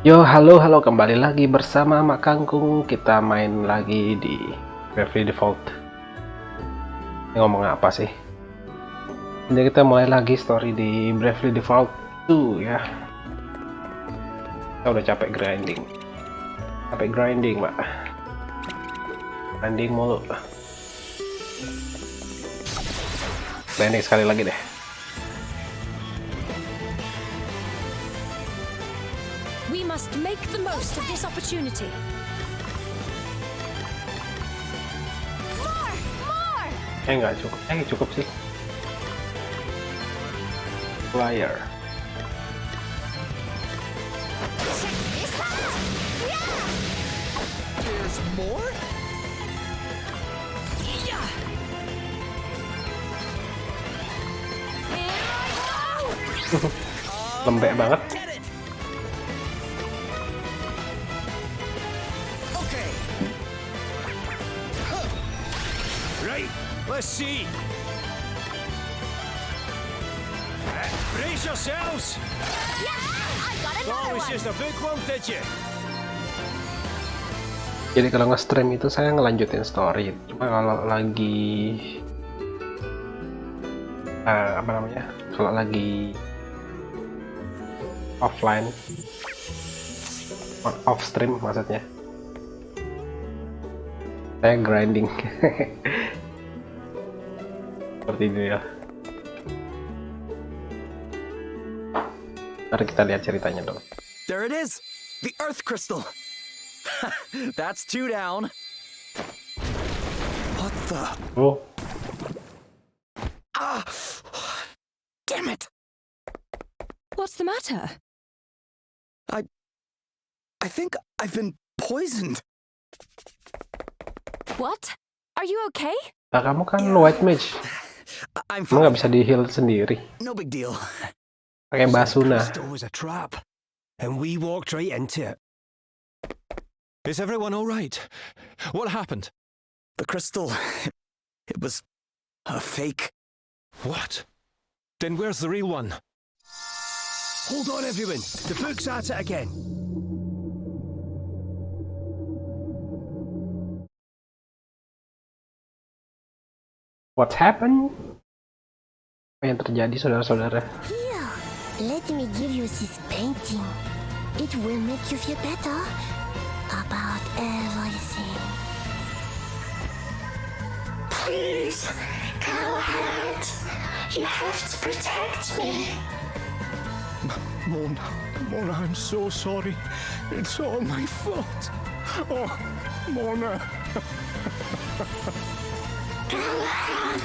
Yo, halo, kembali lagi bersama Mak Kangkung. Kita main lagi di Bravely Default. Ini ngomong apa sih? Ini kita mulai lagi story di Bravely Default 2 ya. Kita udah capek grinding, Mak. Grinding mulu. Grinding sekali lagi deh. We must make the most of this opportunity. More! Nggak cukup. Cukup sih. Player. Check this out! Yeah! There's more? Yeah! Here I go! Lembek banget. Get it! Okay. Huh. Right, let's see. Brace yourselves! Yeah! I got another It's one! just a big one, did you? Jadi kalau nge-stream itu saya ngelanjutin story. Cuma kalau lagi kalau lagi offline, off stream maksudnya, saya grinding. Seperti ini ya. Mari kita lihat ceritanya dong. There it is! The Earth Crystal! That's 2 down. What the? Oh, Ah! Damn it! What's the matter? I think I've been poisoned. What? Are you okay? Nah, kamu kan white mage. I'm Kamu nggak fine. bisa di heal sendiri. No big deal. Pakai The basuna. crystal was a trap, and we walked right into it. Is everyone all right? What happened? The crystal. It was a fake. What? Then where's the real one? Hold on, everyone. The book's at it again. What happened? Apa yang terjadi, saudara-saudara? Here, let me give you this painting. It will make you feel better about everything. Please, go ahead. You have to protect me. Mona, I'm so sorry. It's all my fault. Oh, Mona. Go ahead.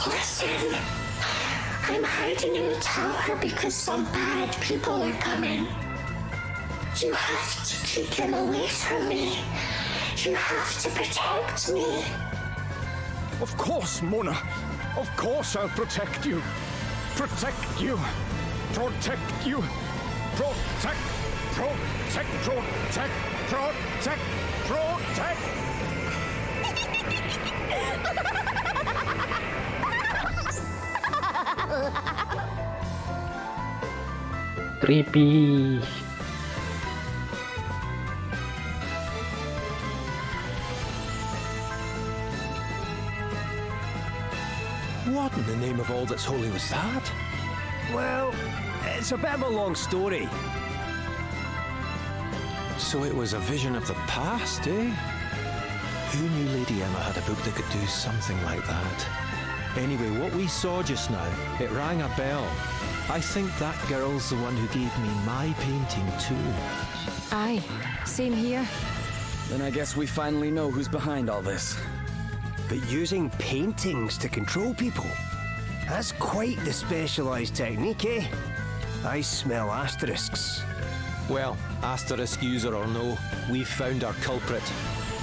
Listen, I'm hiding in the tower because some bad people are coming. You have to keep them away from me. You have to protect me. Of course, Mona. Of course I'll protect you. Protect you. Protect you. Protect. Protect. Protect. Protect. Protect. Creepy. What in the name of all that's holy was that? Well, it's a bit of a long story. So it was a vision of the past, eh? Who knew Lady Emma had a book that could do something like that? Anyway, what we saw just now, it rang a bell. I think that girl's the one who gave me my painting too. Aye, same here. Then I guess we finally know who's behind all this. But using paintings to control people, that's quite the specialised technique, eh? I smell asterisks. Well, asterisk user or no, we've found our culprit.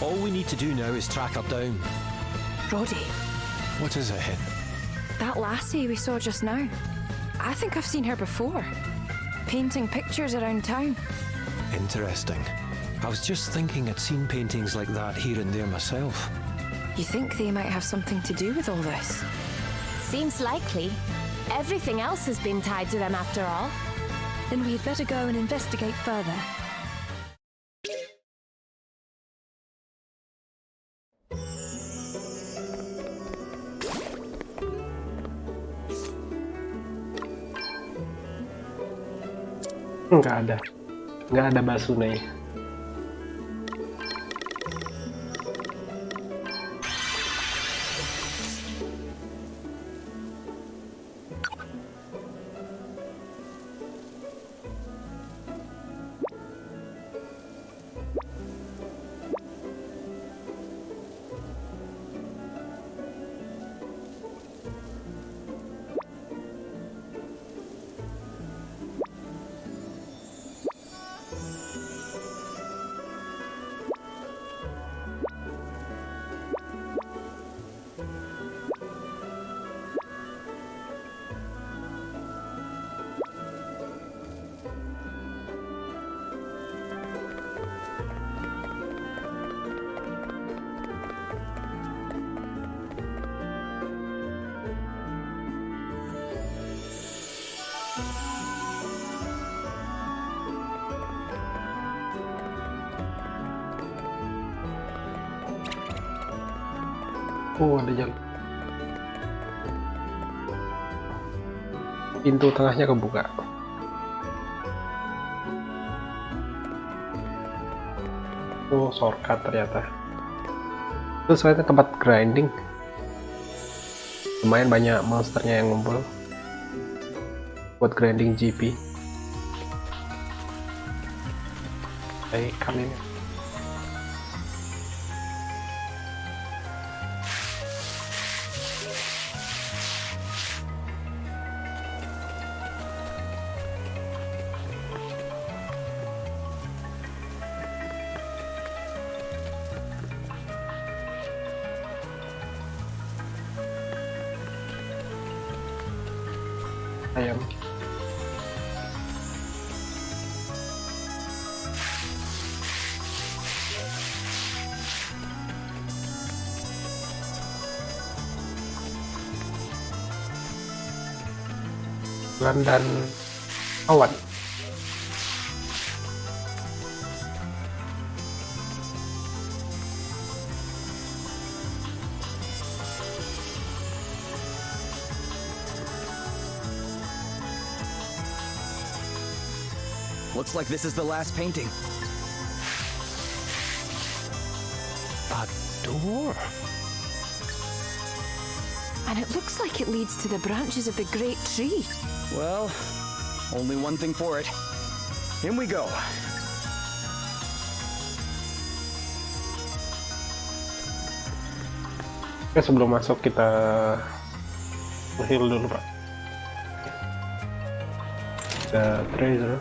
All we need to do now is track her down. Roddy, What is it, Hen? that lassie we saw just now. I think I've seen her before. Painting pictures around town. Interesting. I was just thinking I'd seen paintings like that here and there myself. You think they might have something to do with all this? Seems likely. Everything else has been tied to them after all. Then we'd better go and investigate further. Nggak ada basunanya. Oh, ada jalan. Pintu tengahnya kebuka. Oh, shortcut ternyata. Terus ternyata tempat grinding. Lumayan banyak monsternya yang ngumpul buat grinding GP. Hey, come in. ayam. Bulan dan awan. Looks like this is the last painting. A door. And it looks like it leads to the branches of the great tree. Well, only one thing for it. In we go. Oke, sebelum masuk kita heal dulu, Pak. Ada treasure.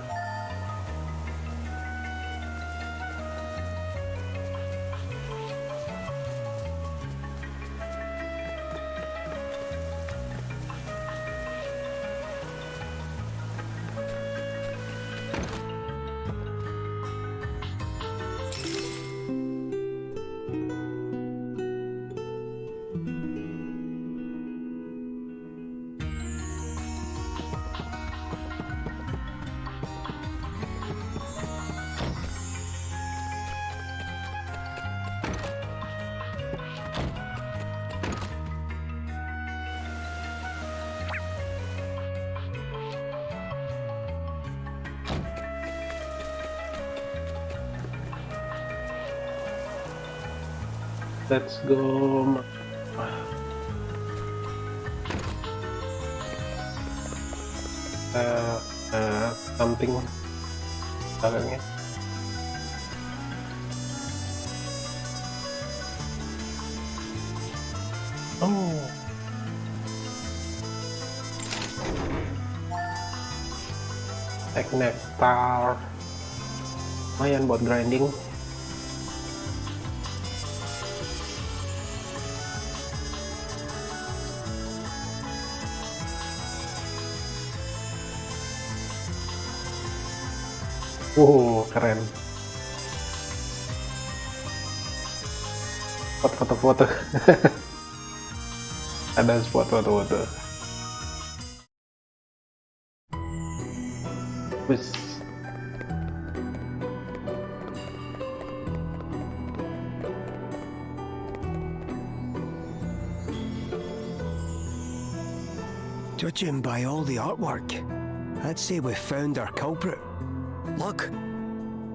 Let's go. Something belakangnya. Oh. Egg nectar. Lumayan buat grinding. Keren. Foto-foto. Ada spot foto-foto. Wis. Judging by all the artwork, I'd say we've found our culprit. Look,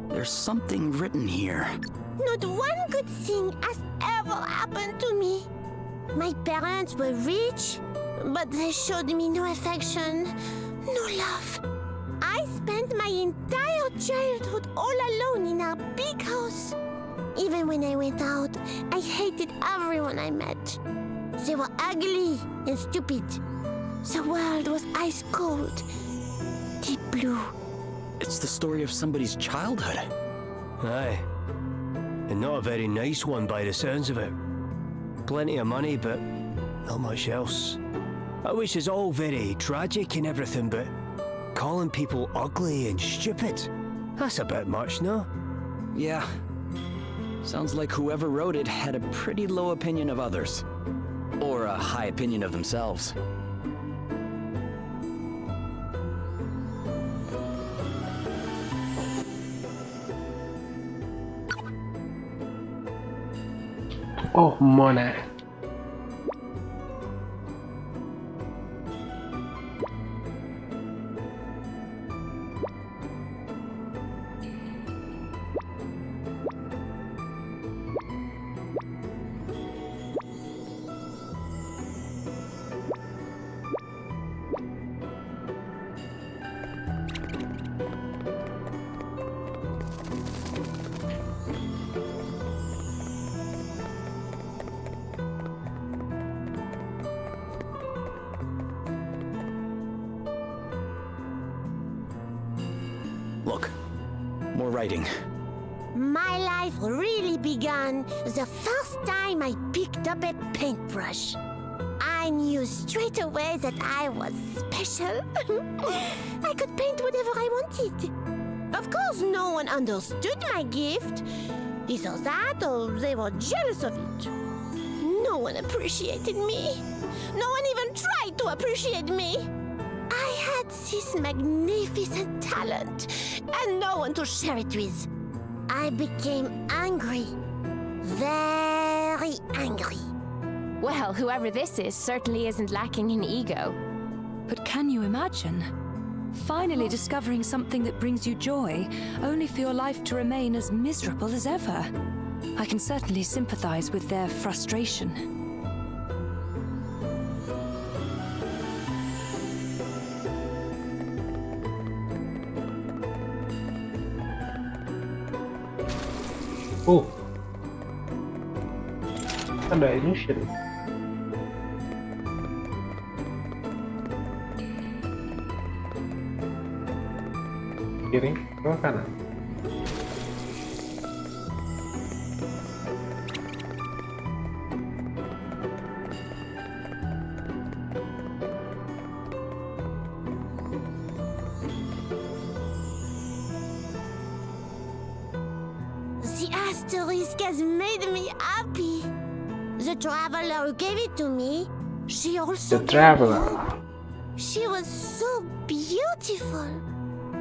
there's something written here. Not one good thing has ever happened to me. My parents were rich, but they showed me no affection, no love. I spent my entire childhood all alone in our big house. Even when I went out, I hated everyone I met. They were ugly and stupid. The world was ice cold, deep blue. It's the story of somebody's childhood. Aye. And not a very nice one by the sounds of it. Plenty of money, but not much else. I wish it's all very tragic and everything, but calling people ugly and stupid, that's a bit much, no? Yeah. Sounds like whoever wrote it had a pretty low opinion of others. Or a high opinion of themselves. Oh, Mona. Look, more writing. My life really began the first time I picked up a paintbrush. I knew straight away that I was special. I could paint whatever I wanted. Of course, no one understood my gift. Either that or they were jealous of it. No one appreciated me. No one even tried to appreciate me. I had this magnificent talent and no one to share it with. I became angry. Very angry. Well, whoever this is certainly isn't lacking in ego. But can you imagine? Finally discovering something that brings you joy, only for your life to remain as miserable as ever. I can certainly sympathize with their frustration. Oh, ada illusion. Kiri ke kanan. The asterisk has made me happy. The traveler who gave it to me, she also The gave Traveler. you. She was so beautiful.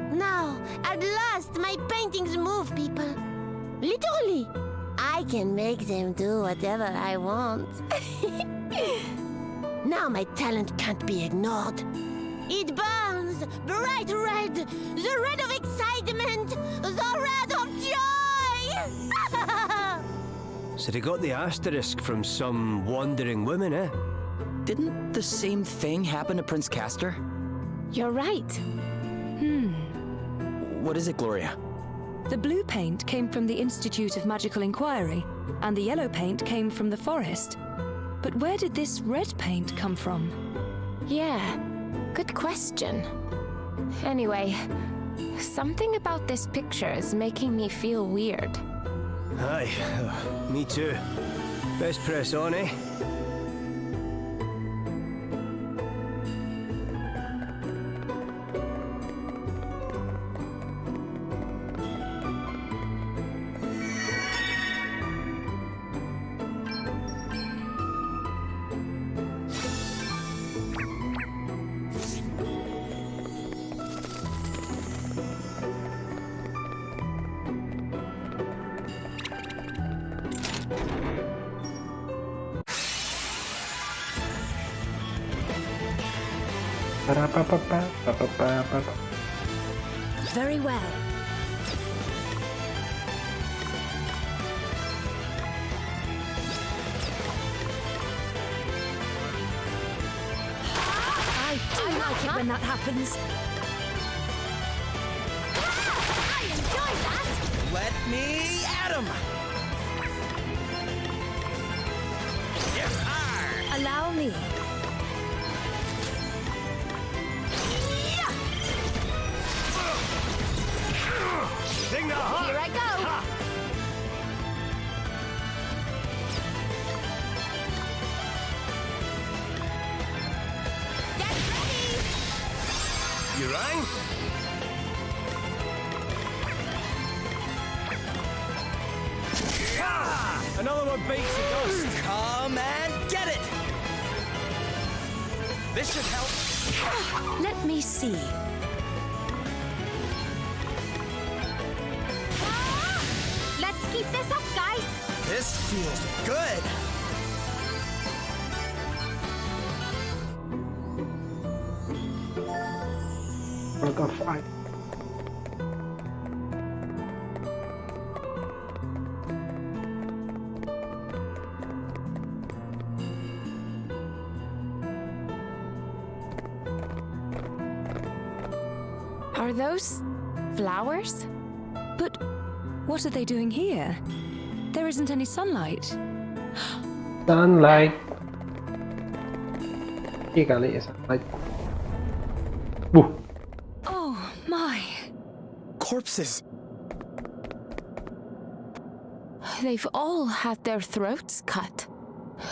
Now, at last, my paintings move people. Literally. I can make them do whatever I want. Now my talent can't be ignored. It burns bright red, the red of excitement, the red of joy! So they got the asterisk from some wandering woman, eh? Didn't the same thing happen to Prince Castor? You're right. What is it, Gloria? The blue paint came from the Institute of Magical Inquiry, and the yellow paint came from the forest. But where did this red paint come from? Yeah, good question. Anyway, something about this picture is making me feel weird. Aye, me too. Best press on, eh? Very well. I like it when that happens. I enjoy that! Let me at him! Allow me. Here I go! Get ready! You rang? Another one beats the dust. Come and get it! This should help. Let me see. Let's keep this up, guys! This feels good. What a fight. Are those flowers? But what are they doing here? There isn't any sunlight. Sunlight. Ini kali ya sunlight. Oh my. Corpses. They've all had their throats cut.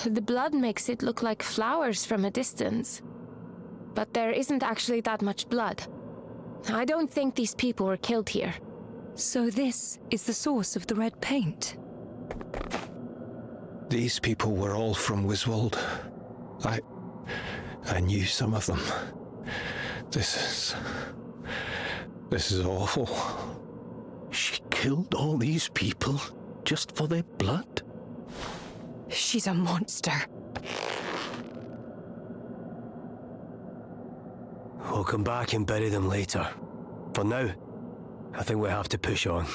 The blood makes it look like flowers from a distance. But there isn't actually that much blood. I don't think these people were killed here. So this is the source of the red paint. These people were all from Wiswold. I knew some of them. This is awful. She killed all these people just for their blood? She's a monster. We'll come back and bury them later. For now, I think we have to push on.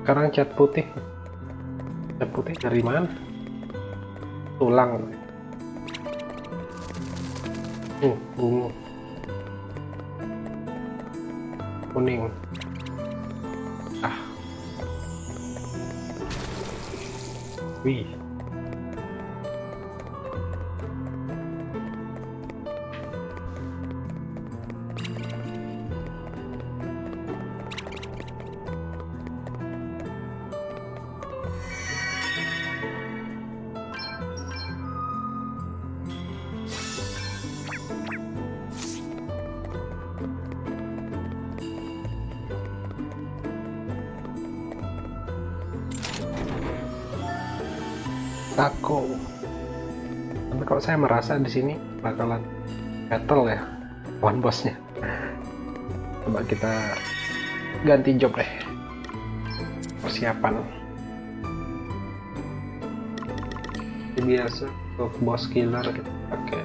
Sekarang cat putih dari mana? Tulang. Bunga kuning. Wih. Tako. Tapi kalau saya merasa di sini bakalan battle ya, one bossnya. Coba kita ganti job deh. Persiapan. Biasa untuk boss killer kita pakai.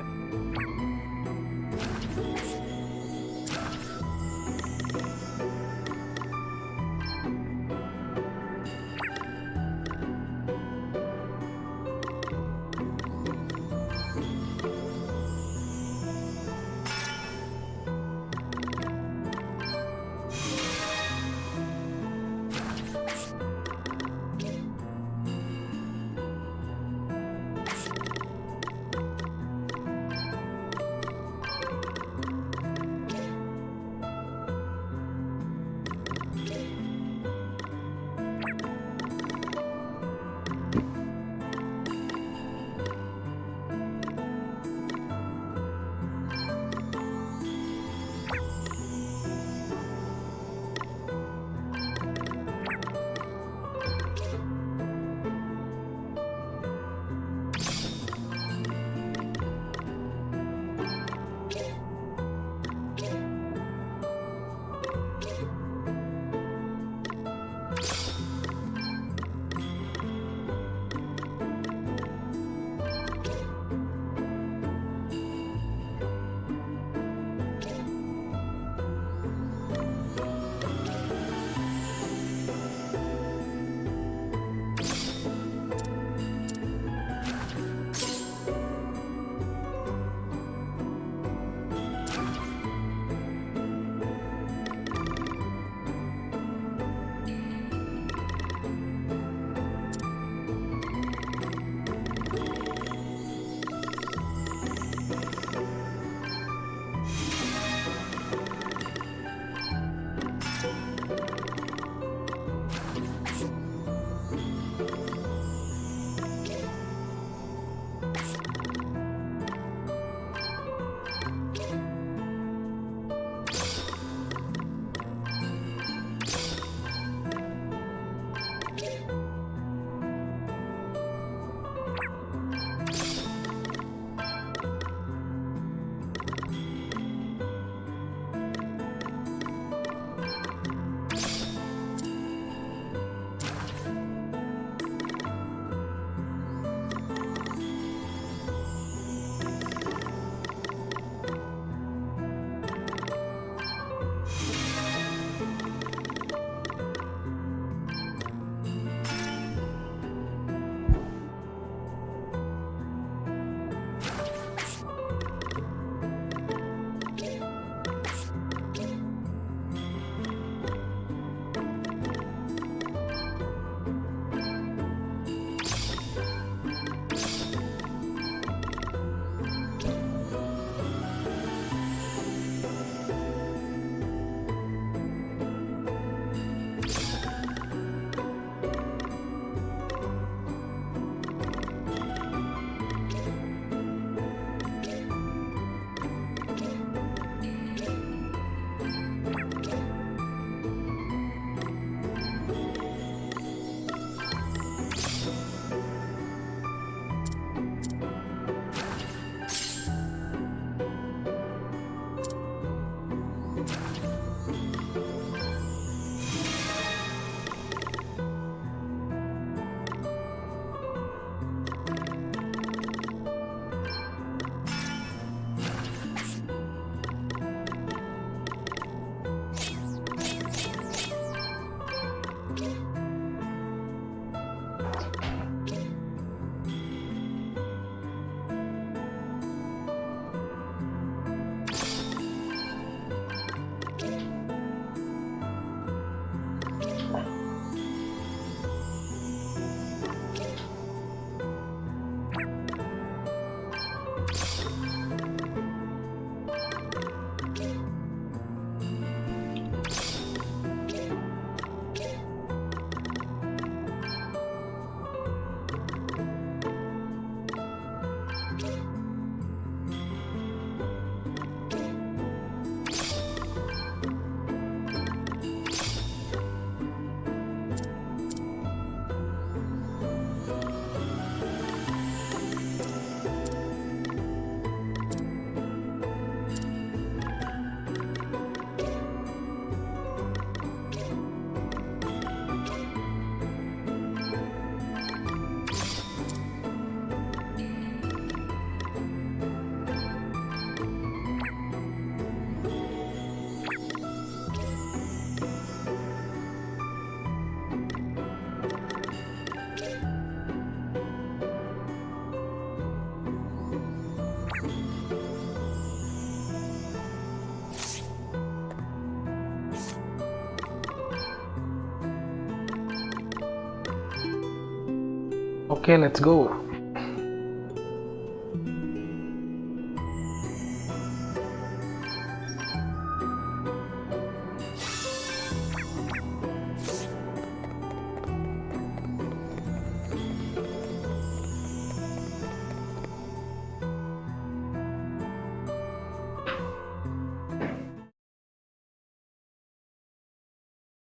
Oke, let's go.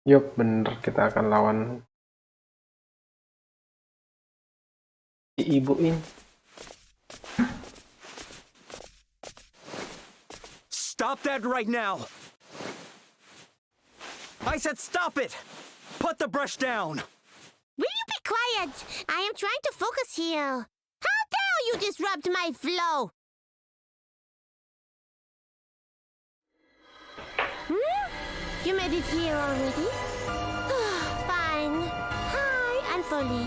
Yup, bener, kita akan lawan si ibu ini. Stop that right now! I said stop it! Put the brush down! Will you be quiet? I am trying to focus here. How dare you disrupt my flow? You made it here already? Fine. Hi, I'm Folly.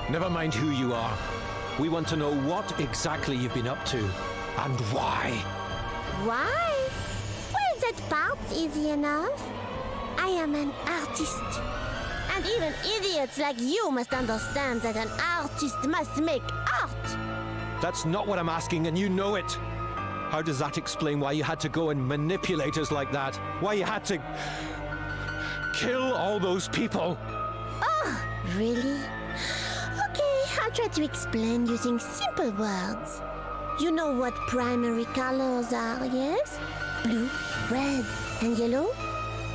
Never mind who you are. We want to know what exactly you've been up to, and why. Why? Well, that part's easy enough. I am an artist. And even idiots like you must understand that an artist must make art. That's not what I'm asking, and you know it. How does that explain why you had to go and manipulate us like that? Why you had to kill all those people? Oh, really? Okay, I'll try to explain using simple words. You know what primary colors are, yes? Blue, red, and yellow?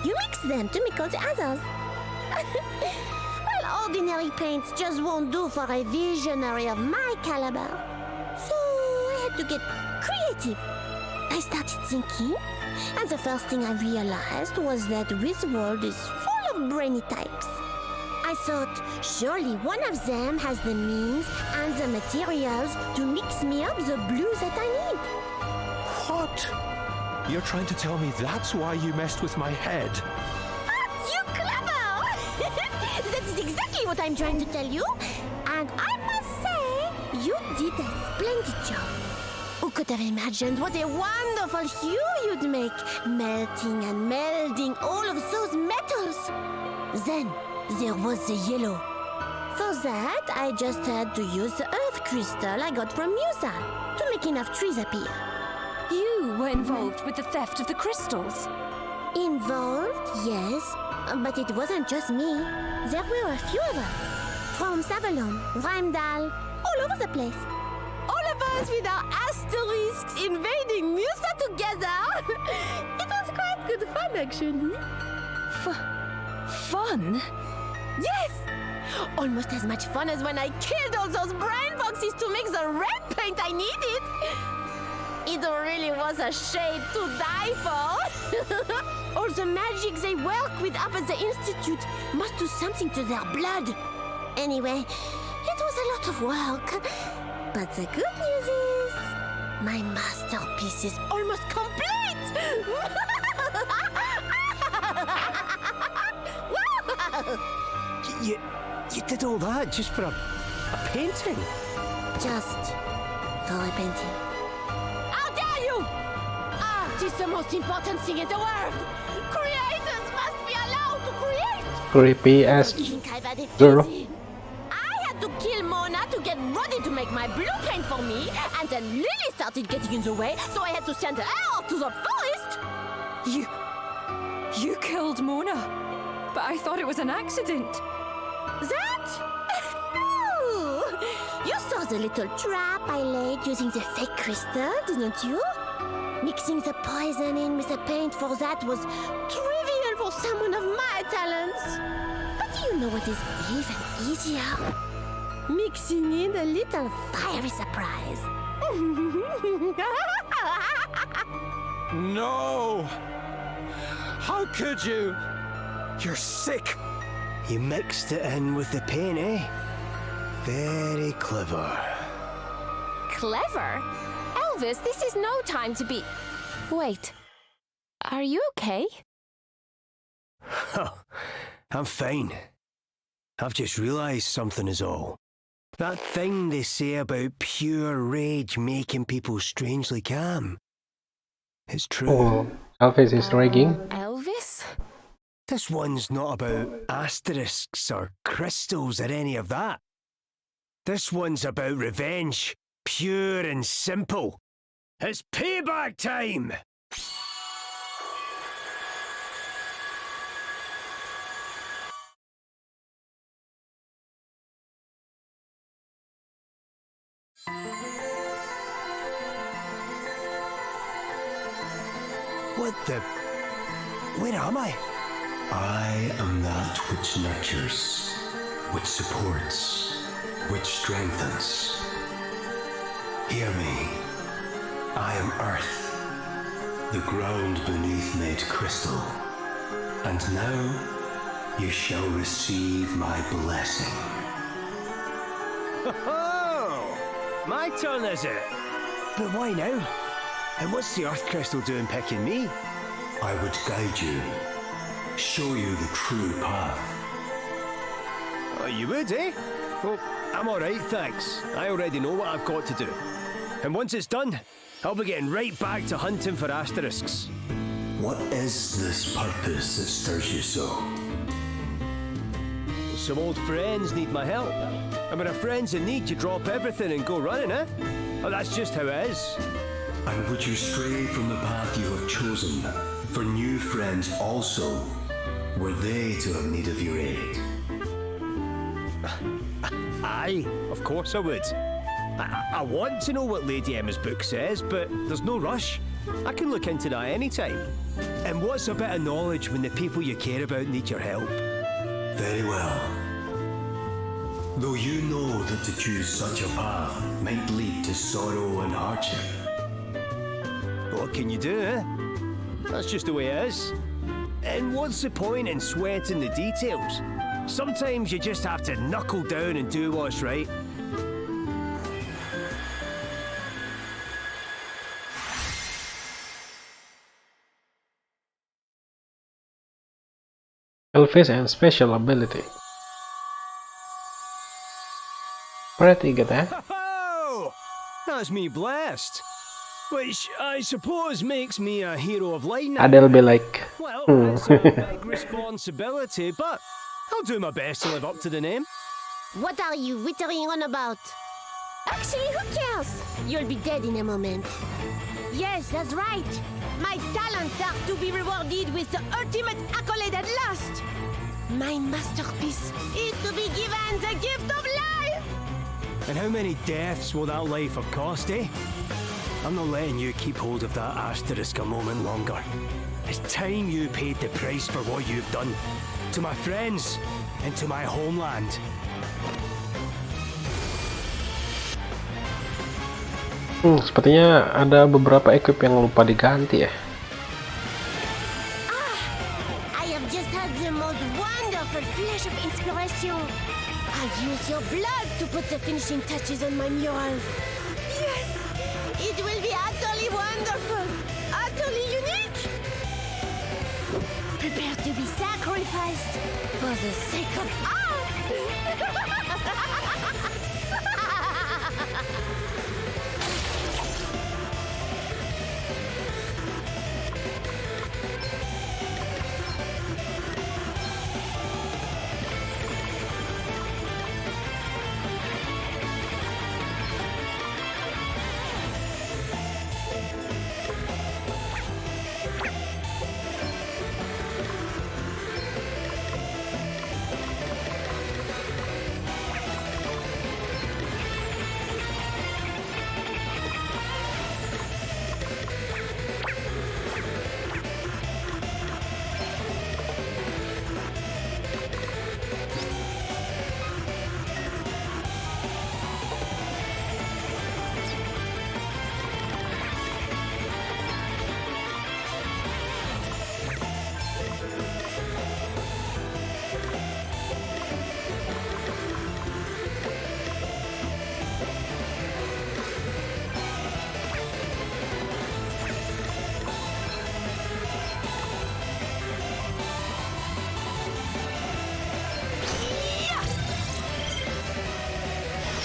You mix them to make all the others. Well, ordinary paints just won't do for a visionary of my caliber. So I had to get creative. I started thinking, and the first thing I realized was that this world is full of brainy types. I thought, surely one of them has the means and the materials to mix me up the blue that I need. What? You're trying to tell me that's why you messed with my head? You clever! That is exactly what I'm trying to tell you. And I must say, you did a splendid job. Who could have imagined what a wonderful hue you'd make, melting and melding all of those metals? Then there was the yellow. For that, I just had to use the earth crystal I got from Musa to make enough trees appear. You were involved with the theft of the crystals. Involved, yes, but it wasn't just me. There were a few of us. From Savalon, Rheimdall, all over the place. All of us with our asterisks invading Musa together. It was quite good fun, actually. Fun? Yes! Almost as much fun as when I killed all those brain boxes to make the red paint I needed. It really was a shade to die for. All the magic they work with up at the Institute must do something to their blood. Anyway, it was a lot of work. But the good news is, my masterpiece is almost complete! You did all that just for a painting? Just for a painting. How dare you! Art is the most important thing in the world! Creators must be allowed to create! Creepy ass I think I've had it girl. easy. I had to kill Mona to get ready to make my blue paint for me, and then Lily started getting in the way, so I had to send her out to the forest! You killed Mona, but I thought it was an accident. That? No! You saw the little trap I laid using the fake crystal, didn't you? Mixing the poison in with the paint for that was trivial for someone of my talents. But do you know what is even easier? Mixing in a little fiery surprise. No! How could you? You're sick! You mixed it in with the paint, eh? Very clever. Clever? Elvis, this is no time to be... Wait. Are you okay? I'm fine. I've just realised something is all. That thing they say about pure rage making people strangely calm. It's true. Oh, Elvis is raging. Elvis? This one's not about asterisks or crystals or any of that. This one's about revenge. Pure and simple. It's payback time! What the... Where am I? I am that which nurtures, which supports, which strengthens. Hear me. I am Earth, the ground beneath made crystal. And now you shall receive my blessing. Oh, my turn, is it? But why now? And what's the Earth Crystal doing picking me? I would guide you, show you the true path. Oh, you would, eh? Well, I'm alright, thanks. I already know what I've got to do. And once it's done, I'll be getting right back to hunting for asterisks. What is this purpose that stirs you so? Some old friends need my help. And when a friend's in need, you drop everything and go running, eh? Oh, that's just how it is. And would you stray from the path you have chosen for new friends also, were they to have need of your aid? Aye, of course I would. I want to know what Lady Emma's book says, but there's no rush. I can look into that anytime. And what's a bit of knowledge when the people you care about need your help? Very well. Though you know that to choose such a path might lead to sorrow and hardship. What can you do, eh? That's just the way it is. And what's the point in sweating the details? Sometimes you just have to knuckle down and do what's right. Elvis and special ability. Pretty good, eh? Oh, that's me blessed. Which I suppose makes me a hero of light now. Adele be like, Well, it's a big responsibility, but I'll do my best to live up to the name. What are you wittering on about? Actually, who cares? You'll be dead in a moment. Yes, that's right. My talents are to be rewarded with the ultimate accolade at last. My masterpiece is to be given the gift of life. And how many deaths will that life have cost, eh? I'm not letting you keep hold of that asterisk a moment longer. It's time you paid the price for what you've done. To my friends and to my homeland. Sepertinya ada beberapa equip yang lupa diganti ya. I have just had the most wonderful flash of inspiration. I've used your blood to put the finishing touches on my mural. Yes! It will be utterly wonderful! Utterly unique! Prepare to be sacrificed for the sake of art!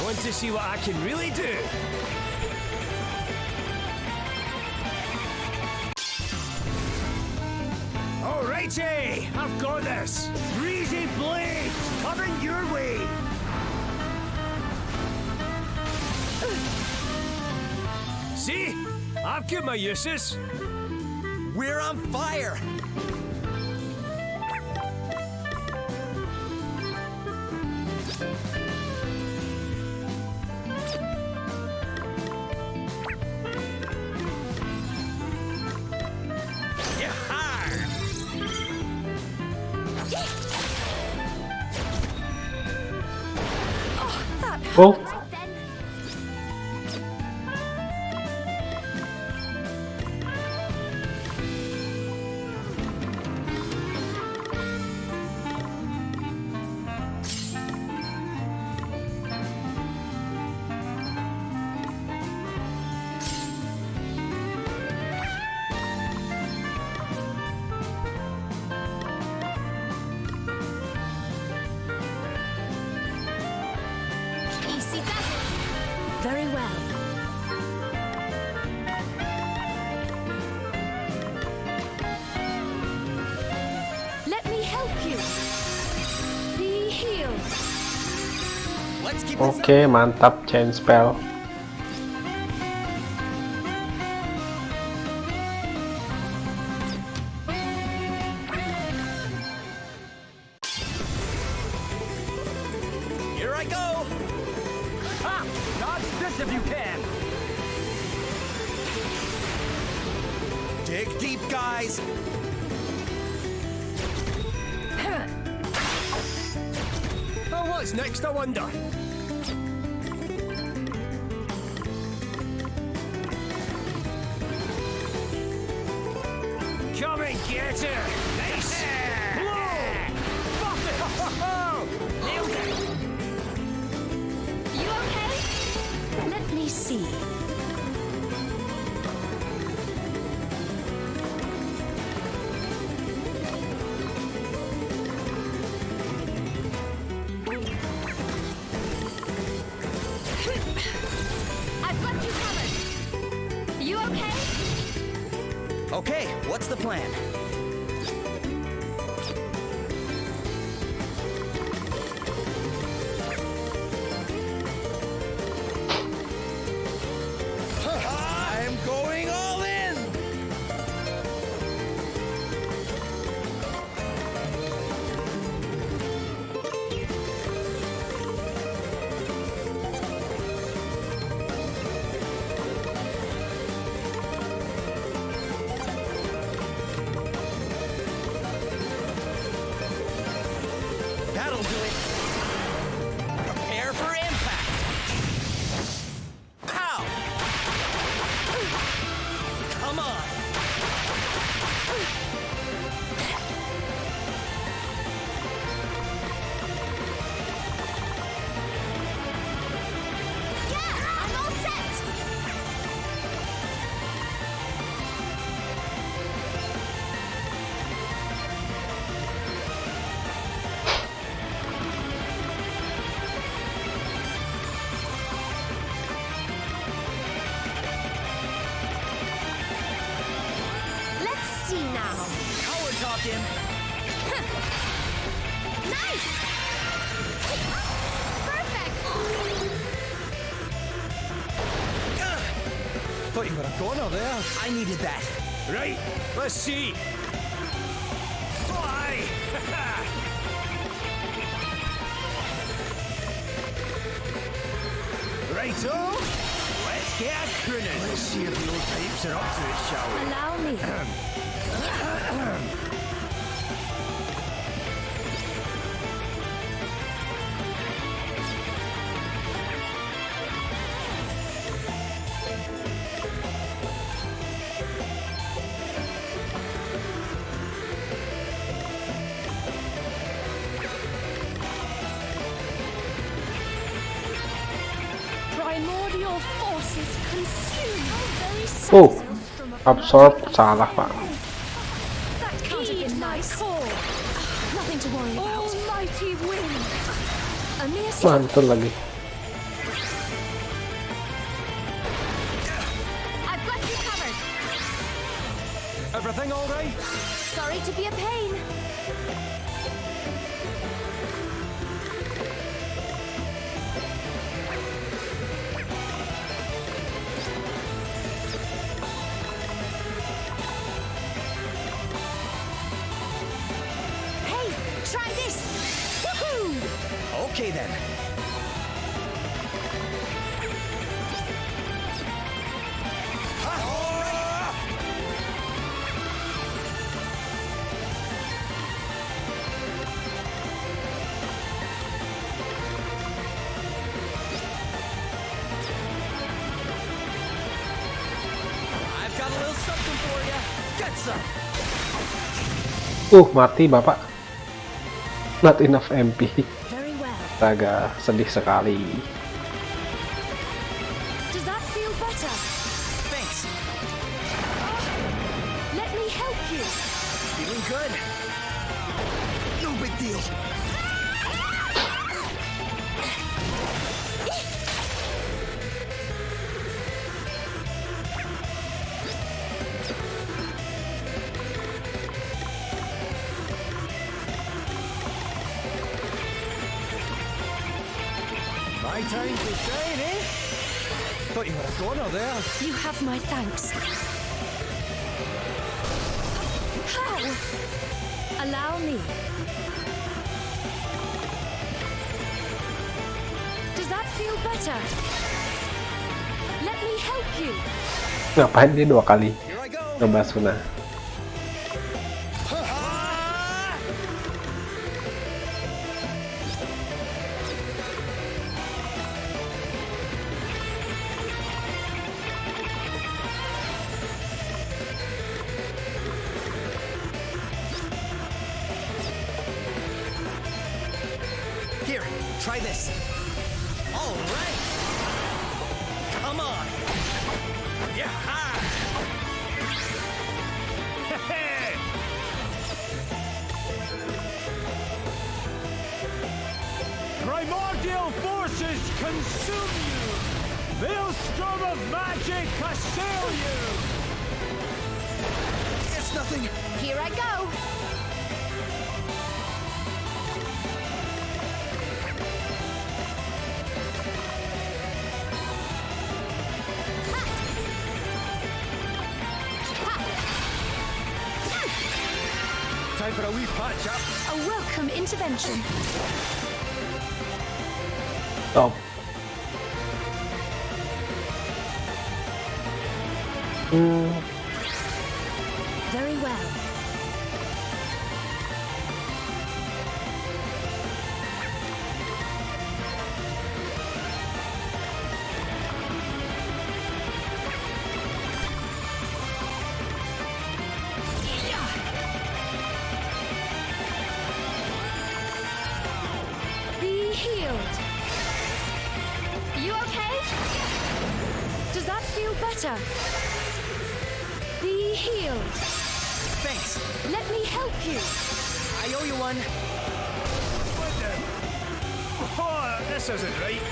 Want to see what I can really do? Alrighty, I've got this. Breezy blade coming your way. See? I've got my uses. We're on fire! Oh, Easy does it. Very well. Let me help you. Be healed. Let's keep this oke, mantap, change spell. Here I go! Ha! Dodge this if you can. Dig deep, guys! Oh, what's next, I wonder? Come and get her! Nice! Blow! Buff it! Nailed it! You okay? Let me see. I've got you covered. You okay? Okay, what's the plan? I'm going all in! That'll do it. Prepare for impact. Pow! Come on. Yeah, I'm all set. Let's see now. Now we're talking. Nice! Perfect! Thought you were a goner there. I needed that. Right, let's see. Fly! Righto, let's get crooning. Let's see if the old pipes are up to it, shall we? Allow me. Primordial forces consume. Oh, absorb salah, Pak. That can't have been nice. Nothing to worry about. Almighty wind. A mere Mantul lagi. I've got you covered. Everything all right? Sorry to be a pain. try this! Woohoo! Okay then. I've got a little something for you. Get some. Mati bapak. Not enough MP. Very well. Astaga, sedih sekali. Does that feel better? Thanks. Let me help you. Feeling good? No big deal. My time to shine, eh? Thought you were a goner there. You have my thanks. How? Allow me. Does that feel better? Let me help you. Ngapain dia 2 kali Here I go. ngebahas Suna? Here, try this. All right. Come on. Yeah. Primordial forces consume you! Maelstrom of magic assail you! It's nothing. Here I go! Time for a wee patch up. A welcome intervention. Top. Very well. Be healed. You okay? Does that feel better? Be healed. Thanks. Let me help you. I owe you one. What the? Oh, this isn't right.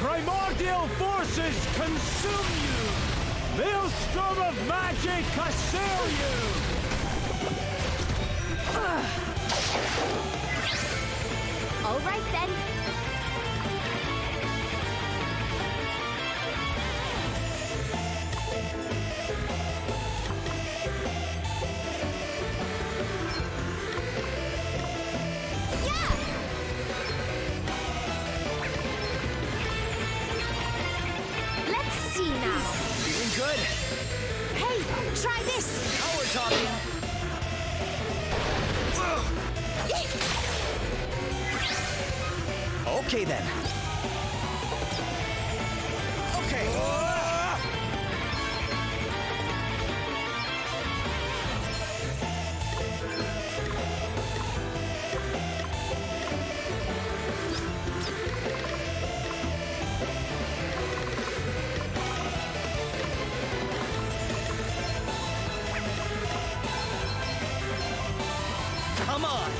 Primordial forces consume you! Maelstrom of magic assail you! All right then. Let's see now. Feeling good? Hey, try this! Now we're talking. Okay then. Okay. Come on.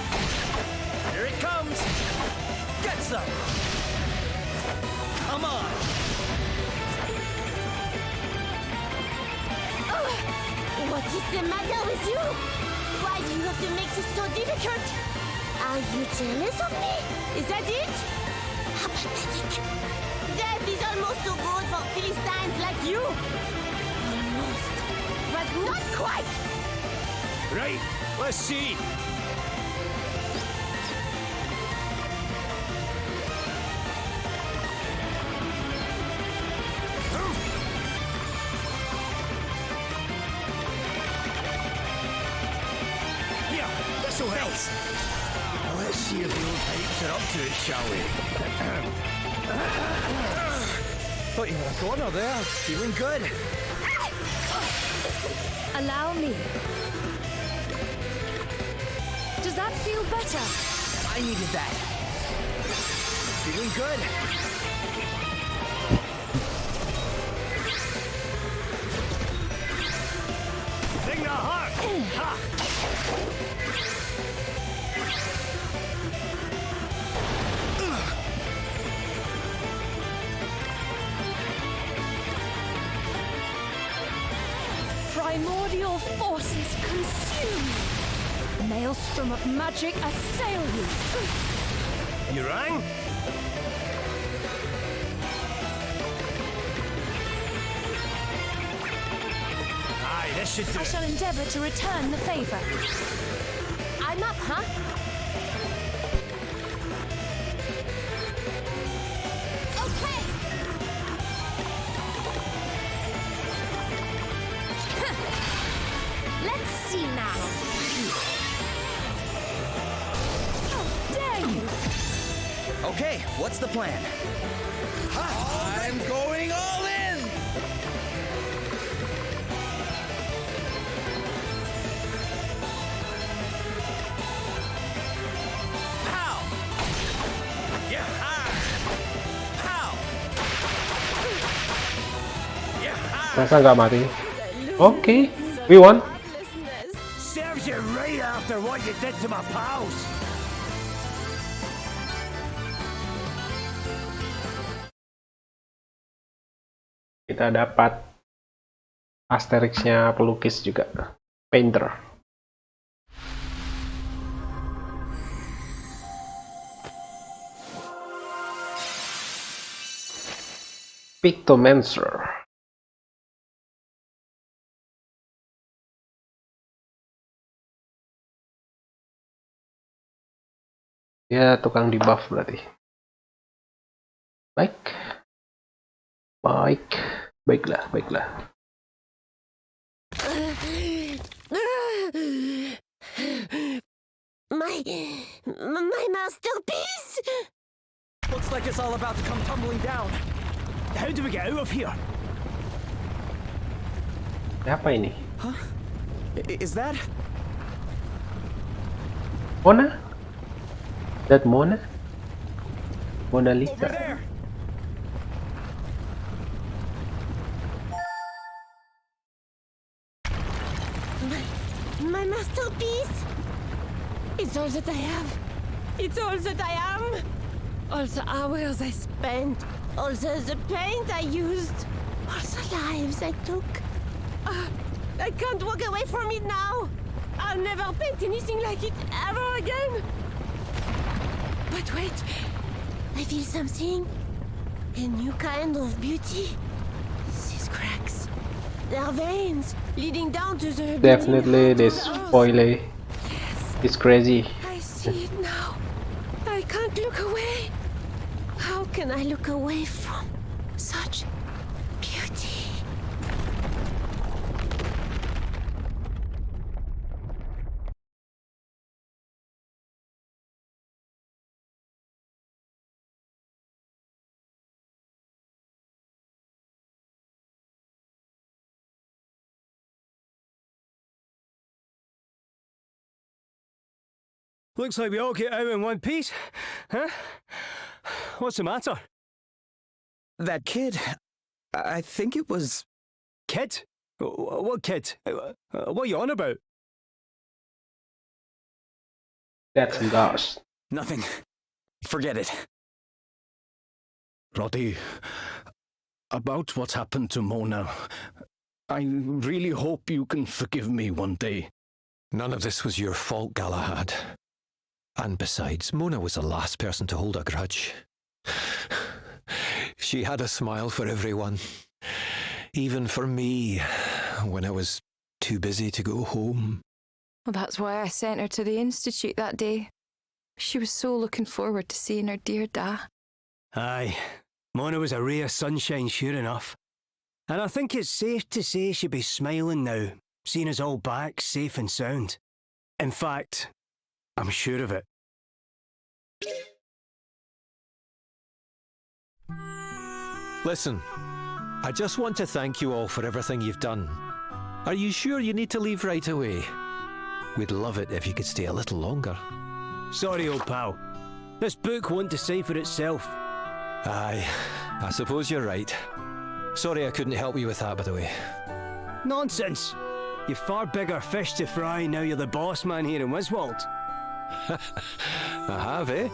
Here it comes. Get some. Come on. What is the matter with you? Why do you have to make this so difficult? Are you jealous of me? Is that it? How pathetic. Death is almost too good for Philistines like you. Almost. But not quite. Right, let's see. Here, this'll help. Now let's see if the old pipes are up to it, shall we? Thought you were a goner there. Feeling good? Allow me. Does that feel better? I needed that. Feeling good? Thing the heart. Ha! Primordial forces consume you. Maelstrom of magic assail you. You rang? Aye, this should do I it. shall endeavor to return the favor. I'm up, huh? Okay. Let's see now. How dare you! Okay, what's the plan? I'm going all in! Pow! Yeah! Pow! Yeah! Masa nggak mati? Oke, we won. Serves you right after what you did to my pals. Kita dapat Asterix-nya pelukis juga, painter. Pictomancer. Dia tukang debuff berarti. Baik. Baik. Baiklah, baiklah. My masterpiece! Looks like it's all about to come tumbling down. How do we get out of here? Apa ini? Is that? Mona? That Mona? Mona Over Lisa. there! My masterpiece! It's all that I have. It's all that I am. All the hours I spent. All the paint I used. All the lives I took. I can't walk away from it now. I'll never paint anything like it ever again. But wait. I feel something. A new kind of beauty. These cracks. They're veins leading down to the Definitely this spoiler is crazy. I see it now. I can't look away. How can I look away from such beauty? Looks like we all get out in one piece. Huh? What's the matter? That kid, I think it was... Kid? What kid? What are you on about? That's a ghost. Nothing. Forget it. Roddy, about what happened to Mona, I really hope you can forgive me one day. None of this was your fault, Galahad. And besides, Mona was the last person to hold a grudge. She had a smile for everyone. Even for me, when I was too busy to go home. Well, that's why I sent her to the Institute that day. She was so looking forward to seeing her dear Da. Aye, Mona was a ray of sunshine, sure enough. And I think it's safe to say she'd be smiling now, seeing us all back safe and sound. In fact, I'm sure of it. Listen, I just want to thank you all for everything you've done. Are you sure you need to leave right away? We'd love it if you could stay a little longer. Sorry, old pal. This book won't decipher itself. Aye, I suppose you're right. Sorry I couldn't help you with that, by the way. Nonsense! You've far bigger fish to fry now you're the boss man here in Wiswald. I have, eh?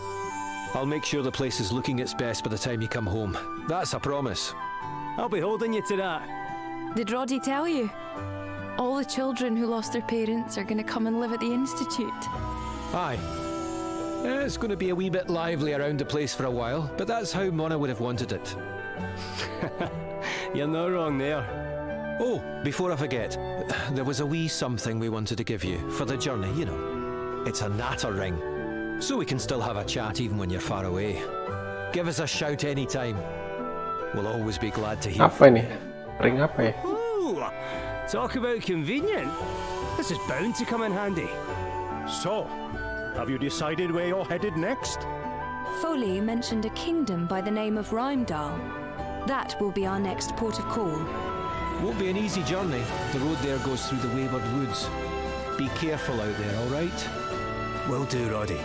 I'll make sure the place is looking its best by the time you come home. That's a promise. I'll be holding you to that. Did Roddy tell you? All the children who lost their parents are going to come and live at the Institute. Aye. It's going to be a wee bit lively around the place for a while, but that's how Mona would have wanted it. You're not wrong there. Oh, before I forget, there was a wee something we wanted to give you for the journey, you know. It's a natter ring, so we can still have a chat even when you're far away. Give us a shout anytime. We'll always be glad to hear. Apa ini? Ring apa ya? Ooh, talk about convenient. This is bound to come in handy. So, have you decided where you're headed next? Foley mentioned a kingdom by the name of Rheimdall. That will be our next port of call. Won't be an easy journey. The road there goes through the wayward woods. Be careful out there, all right? Will do, Roddy.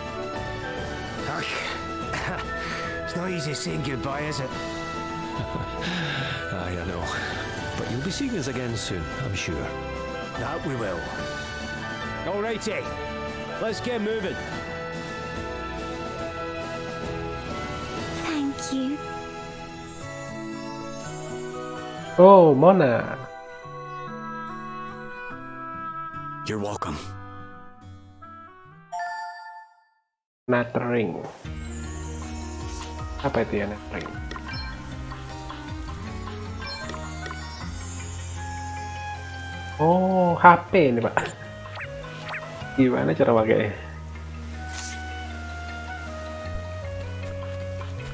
Ugh. It's not easy saying goodbye, is it? Aye, I know. But you'll be seeing us again soon, I'm sure. That we will. Alrighty, let's get moving. Thank you. Oh, Mona. You're welcome. Nattering. Apa itu ya nattering? Oh, HP ini Pak. Gimana cara pakainya?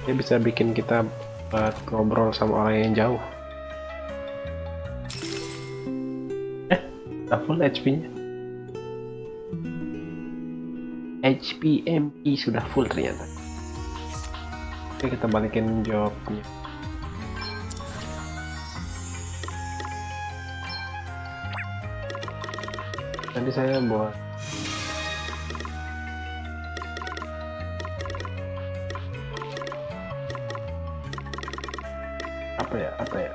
Dia bisa bikin kita buat ngobrol sama orang yang jauh. Full HP-nya. HP MP sudah full ternyata. Oke, kita balikin jawabnya. Nanti saya buat apa ya?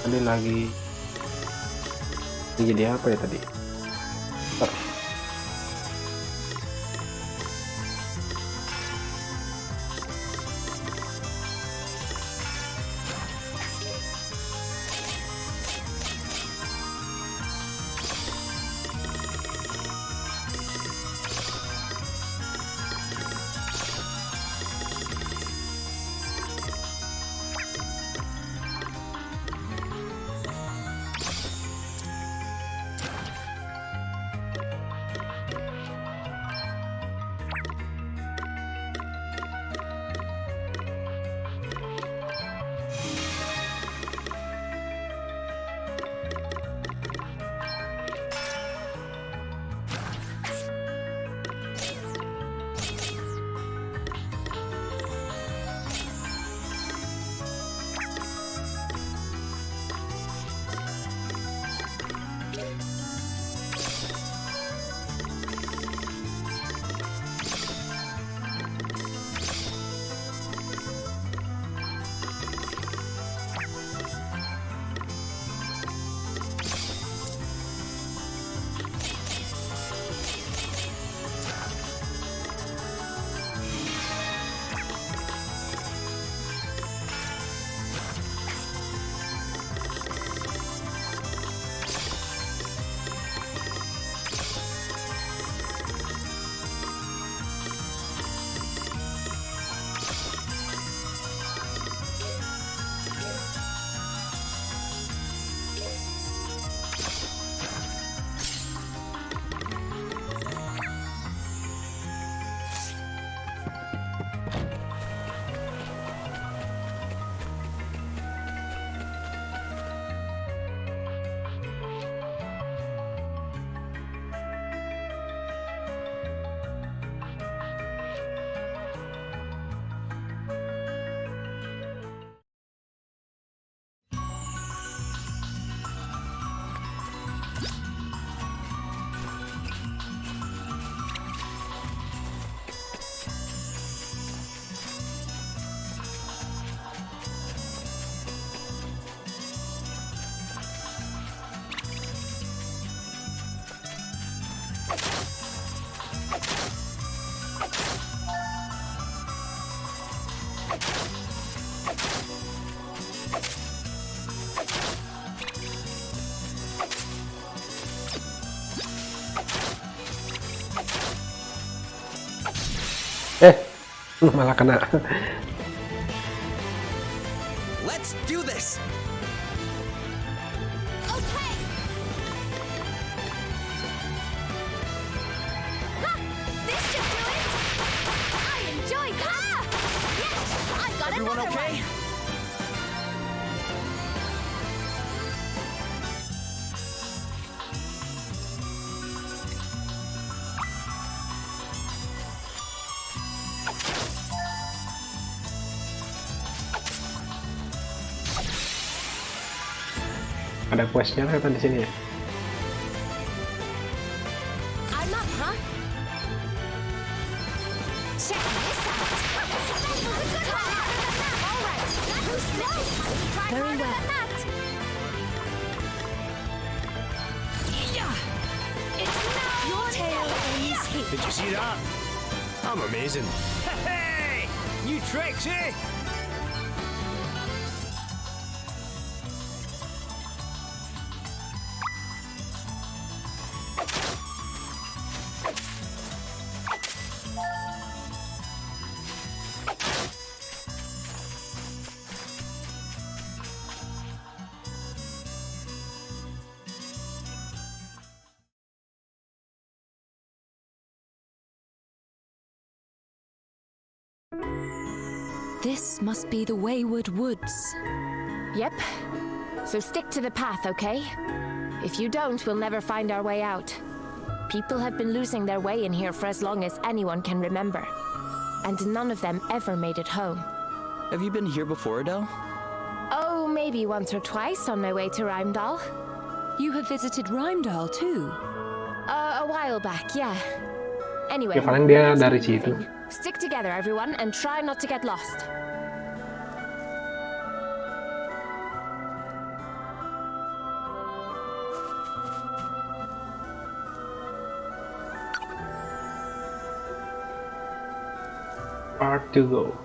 Tadi lagi ini jadi apa ya tadi? Bentar. Malah kena. Let's do this! Okay. Ha! This should do it. I enjoyed that. Yes, I've got Everyone another okay? one. Ada questnya ternyata di sini ya. I'm up, huh? Check this out. All right, who's next? Try Very harder well. than that. It's now your tail ends here. Did you see that? I'm amazing. Hey! New tricks, eh? This must be the Wayward Woods. Yep. So stick to the path, okay? If you don't, we'll never find our way out. People have been losing their way in here for as long as anyone can remember. And none of them ever made it home. Have you been here before, Adele? Oh, maybe once or twice on my way to Rheimdall. You have visited Rheimdall too. A while back, yeah. Anyway, Ya paling dia let's dari keep situ. moving. Stick together, everyone, and try not to get lost. Part to go.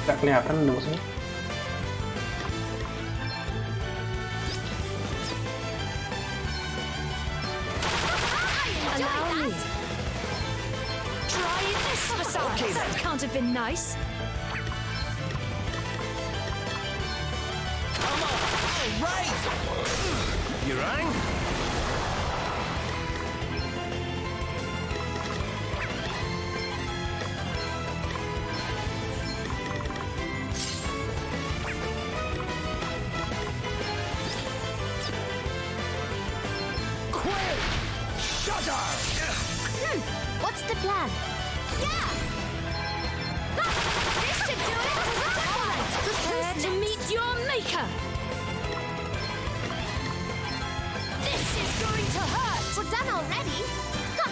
Nggak kelihatan musuhnya. Allow me. Try this facade. Okay, then. That can't have been nice. All right! You rang? What's the plan? Yeah! This should do it! Alright, Prepare to meet your maker. This is going to hurt. we're done already? Ha!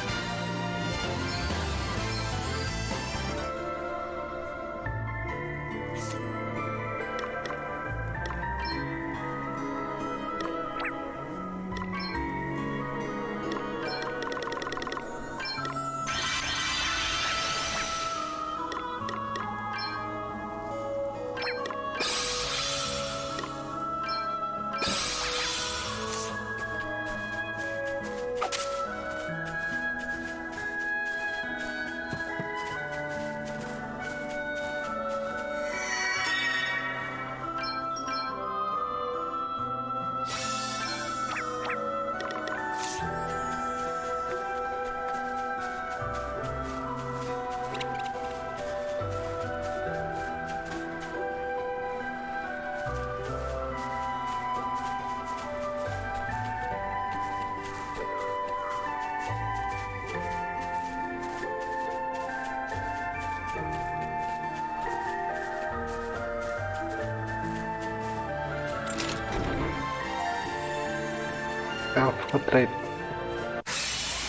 Self portrait.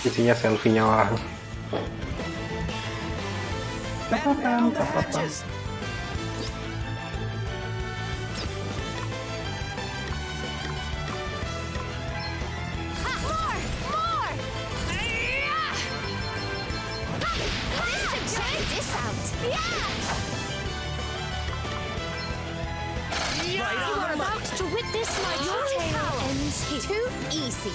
Isinya selfie-nya orang. You are about to witness my true power. Ends here. Too easy.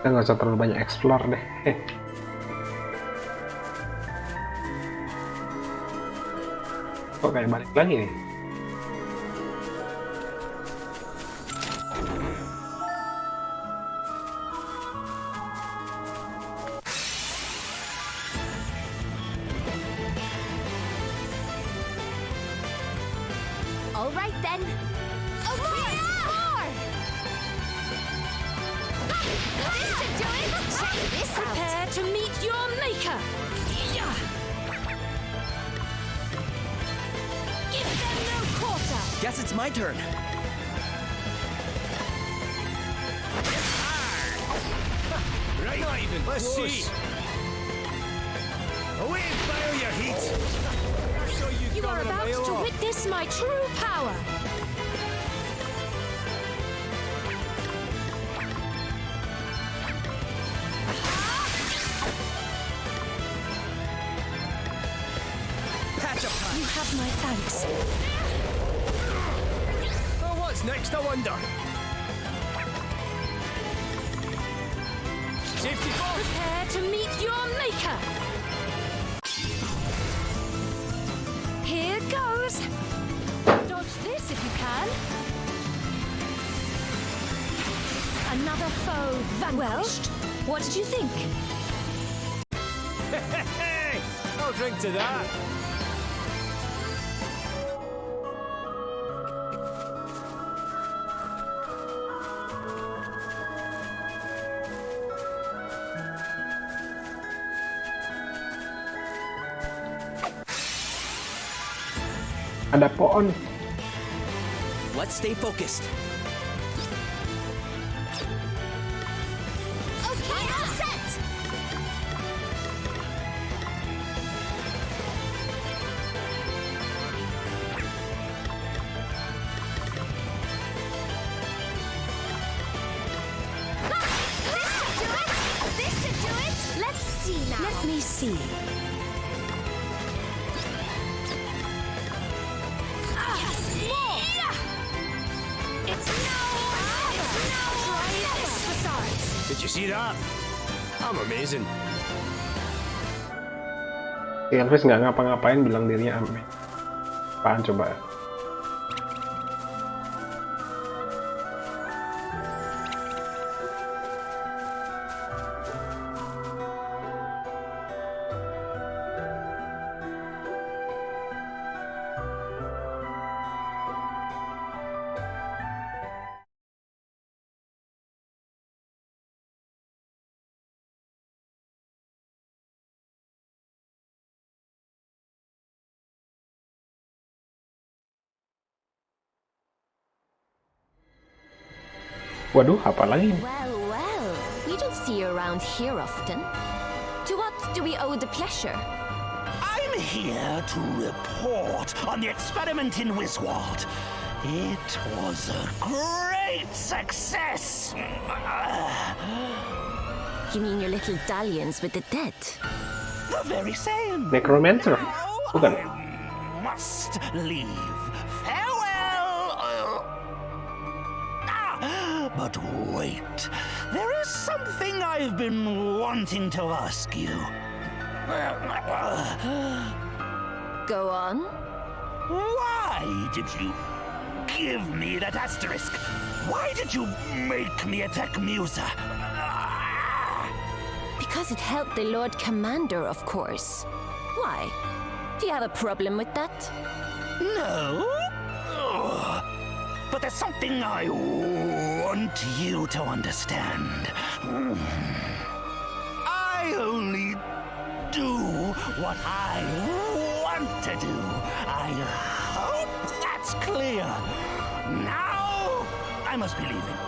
Kita nggak usah terlalu banyak explore deh. Kok kayak balik lagi nih? All right then. Oh, more! This should do it. Check this out. Prepare to meet your maker. Give them no quarter. Guess it's my turn. Right, not even let's see. Away and fire your heat. You are about to witness my true power. You have my thanks. Oh, what's next, I wonder? Safety first. Prepare to meet your maker. Here goes. Dodge this if you can. Another foe vanquished. Well, what did you think? Hey, I'll drink to that. Ada pohon. Let's stay focused. Okay, all set. This should do it. Let's see now. Let me see. Did you see that? I'm amazing. Si Elvis nggak ngapa-ngapain bilang dirinya amazing. Apaan coba? Waduh, apa lagi? Well, well, we don't see you around here often. To what do we owe the pleasure? I'm here to report on the experiment in Wiswald. It was a great success. You mean your little dalliance with the dead? The very same. Necromancer? Bukan. I must leave. Farewell. But wait, there is something I've been wanting to ask you. Go on. Why did you give me that asterisk? Why did you make me attack Musa? Because it helped the Lord Commander, of course. Why? Do you have a problem with that? No? Ugh. But there's something I want you to understand. I only do what I want to do. I hope that's clear. Now, I must be leaving.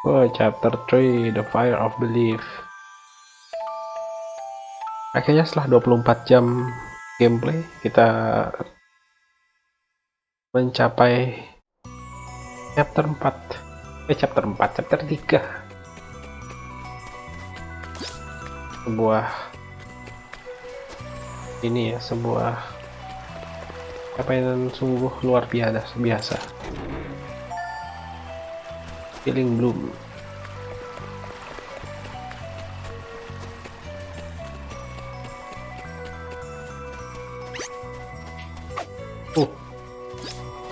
Oh, chapter 3, The Fire of Belief. Akhirnya setelah 24 jam gameplay, kita mencapai chapter 4. Chapter 3. Sebuah ini ya, sebuah capaian sungguh luar biasa. Killing Bloom.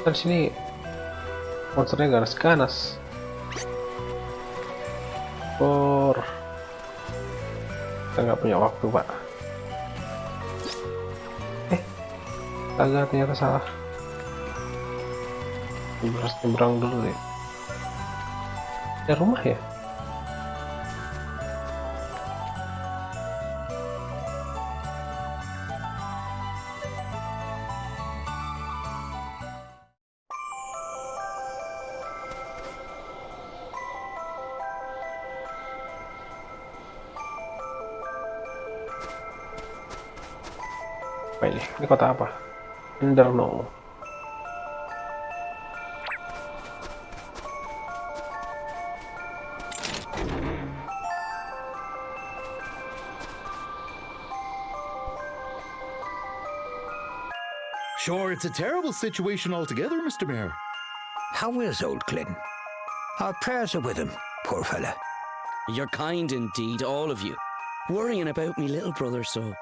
Dari sini monsternya ganas-ganas. Kita nggak punya waktu, Pak. Ternyata salah. Harus nyebrang dulu deh. Ada rumah ya? Apa ini? Ini kota apa? Indonesia. Sure, it's a terrible situation altogether, Mr. Mayor. How is old Glynn? Our prayers are with him, poor fella. You're kind indeed, all of you. Worrying about me little brother so.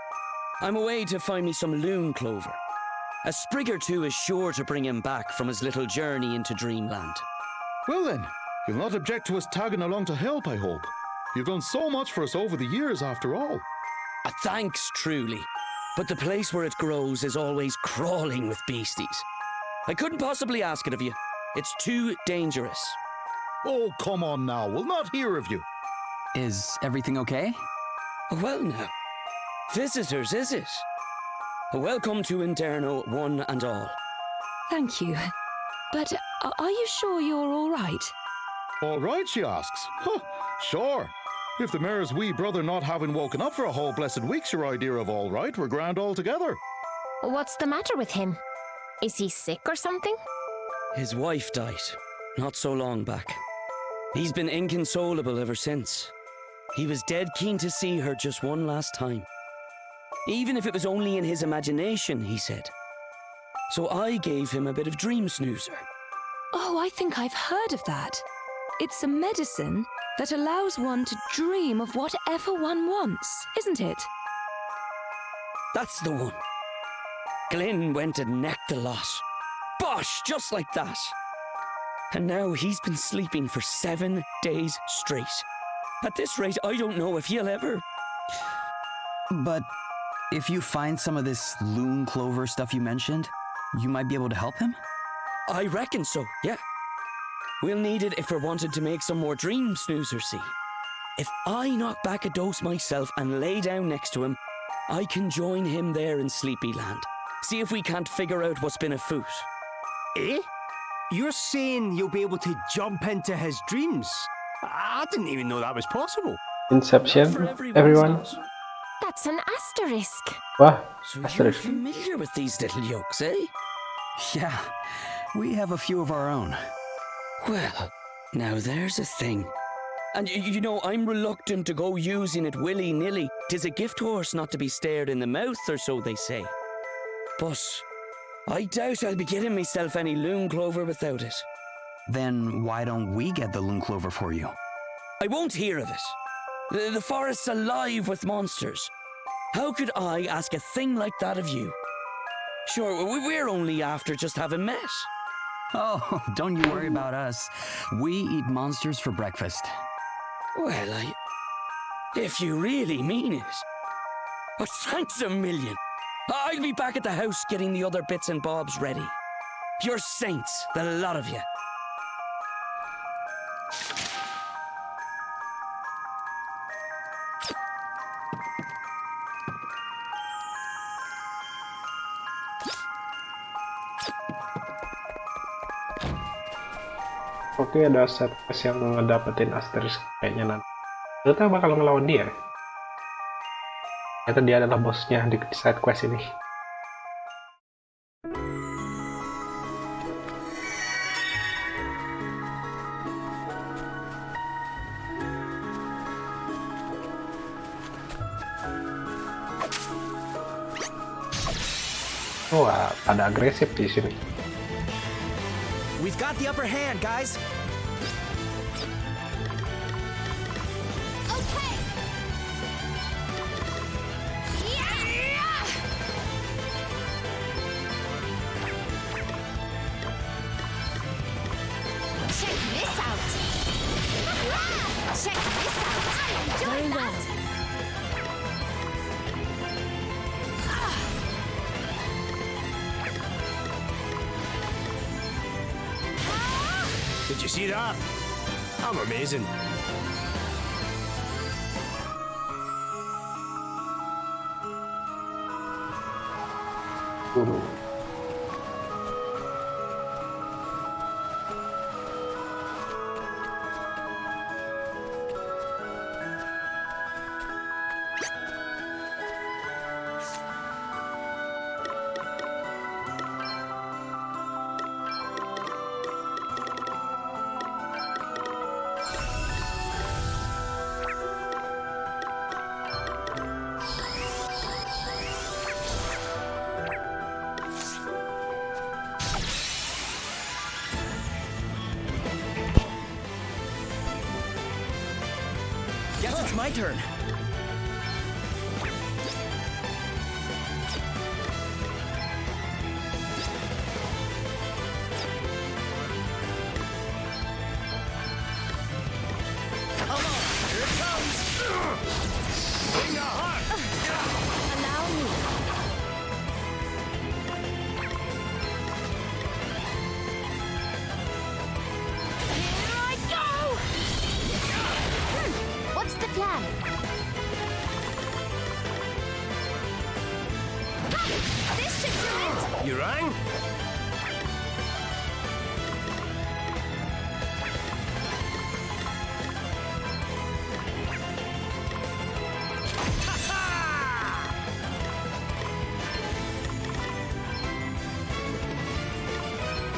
I'm away to find me some loon clover. A sprig or two is sure to bring him back from his little journey into dreamland. Well then, you'll not object to us tagging along to help, I hope. You've done so much for us over the years, after all. Thanks, truly. But the place where it grows is always crawling with beasties. I couldn't possibly ask it of you. It's too dangerous. Oh, come on now. We'll not hear of you. Is everything okay? Well now. Visitors, is it? Welcome to Inderno, one and all. Thank you. But are you sure you're all right? All right, she asks. Huh, sure. If the mayor's wee brother not having woken up for a whole blessed week's your idea of all right, we're grand altogether. What's the matter with him? Is he sick or something? His wife died, not so long back. He's been inconsolable ever since. He was dead keen to see her just one last time. Even if it was only in his imagination, he said. So I gave him a bit of dream snoozer. Oh, I think I've heard of that. It's a medicine that allows one to dream of whatever one wants, isn't it? That's the one. Glynn went and necked the lot. Bosh, just like that. And now he's been sleeping for 7 days straight. At this rate, I don't know if he'll ever... But if you find some of this loon clover stuff you mentioned, you might be able to help him? I reckon so, yeah. We'll need it if we're wanted to make some more dream snoozers, see. If I knock back a dose myself and lay down next to him, I can join him there in Sleepyland. See if we can't figure out what's been afoot. Eh? You're saying you'll be able to jump into his dreams? I didn't even know that was possible. Inception, everyone. That's an asterisk. Wah, So asterisk. you're familiar with these little yolks, eh? Yeah, we have a few of our own. Well, now there's a thing. And you know, I'm reluctant to go using it willy-nilly. 'Tis a gift horse not to be stared in the mouth, or so they say. But I doubt I'll be getting myself any loon clover without it. Then why don't we get the loon clover for you? I won't hear of it. The forest's alive with monsters. How could I ask a thing like that of you? Sure, we're only after just having met. Oh, don't you worry about us. We eat monsters for breakfast. Well, if you really mean it. Oh, thanks a million. I'll be back at the house getting the other bits and bobs ready. You're saints, the lot of you. Oke, ada set quest yang ngedapetin asterisk kayaknya nanti. Kita bakal ngelawan dia. Ternyata dia adalah bosnya di side quest ini. Wah, pada agresif di sini. We've got the upper hand, guys. Okay. Yeah. Check this out. Check this out. I enjoy that. Did you see that? I'm amazing. Guess it's my turn. Come on, here it comes. Bring the heart. Allow me. Here I go! What's the plan? Ha! This should do it! You rang?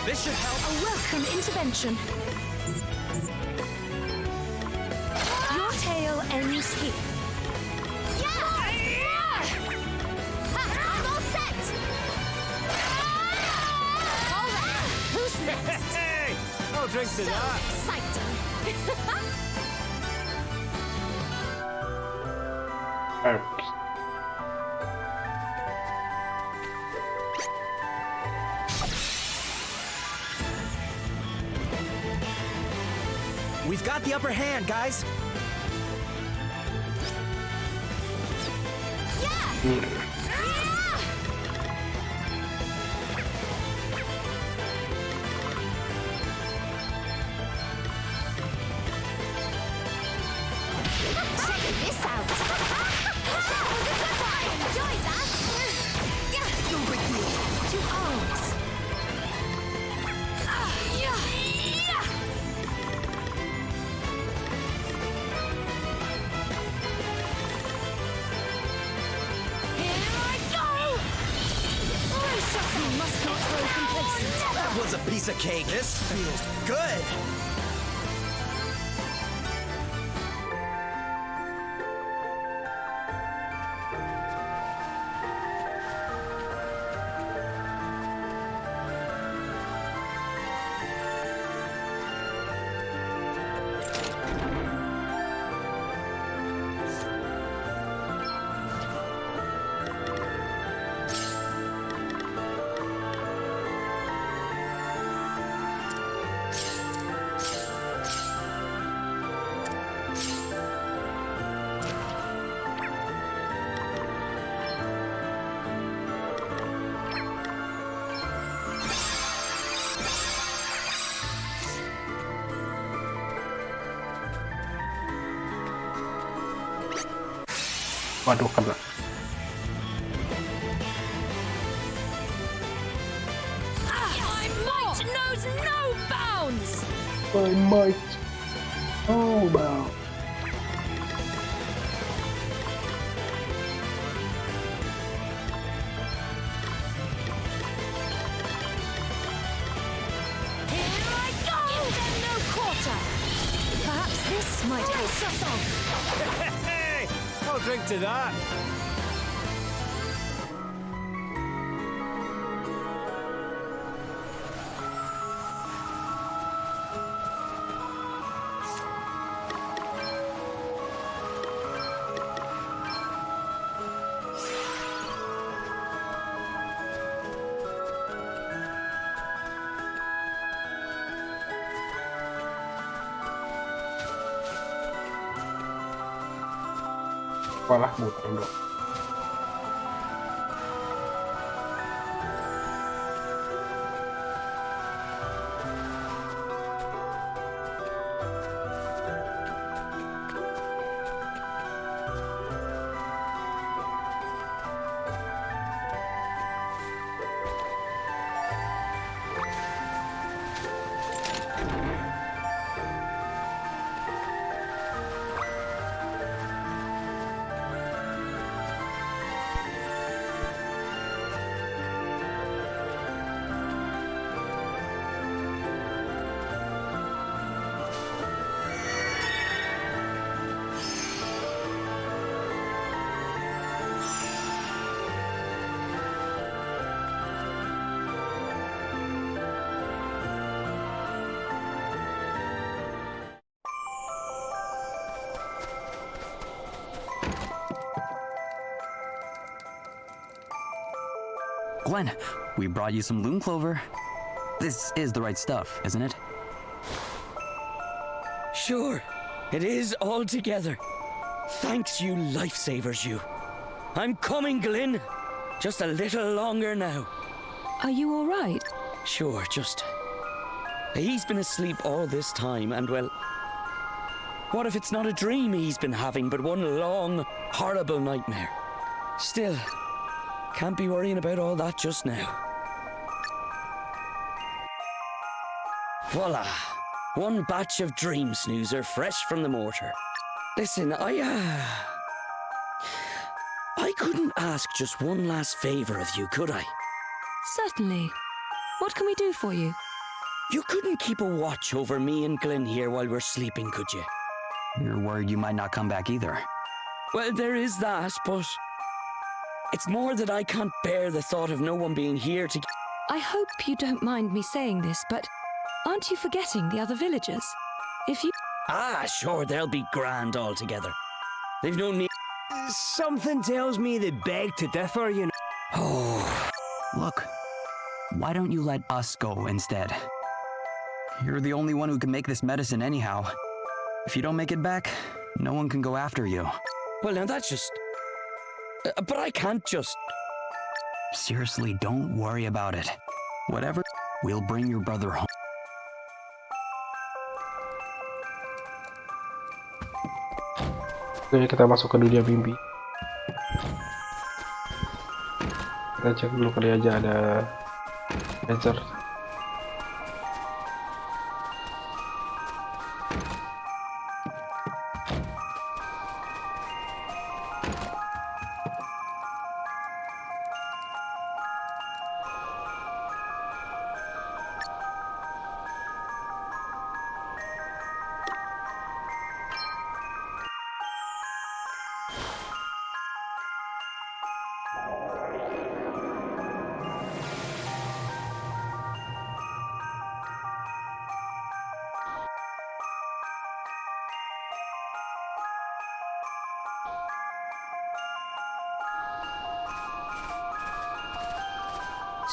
This should help. A welcome intervention. Your tale ends here. Yeah! I'm all set! All right, who's next? Hey! No drink to that. Exciting! We've got the upper hand, guys. Check this out! That was a good one! I enjoyed that! No big deal. To arms! Here I go! You must not grow complacent. That was a piece of cake. This feels good. Waduh, kena. My might knows no bounds! My might. Oh no. Here I go! Give them no quarter! Perhaps this might help us off. Hey! I'll drink to that. Walah, bukan bro. Glenn, we brought you some loon clover. This is the right stuff, isn't it? Sure, it is all together. Thanks, you lifesavers, you. I'm coming, Glyn. Just a little longer now. Are you all right? Sure, just... He's been asleep all this time, and well... What if it's not a dream he's been having, but one long, horrible nightmare? Still, can't be worrying about all that just now. Voila! One batch of dream snoozer fresh from the mortar. Listen, I couldn't ask just one last favor of you, could I? Certainly. What can we do for you? You couldn't keep a watch over me and Glyn here while we're sleeping, could you? You're worried you might not come back either. Well, there is that, but... It's more that I can't bear the thought of no one being here to... I hope you don't mind me saying this, but aren't you forgetting the other villagers? If you... Ah, sure, they'll be grand altogether. They've no need... Something tells me they beg to differ, you know. Oh. Look, why don't you let us go instead? You're the only one who can make this medicine anyhow. If you don't make it back, no one can go after you. Well, now that's just... but I can't just... Seriously, don't worry about it. Whatever, we'll bring your brother home. Oke, kita masuk ke dunia mimpi. Kita cek dulu kali aja ada laser.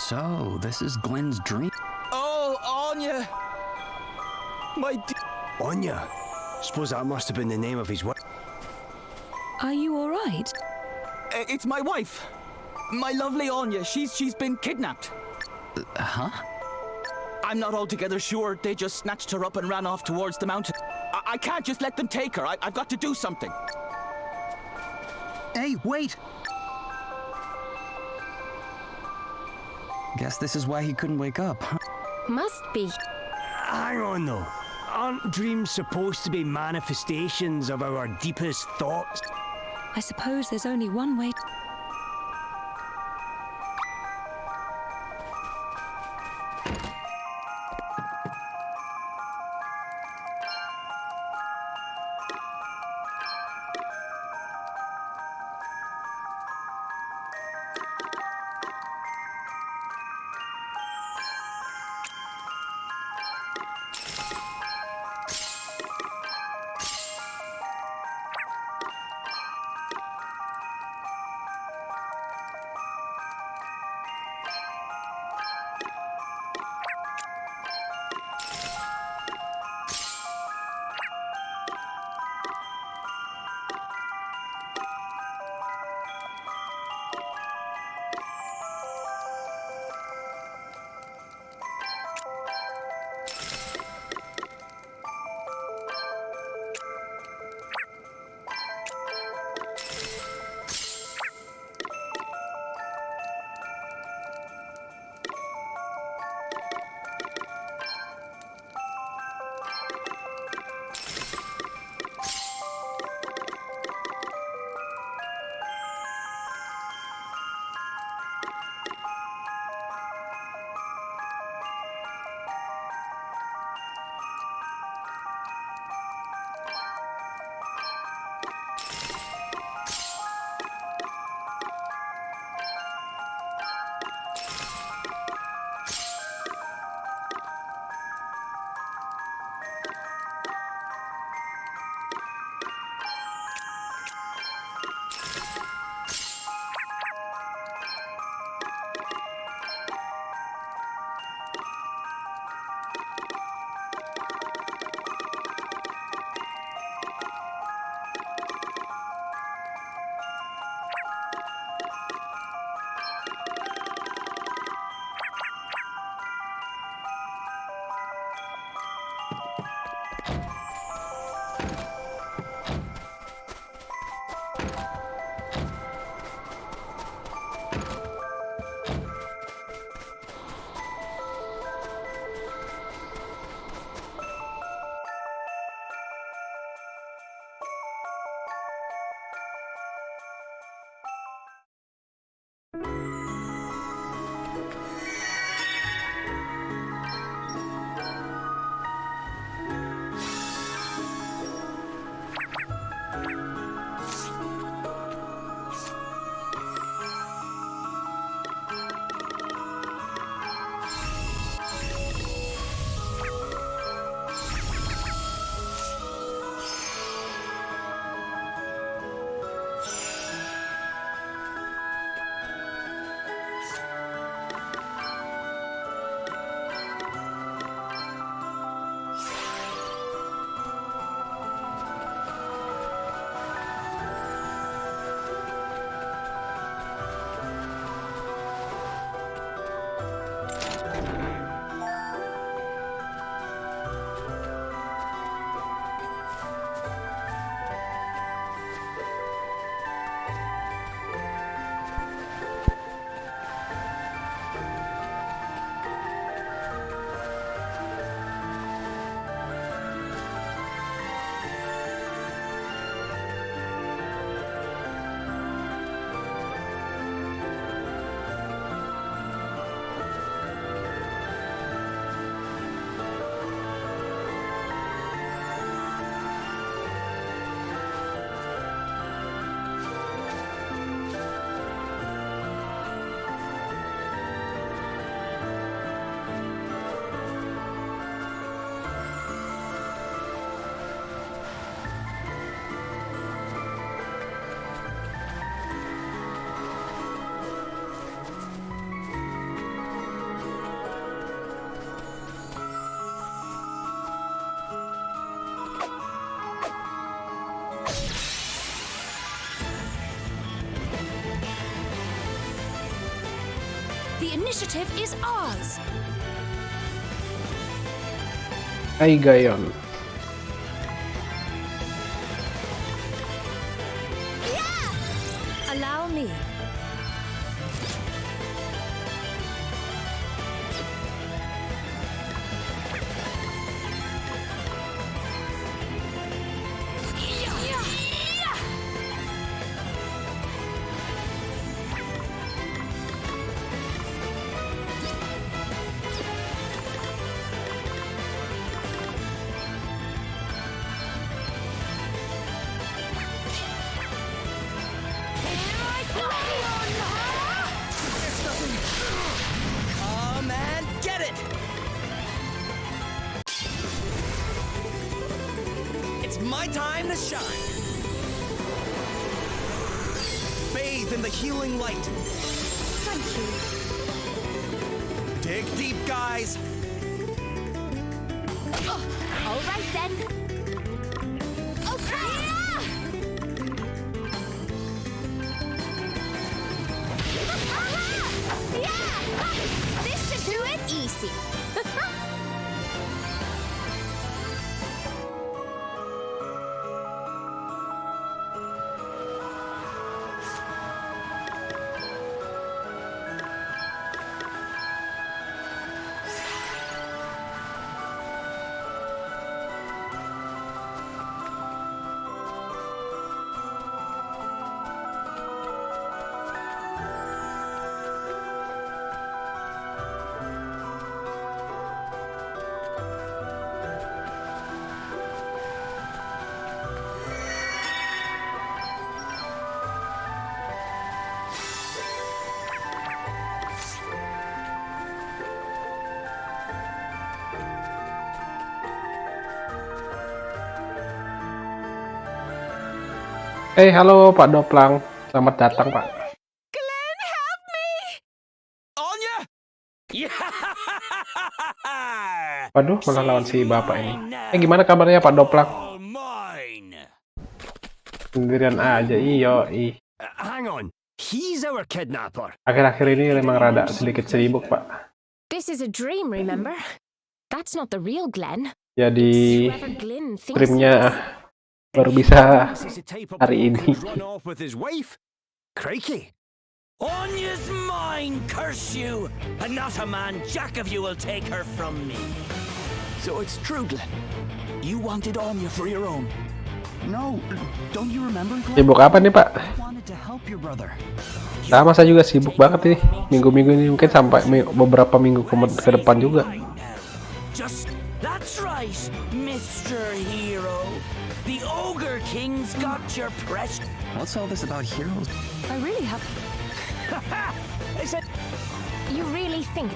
So, this is Glenn's dream. Oh, Anya! Anya? Suppose that must have been the name of his wife. Are you all right? It's my wife. My lovely Anya. She's been kidnapped. Huh? I'm not altogether sure. They just snatched her up and ran off towards the mountain. I can't just let them take her. I've got to do something. Hey, wait! Guess this is why he couldn't wake up. Must be. Hang on though. Aren't dreams supposed to be manifestations of our deepest thoughts? I suppose there's only one way. The initiative is ours! Ay gayon. Allow me. Come and get it! It's my time to shine. Bathe in the healing light. Thank you. Dig deep, guys. All right then. Okay. Yeah! This should do it easy. Halo Pak Doplang, selamat datang Pak. Glenn, help me! Anya! Waduh, malah lawan si bapak ini. Gimana kabarnya Pak Doplang? Sendirian aja, Hang on, he's our kidnapper. Akhir-akhir ini memang rada sedikit sibuk Pak. This is a dream, remember? That's not the real Glenn. Jadi Whoever Glenn thinks he streamnya is. baru bisa hari ini. Run off with his wife? Crikey. Anya's mine, curse you! And not a man jack of you will take her from me. So it's true, Glenn. You wanted Anya for your own. No, don't you remember, Glenn? Sibuk apa nih Pak? I wanted to help your brother. Sama saya juga sibuk banget nih. Minggu-minggu ini mungkin sampai beberapa minggu ke depan juga. Just, that's right, Mr. Hero. The Ogre King's got your precious... What's all this about heroes? I really have... I said, You really think...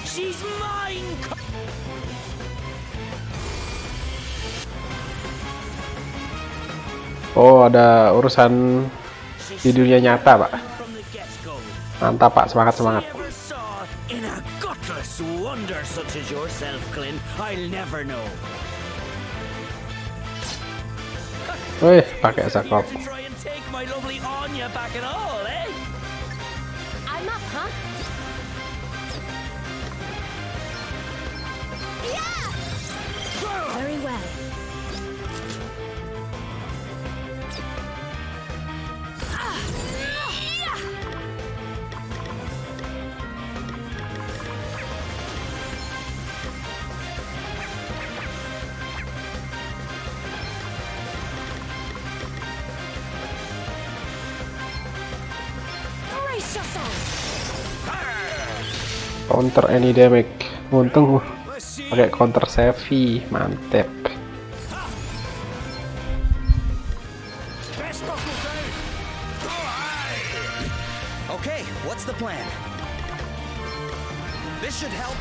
she's mine! Oh, ada urusan di dunia nyata Pak. Mantap Pak, semangat. Ever saw in a gutless wonder such as yourself, Glenn, I'll never know. Wih, pakai sakop. To try and take my lovely Anya back at all, eh? I'm up, huh? Very well. Brace yourself. Counter any damage. Untung pakai counter savvy, mantep. Okay, what's the plan? This should help.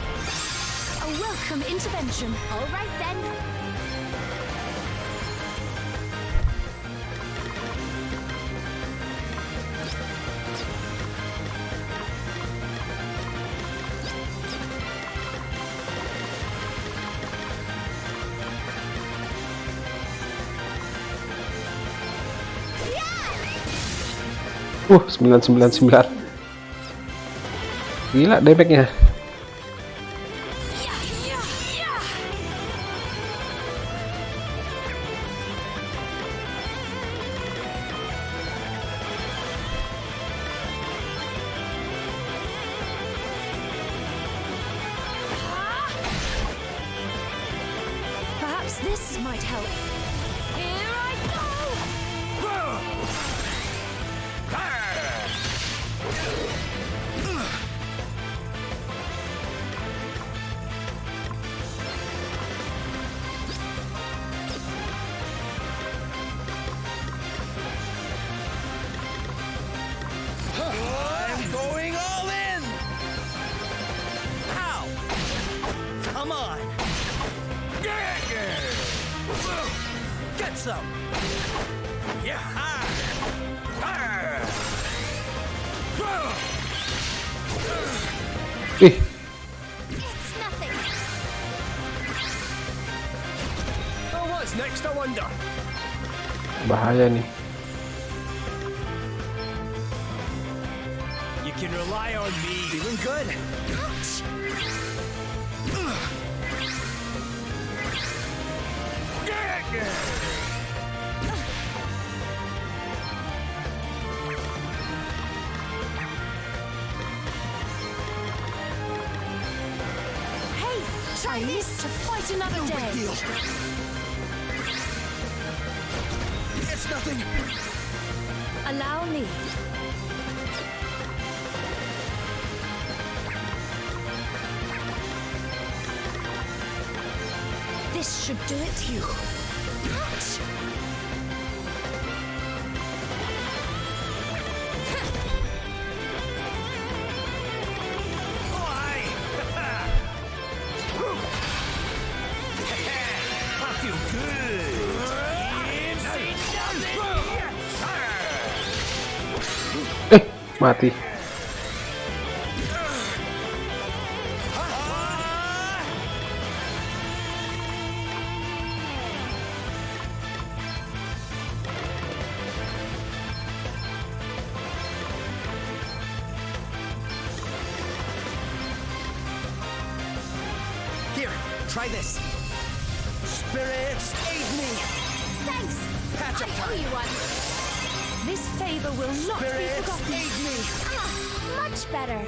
A welcome intervention. All right then. Yeah! 999. Gila damage-nya. might help. Here I go! I'm going all in! Ow! Come on! Get some! Yeah! Ih, It's nothing. Oh, what's next, I wonder? bahaya nih. You can rely on me. Feeling good? Ouch! Hey, try this to fight another day. Deal. It's nothing. Allow me. This should do it. You. Ouch! I feel good. Mati. Here, try this. Spirits, aid me. Thanks! Patch I up owe time. you one. This favor will not be Spirits, forgotten. aid me. Ah, much better.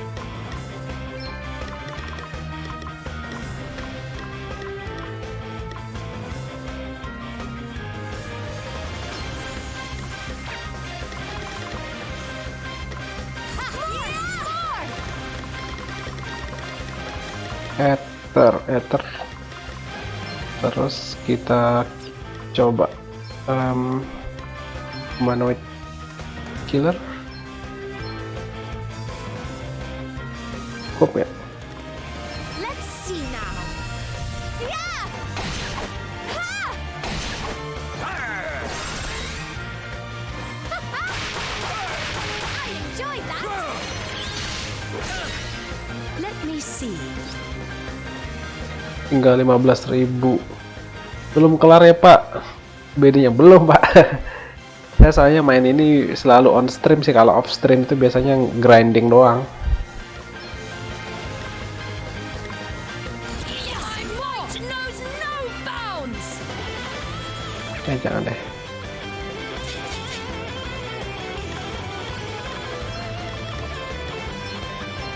Ether. Terus kita coba humanoid killer. Cukup ya? Let's see now. Yeah! Ha! I enjoyed that. Let me see. Tinggal 15.000. Belum kelar ya Pak? BD-nya belum Pak. Saya soalnya main ini selalu on stream sih. Kalau off stream itu biasanya grinding doang. My might knows no bounds. Jangan deh.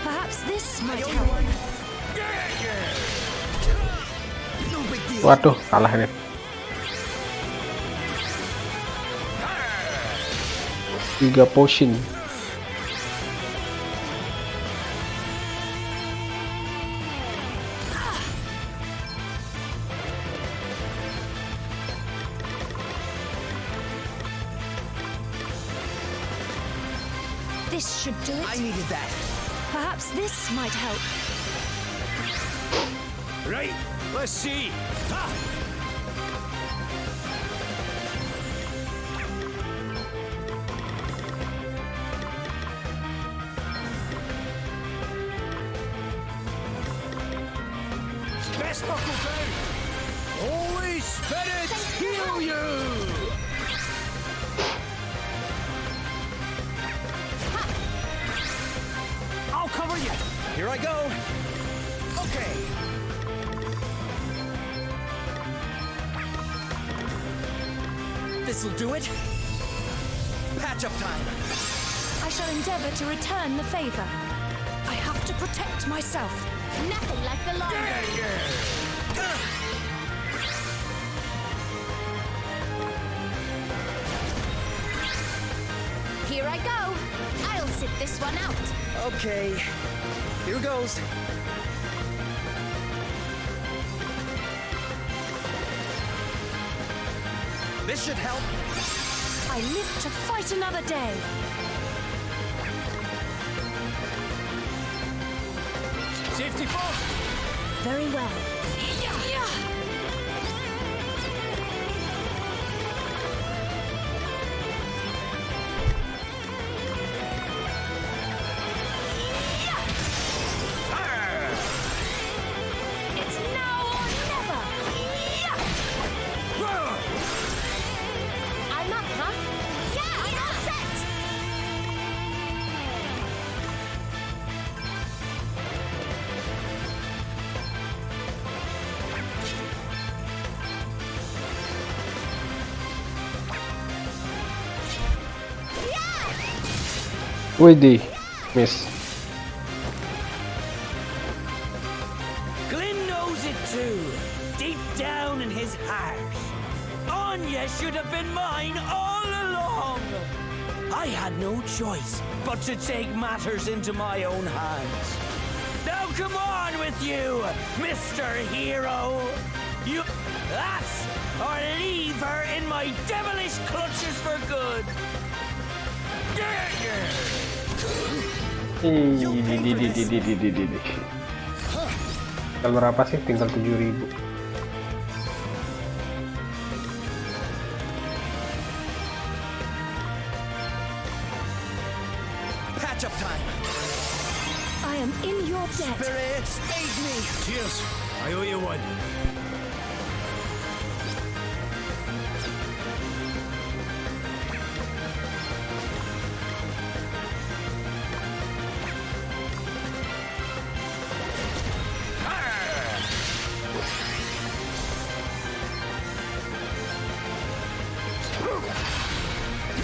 Perhaps this might help. No big deal. Waduh, kalah ini. Tiga potion. This should do it. I needed that. Perhaps this might help. Right, let's see. Ha! Best buckle down. Holy spirits heal you. I'll cover you. Here I go. Okay. This'll do it. Patch up time. I shall endeavor to return the favor. I have to protect myself. Nothing like the long game. Here I go. I'll sit this one out. Okay, here goes. This should help. I live to fight another day. Safety first. Very well. It's now or never. I'm up, huh? Yeah, I'm all set. Widih, miss. Glyn knows it too, deep down in his heart. Anya should have been mine all along. I had no choice but to take matters into my own hands. Now come on with you, Mr. Hero. You that's or leave her in my devilish clutches for good. Tinggal berapa sih? Tinggal 7.000. Patch up time. I am in your debt. Spirit, aid me. Cheers. I owe you one.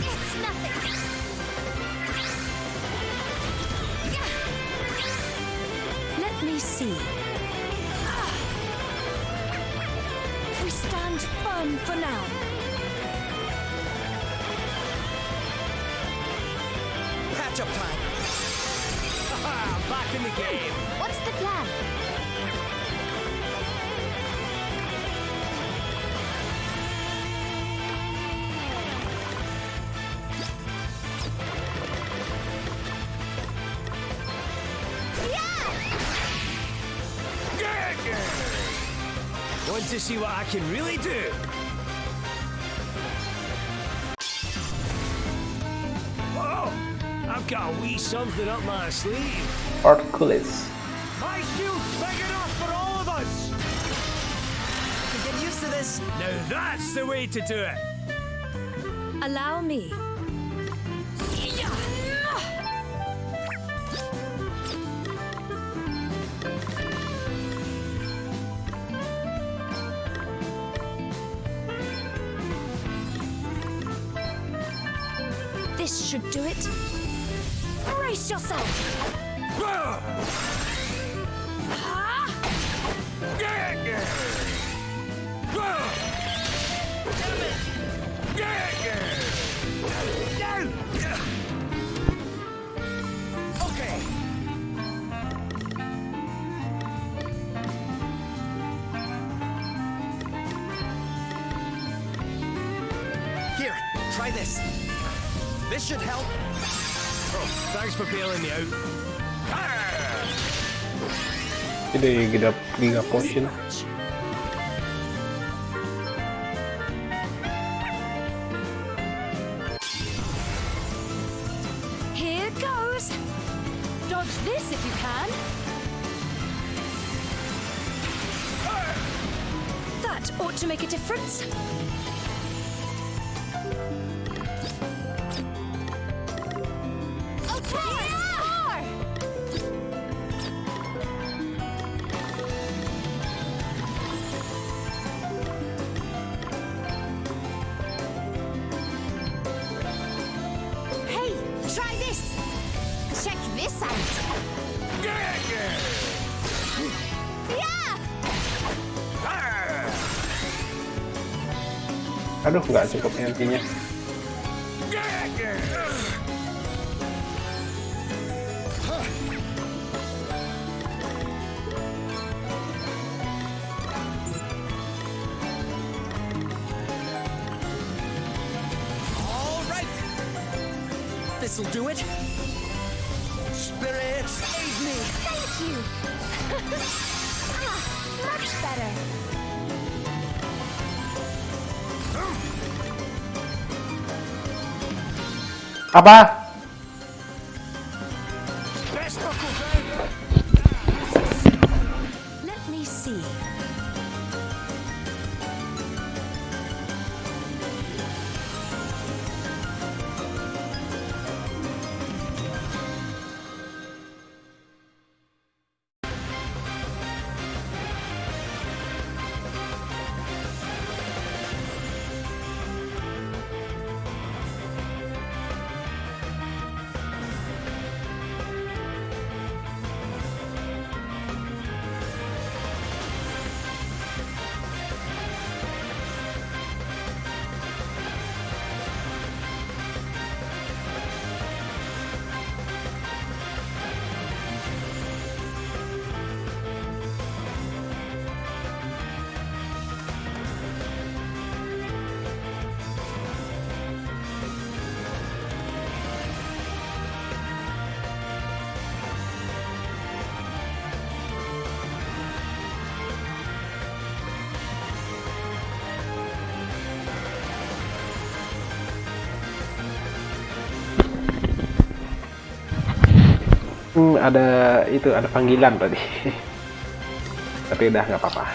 It's nothing. Let me see. We stand firm for now. Patch up time. Aha, back in the game. What's the plan? Want to see what I can really do? Oh, I've got a wee something up my sleeve. Hercules. My shield's big enough for all of us. Get used to this. Now that's the way to do it. Allow me. This should do it. Brace yourself. Okay. Here, try this. This should help. Oh, thanks for bailing me out. Jadi Giga Potion. Here goes. Dodge this if you can. That ought to make a difference. Try this. Check this out. Yeah! Aduh, nggak cukup intinya. This'll do it. Spirits, aid me. Thank you. Much better. Apa? Let me see. Ada panggilan tadi. Tapi udah nggak apa-apa.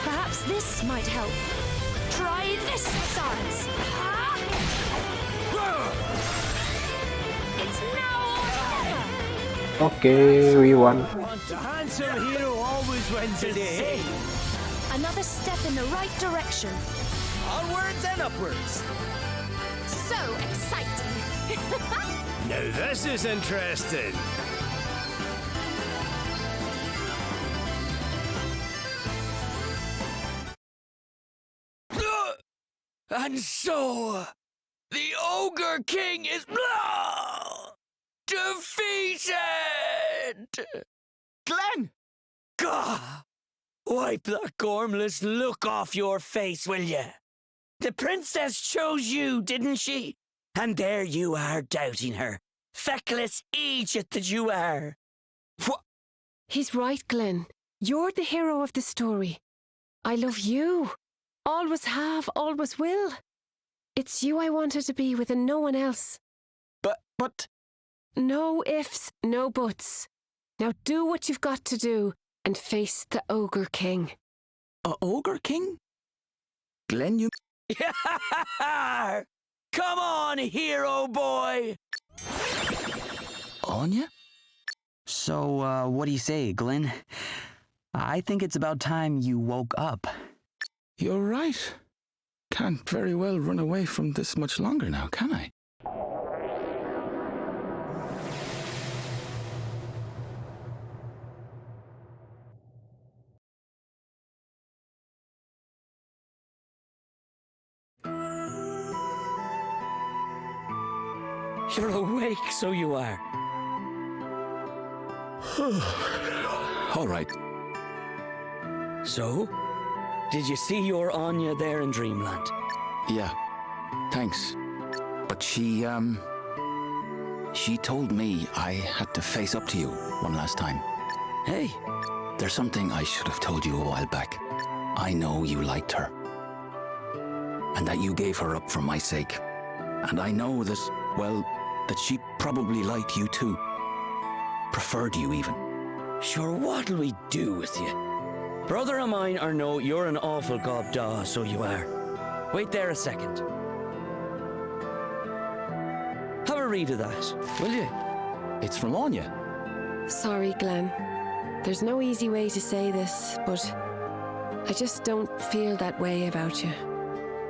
Perhaps this might help. Try this size. It's now or never. Okay, we won. The handsome hero always wins the day. Another step in the right direction. Onwards and upwards. So exciting. Now this is interesting. And so, the Ogre King is defeated! Glenn! Gah! Wipe that gormless look off your face, will you? The princess chose you, didn't she? And there you are doubting her. Feckless Egypt that you are. What? He's right, Glenn. You're the hero of the story. I love you. Always have, always will. It's you I wanted to be with and no one else. But... No ifs, no buts. Now do what you've got to do and face the Ogre King. Ogre King? Glenn, you... Come on, hero boy! Anya? So, what do you say, Glenn? I think it's about time you woke up. You're right. Can't very well run away from this much longer now, can I? You're awake, so you are. All right. So? Did you see your Anya there in Dreamland? Yeah, thanks. But she told me I had to face up to you one last time. Hey. There's something I should have told you a while back. I know you liked her. And that you gave her up for my sake. And I know that, well, that she probably liked you too. Preferred you even. Sure, what'll we do with you? Brother of mine or no, you're an awful gobdaw, so you are. Wait there a second. Have a read of that, will you? It's from Anya. Sorry, Glenn. There's no easy way to say this, but I just don't feel that way about you.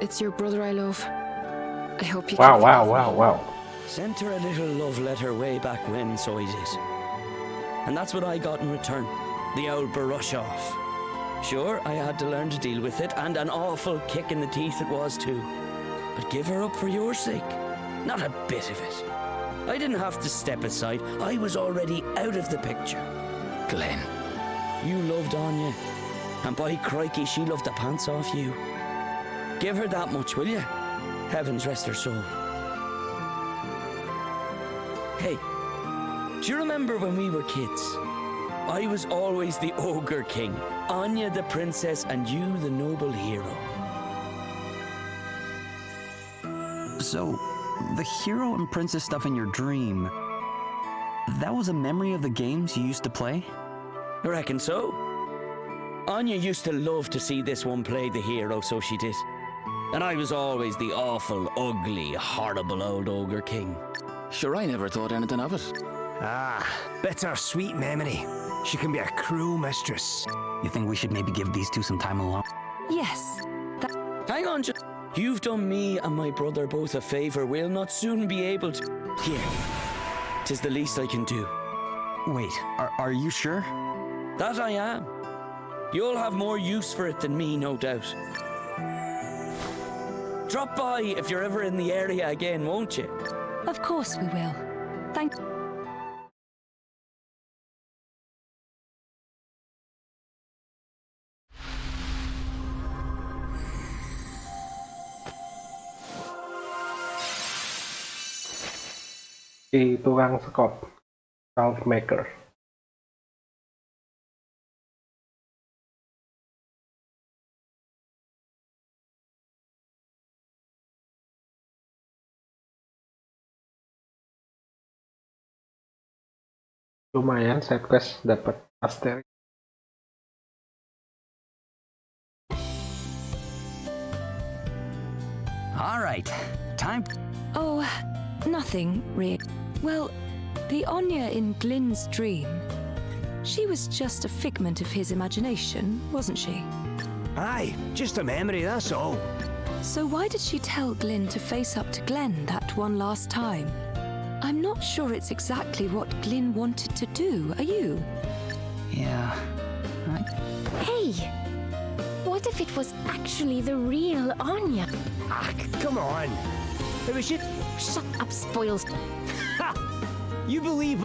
It's your brother I love. I hope you can... Wow. Sent her a little love letter way back when, so I did. And that's what I got in return. The old brush off. Sure, I had to learn to deal with it, and an awful kick in the teeth it was too. But give her up for your sake. Not a bit of it. I didn't have to step aside. I was already out of the picture. Glenn. You loved Anya. And by crikey, she loved the pants off you. Give her that much, will you? Heavens rest her soul. Hey, do you remember when we were kids? I was always the ogre king, Anya the princess, and you the noble hero. So, the hero and princess stuff in your dream, that was a memory of the games you used to play? I reckon so. Anya used to love to see this one play the hero, so she did. And I was always the awful, ugly, horrible old ogre king. Sure, I never thought anything of it. Ah, bittersweet memory. She can be a cruel mistress. You think we should maybe give these two some time alone? Yes. Hang on, you've done me and my brother both a favour. We'll not soon be able to... Here. 'Tis the least I can do. Wait, are you sure? That I am. You'll have more use for it than me, no doubt. Drop by if you're ever in the area again, won't you? Of course we will. Thank you. Di tukang sekop, salt maker. Lumayan side quest dapat asteroid. All right, time. Oh, nothing, really. Well, the Anya in Glyn's dream, she was just a figment of his imagination, wasn't she? Aye, just a memory, that's all. So why did she tell Glyn to face up to Glenn that one last time? I'm not sure it's exactly what Glyn wanted to do, are you? Yeah. Hey! What if it was actually the real Anya? Ah, come on. It was just... Shut up, spoils. Ha! You believe...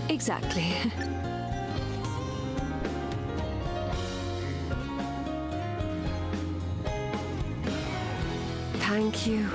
Exactly. Thank you.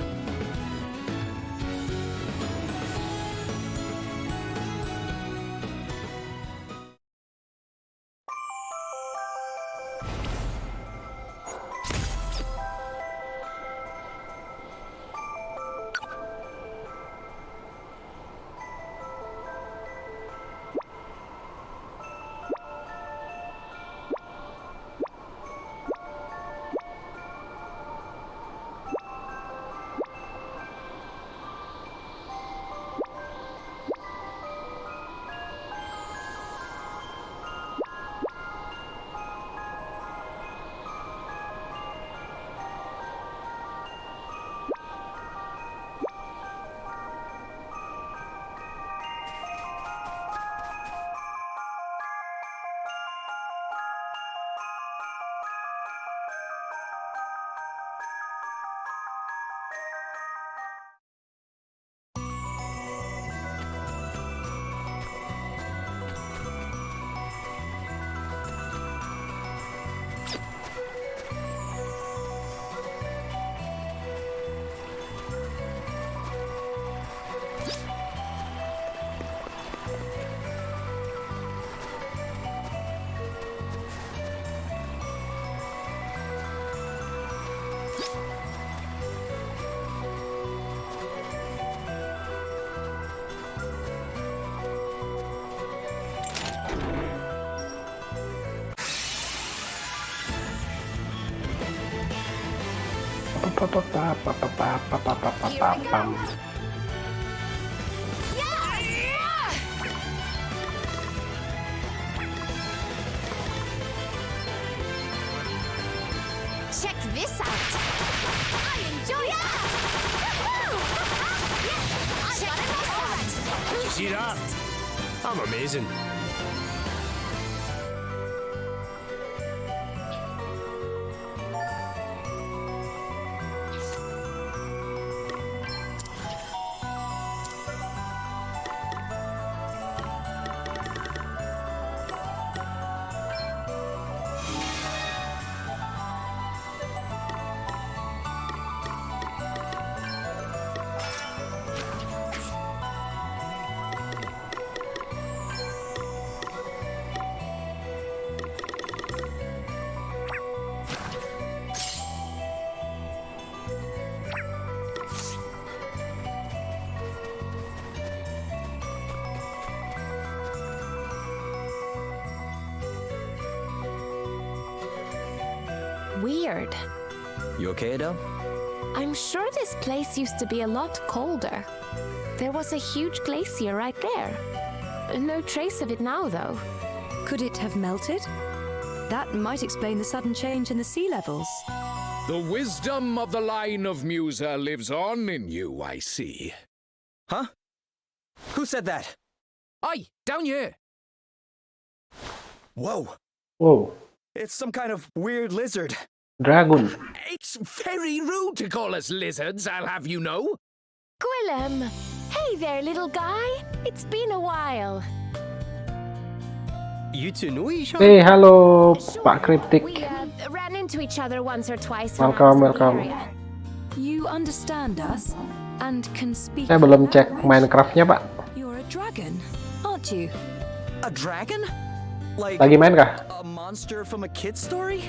Check this out. I enjoy that. Check this out. You see that? I'm amazing. Weird. You okay, Adele? I'm sure this place used to be a lot colder. There was a huge glacier right there. No trace of it now, though. Could it have melted? That might explain the sudden change in the sea levels. The wisdom of the line of Musa lives on in you, I see. Huh? Who said that? Aye, down here. Whoa. Whoa. It's some kind of weird lizard. Dragon. It's very rude to call us lizards, I'll have you know. Gwillem! Hey there, little guy. It's been a while. You two know each other? Hey, halo Pak Kritik. We ran into each other once or twice. Welcome, welcome. You understand us and can speak. Saya belum cek Minecraft-nya, Pak. You're a dragon, aren't you? A dragon? Like Lagi main kah? a monster from a kid's story?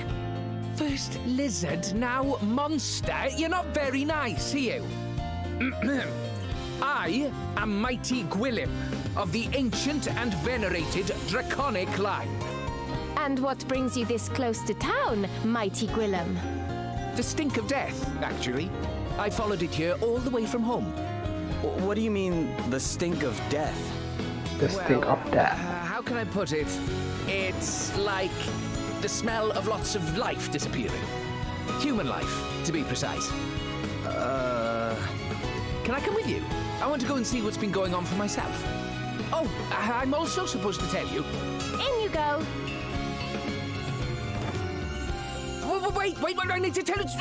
First lizard, now monster. You're not very nice, are you? I am mighty Gwillem, of the ancient and venerated draconic line. And what brings you this close to town, mighty Gwillem? The stink of death, actually. I followed it here all the way from home. What do you mean, the stink of death? The stink of death. How can I put it? It's like the smell of lots of life disappearing. Human life, to be precise. Can I come with you? I want to go and see what's been going on for myself. Oh, I'm also supposed to tell you. In you go. Wait, I need to tell it.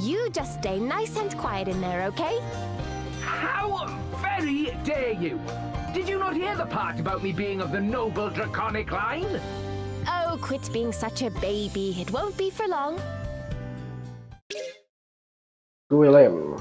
You just stay nice and quiet in there, okay? How very dare you! Did you not hear the part about me being of the noble draconic line? Oh, quit being such a baby. It won't be for long. Gwillem.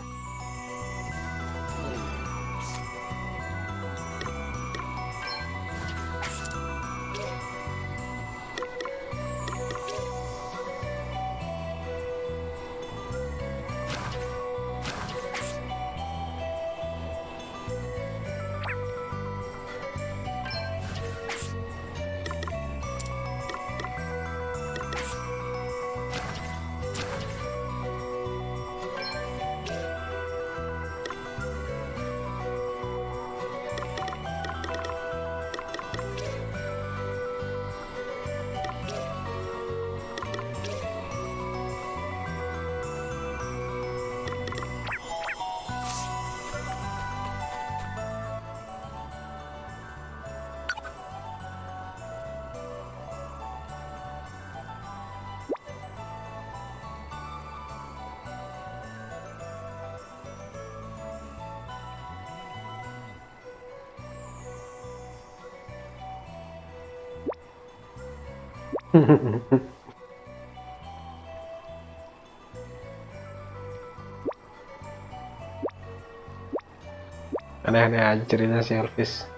Aneh-aneh aja cerita si Elvis.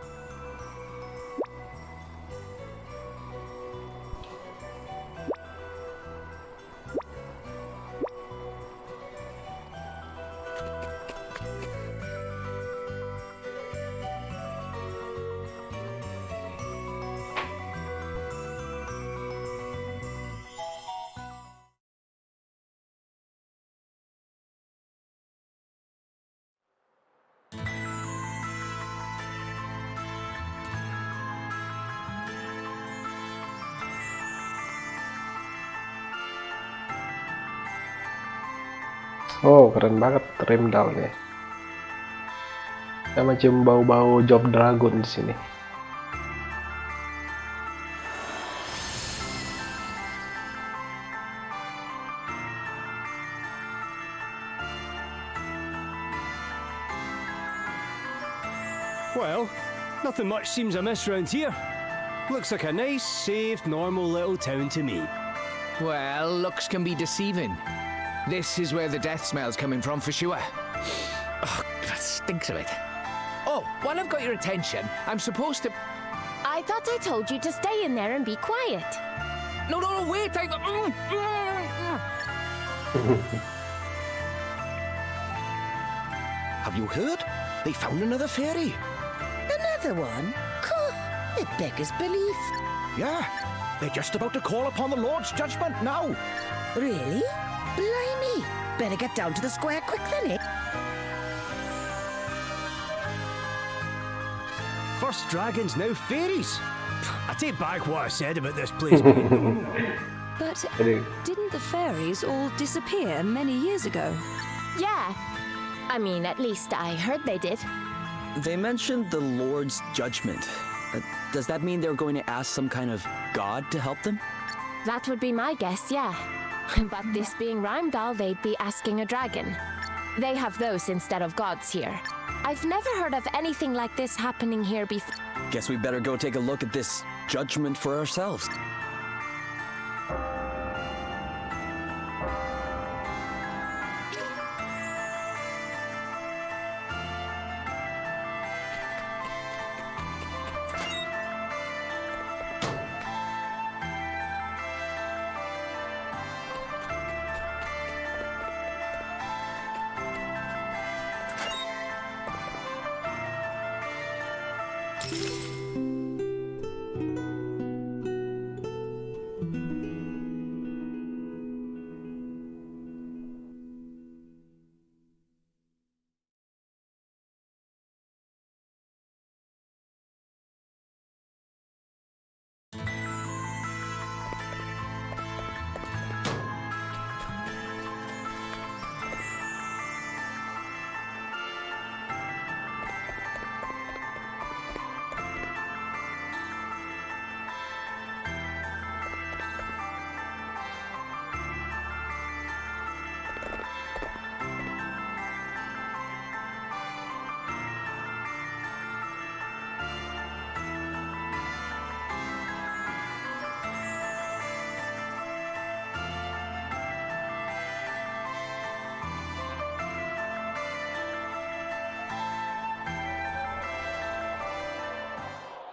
Oh, keren banget Rimdalnya. Kita macam bau-bau Job Dragon di sini. Well, nothing much seems amiss round here. Looks like a nice, safe, normal little town to me. Well, looks can be deceiving. This is where the death smell's coming from for sure. Oh, that stinks of it. Oh, while I've got your attention, I'm supposed to... I thought I told you to stay in there and be quiet. No, wait, Have you heard? They found another fairy. Another one? It beggars belief. Yeah. They're just about to call upon the Lord's judgment now. Really? Blimey! Better get down to the square quick then, eh? First dragons, now fairies. I take back what I said about this place. But didn't the fairies all disappear many years ago? Yeah. I mean, at least I heard they did. They mentioned the Lord's judgment. Does that mean they're going to ask some kind of god to help them? That would be my guess, yeah. But this being Rheimdall, they'd be asking a dragon. They have those instead of gods here. I've never heard of anything like this happening here before. Guess we better go take a look at this judgment for ourselves.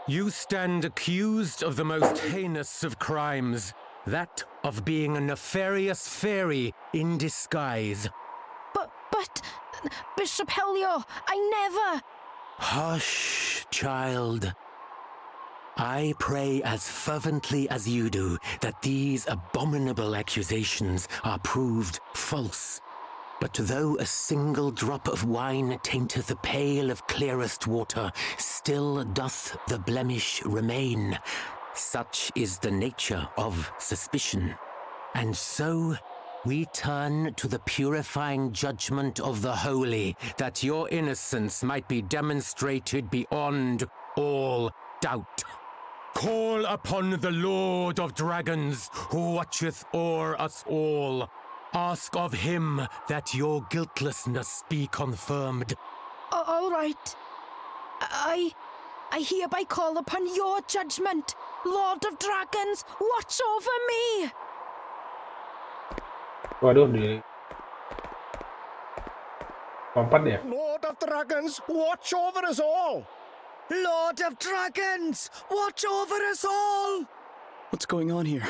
You stand accused of the most heinous of crimes, that of being a nefarious fairy in disguise. But, Bishop Helio, I never... Hush, child. I pray as fervently as you do that these abominable accusations are proved false. But though a single drop of wine tainteth a pail of clearest water, still doth the blemish remain. Such is the nature of suspicion. And so we turn to the purifying judgment of the holy, that your innocence might be demonstrated beyond all doubt. Call upon the Lord of Dragons, who watcheth o'er us all. Ask of him that your guiltlessness be confirmed. All right. I hereby call upon your judgment. Lord of Dragons, watch over me! Waduh, di lompat ya? Lord of Dragons, watch over us all! Lord of Dragons, watch over us all! What's going on here?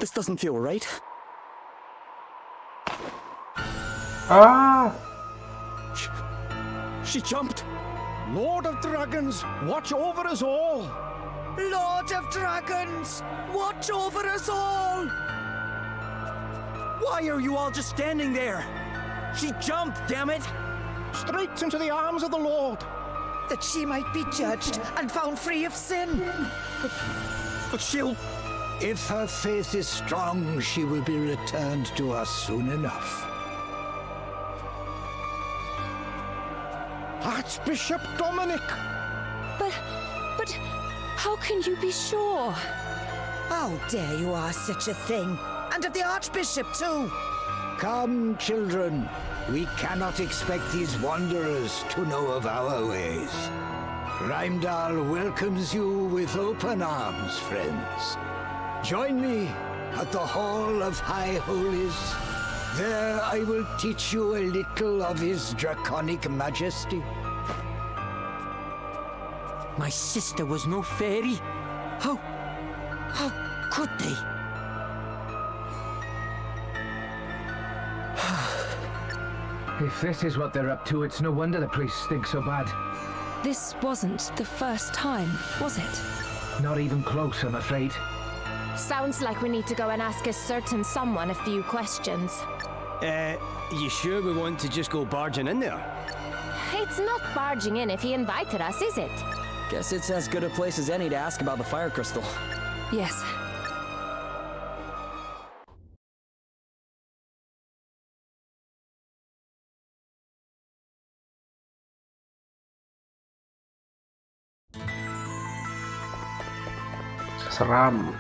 This doesn't feel right. Ah! She jumped! Lord of Dragons, watch over us all! Lord of Dragons, watch over us all! Why are you all just standing there? She jumped, damn it! Straight into the arms of the Lord! That she might be judged and found free of sin. But she'll... If her faith is strong, she will be returned to us soon enough. Archbishop Dominic! But how can you be sure? How dare you ask such a thing? And of the Archbishop, too! Come, children. We cannot expect these wanderers to know of our ways. Rheimdall welcomes you with open arms, friends. Join me at the Hall of High Holies. There I will teach you a little of his draconic majesty. My sister was no fairy. How could they? If this is what they're up to, it's no wonder the place stinks so bad. This wasn't the first time, was it? Not even close, I'm afraid. Sounds like we need to go and ask a certain someone a few questions. You sure we want to just go barging in there? It's not barging in if he invited us, is it? Guess it's as good a place as any to ask about the fire crystal. Yes. Seram.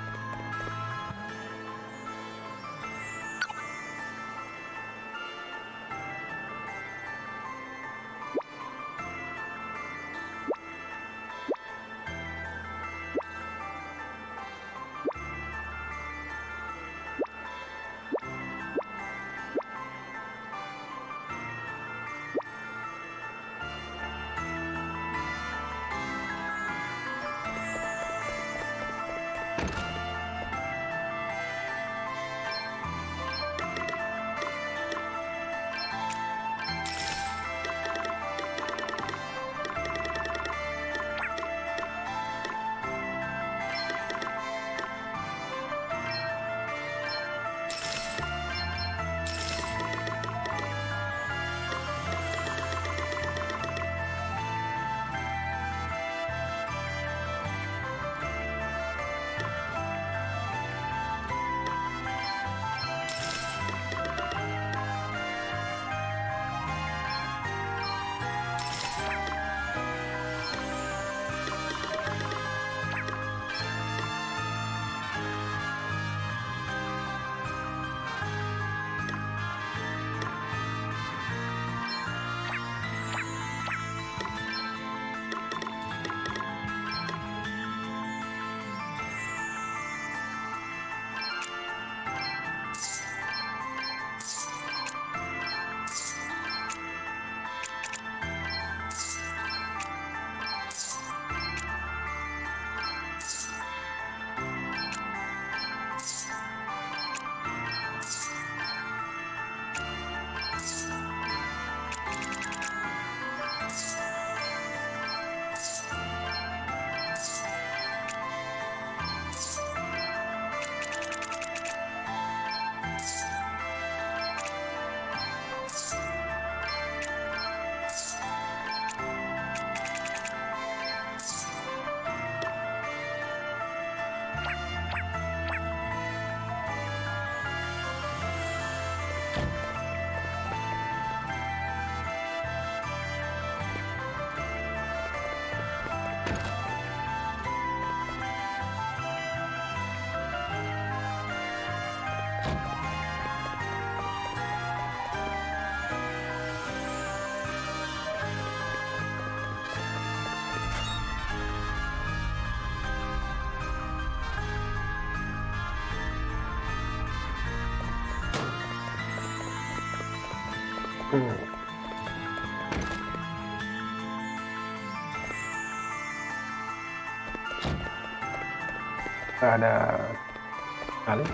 Nggak ada kali.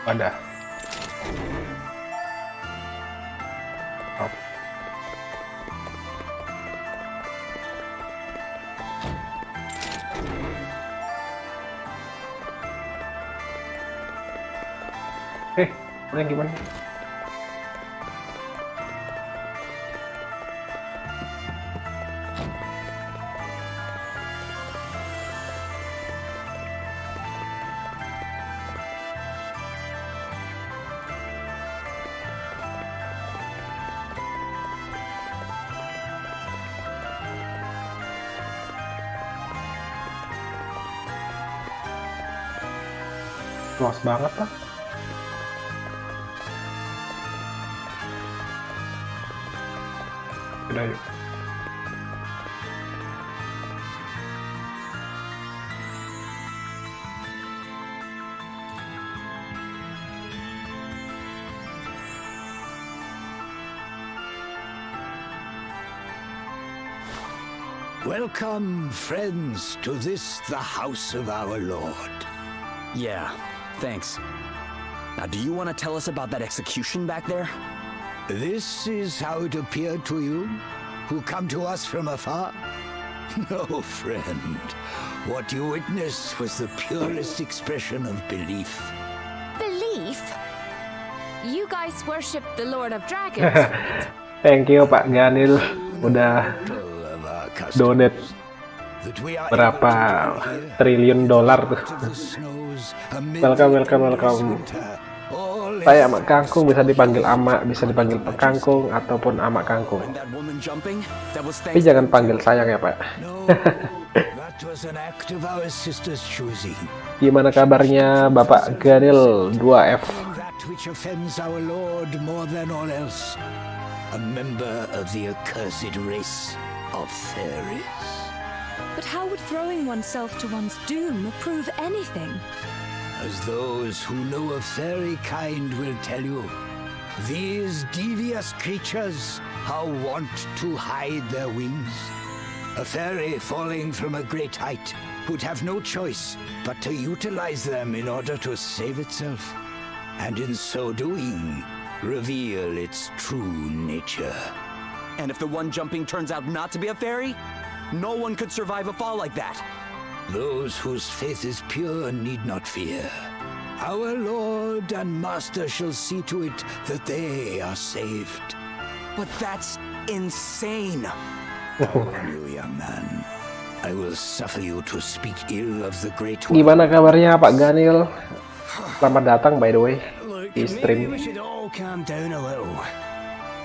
Ada. Oh. Udah gimana? Luas banget lah. Udah yuk. Welcome, friends, to this, the house of our Lord. Yeah, thanks. Now, do you want to tell us about that execution back there? This is how it appeared to you, who come to us from afar? No, friend. What you witnessed was the purest expression of belief. Belief? You guys worship the Lord of Dragons, right? Thank you Pak Ganil udah donate berapa triliun dolar tuh. Welcome. Saya Amak Kangkung, bisa dipanggil Amak, bisa dipanggil Pak Kangkung ataupun Amak Kangkung. Tapi jangan panggil sayang ya Pak. Gimana kabarnya Bapak Ganil 2F? Which offends our Lord more than all else, a member of the accursed race of fairies. But how would throwing oneself to one's doom prove anything? As those who know of fairy kind will tell you, these devious creatures are wont to hide their wings. A fairy falling from a great height would have no choice but to utilize them in order to save itself, and in so doing, reveal its true nature. And if the one jumping turns out not to be a fairy, no one could survive a fall like that. Those whose faith is pure need not fear. Our Lord and Master shall see to it that they are saved. But that's insane. On you, young man. I will suffer you to speak ill of the great one. Gimana kabarnya Pak Ganil? Selamat datang by the way di stream.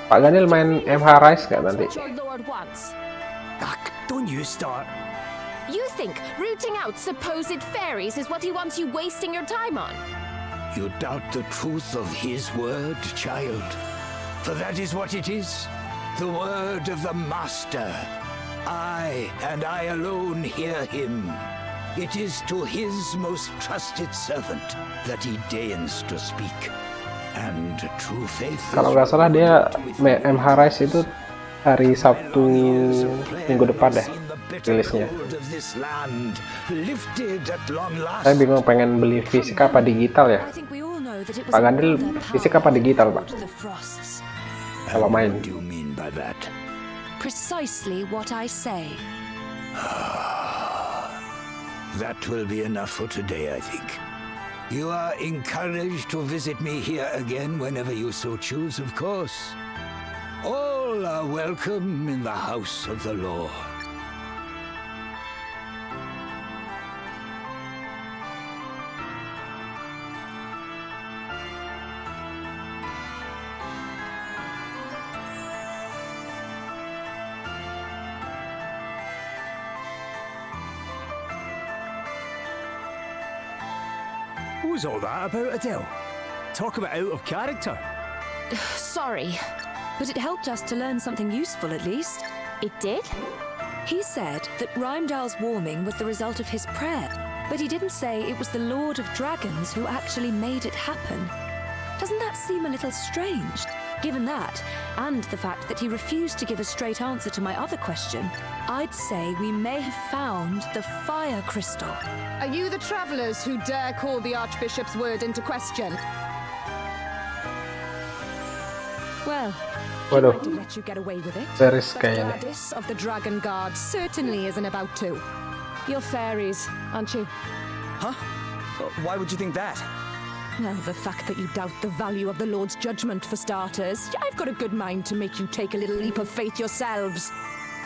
Pak Ganil main MH Rise nggak nanti? Don't you start. You think rooting out supposed fairies is what he wants you wasting your time on? You doubt the truth of his word, child? For that is what it is. The word of the Master. I, and I alone, hear him. It is to his most trusted servant that he deigns to speak. And true faith. Kalau nggak salah dia MH Rise itu hari Sabtu minggu depan deh rilisnya. Saya bingung pengen beli fisik apa digital ya. Pak Ganil fisik apa digital Pak? Kalau main. Precisely what I say. That will be enough for today, I think. You are encouraged to visit me here again whenever you so choose, of course. All are welcome in the house of the Lord. What was all that about, Adele? Talk about out of character. Sorry, but it helped us to learn something useful at least. It did? He said that Rheimdall's warming was the result of his prayer, but he didn't say it was the Lord of Dragons who actually made it happen. Doesn't that seem a little strange? Given that, and the fact that he refused to give a straight answer to my other question, I'd say we may have found the fire crystal. Are you the travelers who dare call the Archbishop's word into question? Well, Waduh, to let you get away with it. series But kayaknya. Gladys of the Dragon Guard certainly isn't about to. You're fairies, aren't you? Huh? Why would you think that? Well, the fact that you doubt the value of the Lord's judgment, for starters. I've got a good mind to make you take a little leap of faith yourselves.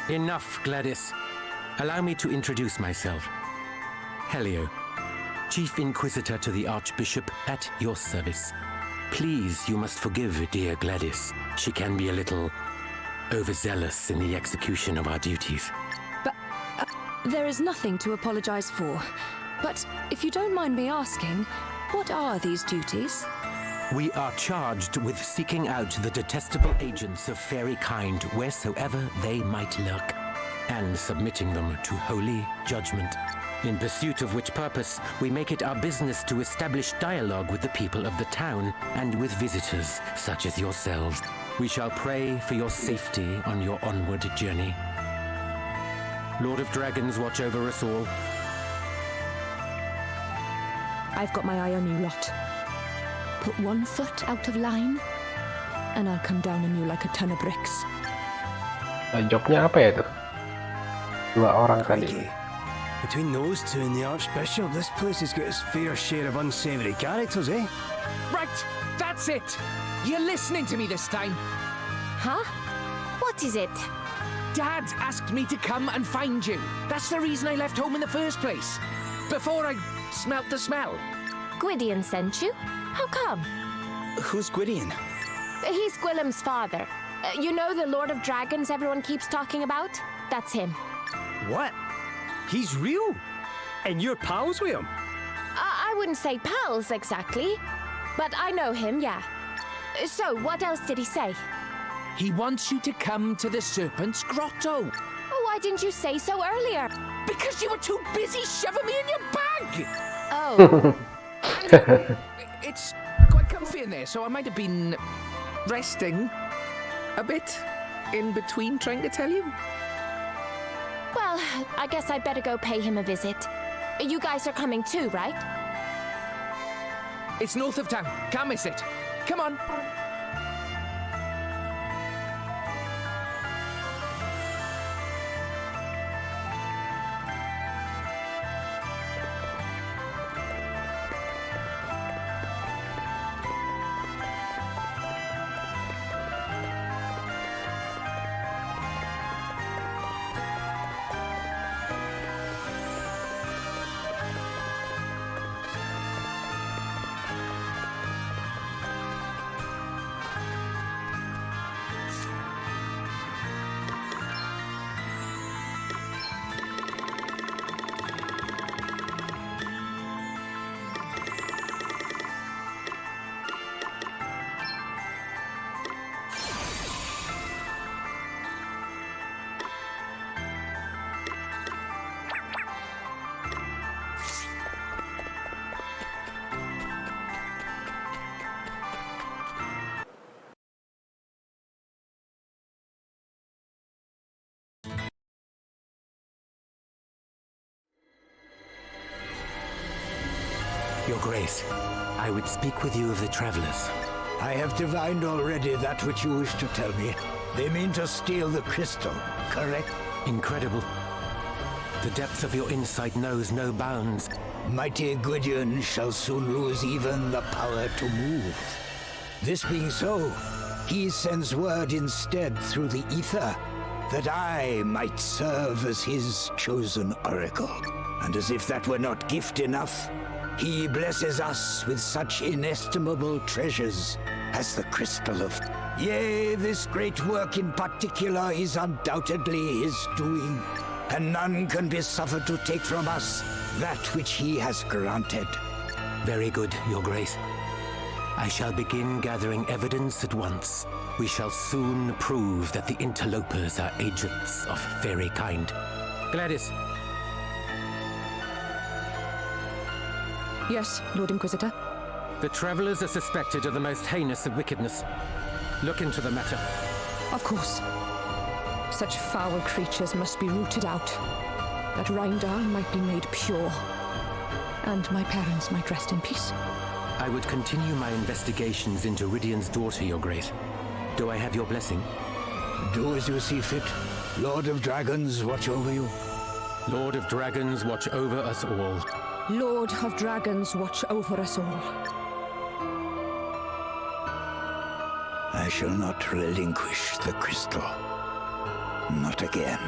Enough, Gladys. Allow me to introduce myself. Helio, Chief Inquisitor to the Archbishop, at your service. Please, you must forgive dear Gladys. She can be a little overzealous in the execution of our duties. But there is nothing to apologize for. But if you don't mind me asking, what are these duties? We are charged with seeking out the detestable agents of fairy kind wheresoever they might lurk, and submitting them to holy judgment. In pursuit of which purpose, we make it our business to establish dialogue with the people of the town and with visitors such as yourselves. We shall pray for your safety on your onward journey. Lord of Dragons, watch over us all. I've got my eye on you lot. Put one foot out of line, and I'll come down on you like a ton of bricks. Jobnya apa ya itu? 2 orang tadi. Between those two and the Archbishop, this place has got its fair share of unsavoury characters, eh? Right, that's it. You're listening to me this time. Huh? What is it? Dad asked me to come and find you. That's the reason I left home in the first place. Before I smelt the smell. Gwydion sent you? How come? Who's Gwydion? He's Gwilym's father. You know the Lord of Dragons everyone keeps talking about? That's him. What? He's real? And you're pals with him? I wouldn't say pals exactly, but I know him, yeah. So, what else did he say? He wants you to come to the Serpent's Grotto. Why didn't you say so earlier? Because you were too busy shoving me in your bag! Oh. It's quite comfy in there, so I might have been resting a bit in between trying to tell you. Well, I guess I'd better go pay him a visit. You guys are coming too, right? It's north of town. Can't miss it. Come on. Your Grace, I would speak with you of the travelers. I have divined already that which you wish to tell me. They mean to steal the crystal, correct? Incredible. The depth of your insight knows no bounds. Mighty Gwydion shall soon lose even the power to move. This being so, he sends word instead through the ether that I might serve as his chosen oracle. And as if that were not gift enough, he blesses us with such inestimable treasures as the crystal of... Yea, this great work in particular is undoubtedly his doing, and none can be suffered to take from us that which he has granted. Very good, Your Grace. I shall begin gathering evidence at once. We shall soon prove that the interlopers are agents of fairy kind. Gladys. Yes, Lord Inquisitor. The travelers are suspected of the most heinous of wickedness. Look into the matter. Of course. Such foul creatures must be rooted out, that Rheindal might be made pure, and my parents might rest in peace. I would continue my investigations into Rydion's daughter, Your Grace. Do I have your blessing? Do as you see fit. Lord of Dragons, watch over you. Lord of Dragons, watch over us all. Lord of Dragons, watch over us all. I shall not relinquish the crystal. Not again.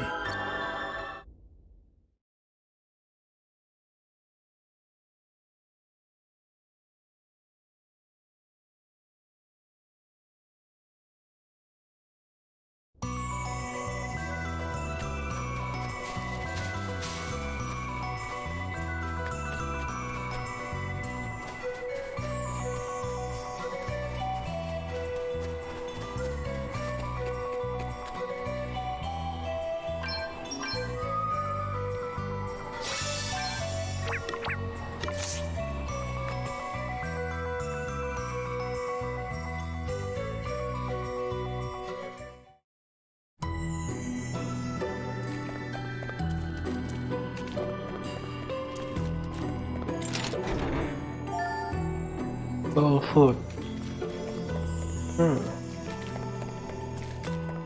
All food.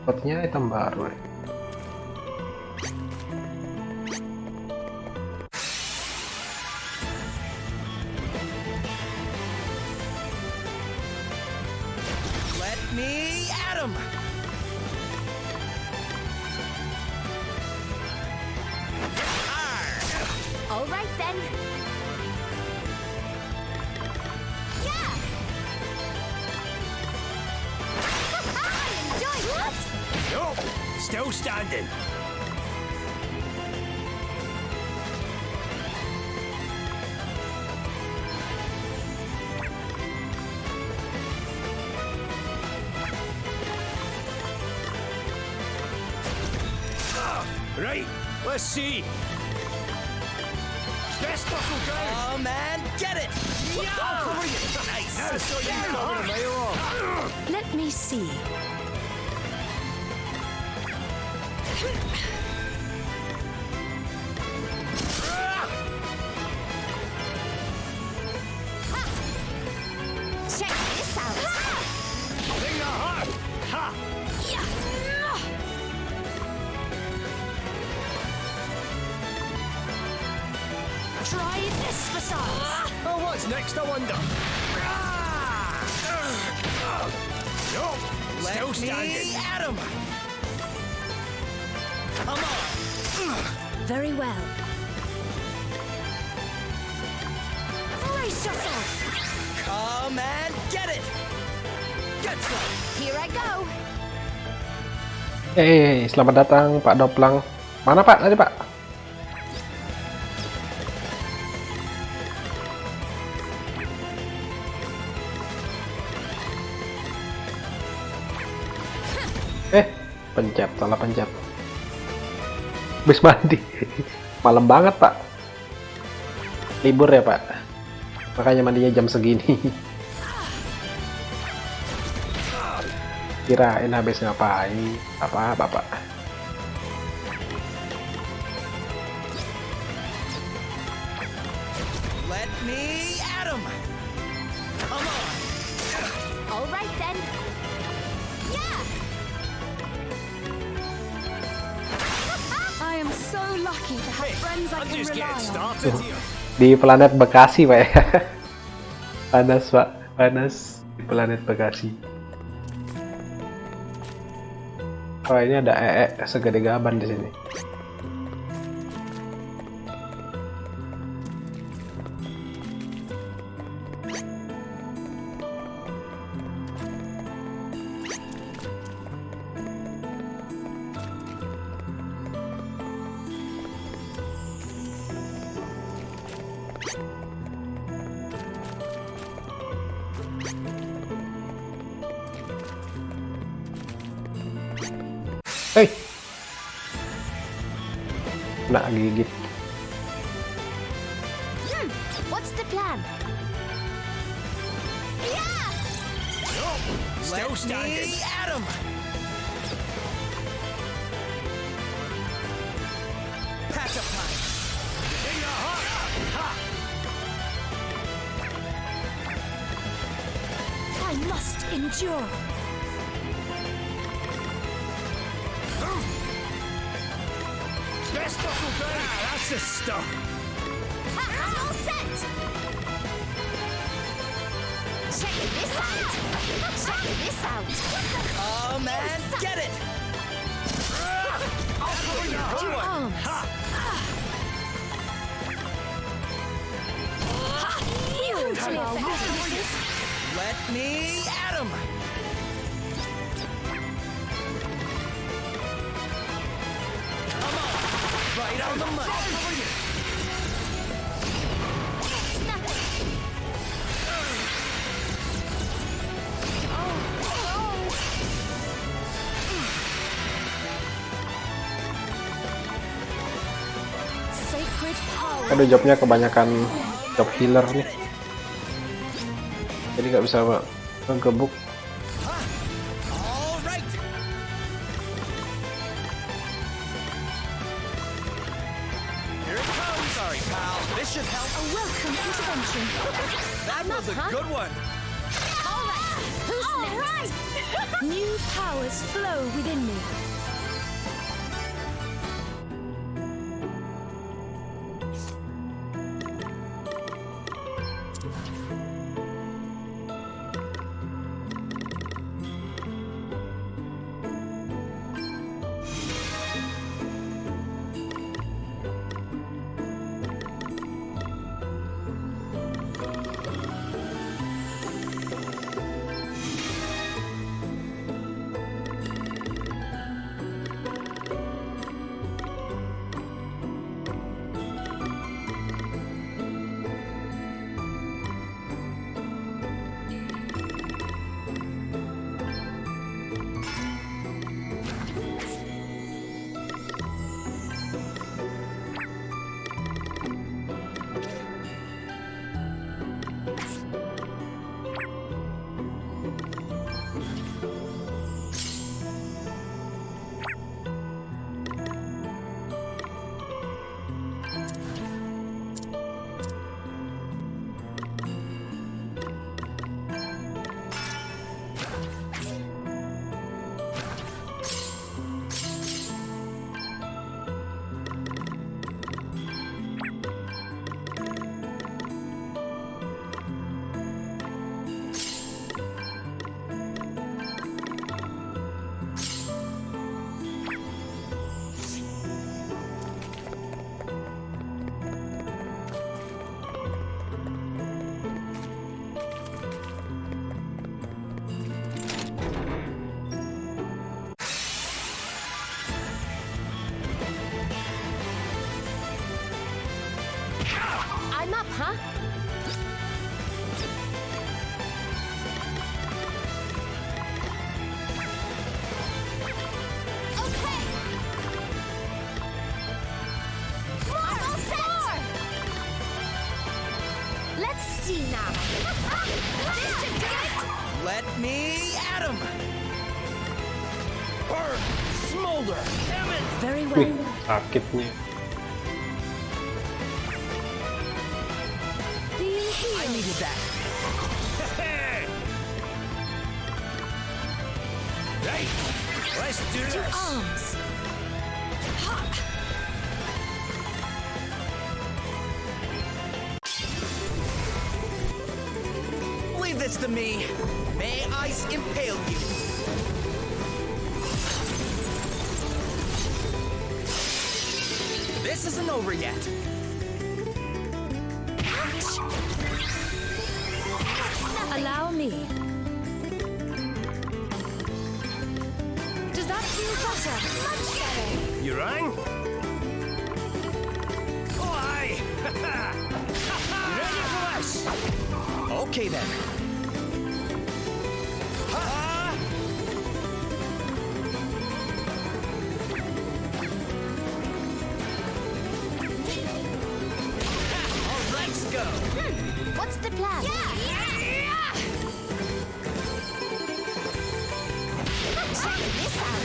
Sepertinya item baru ya. Let me at 'em! All right then. Yeah! I enjoyed that! Nope, still standing. Right, let's see. Best buckle down. Oh man, get it! Nice! Now so you covered a mile off. Let me see. Check this out! Bring the heart. Ha! Try this for size! Oh, what's next, I wonder? Nope, still Let standing. me at 'em! Come on! Very well. Brace yourself! Come and get it! Get some! Here I go! Selamat datang Pak Doplang. Mana Pak tadi Pak? Pencet, salah pencet. Habis mandi. Malam banget Pak. Libur ya Pak. Makanya mandinya jam segini. Kirain habis ngapain? Apa Pak? Let me at 'em! Come on! All right then. Yeah! I am so lucky to have friends I I'm can just rely getting on. started here. Di planet Bekasi Pak ya. Panas Pak, panas di planet Bekasi. Oh ini ada segede gaban di sini. Hei, nak gigit. What's the plan? Yeah! Still standing. Me at 'em! Pacify! Bring the heart. Ha! I must endure. Best buckle down. That's the stuff. I'm all set! Check this out! Check this out! Come and get it! Two arms! Hugely effective. Let me at 'em! Come on! Right on the money! It's nothing! Sacred power. Aduh, jobnya kebanyakan job healer nih. Jadi nggak bisa ngegebuk. All right! Here it comes! Sorry, pal. This should help. A welcome intervention. That was a good one! right! New powers flow within me. I'm up, huh? Okay. More! Let's see now. This should do it. Let me at him! Burn! Smolder! Damn it! Very Wih, well. sakit nih. I needed that. Hey, let's do To this. arms. Leave this to me. May ice impale you. This isn't over yet. Allow me. Does that feel better? Much better. You rang? Oh, aye. You ready for this? Okay then. Let's go. What's the plan? Check this out.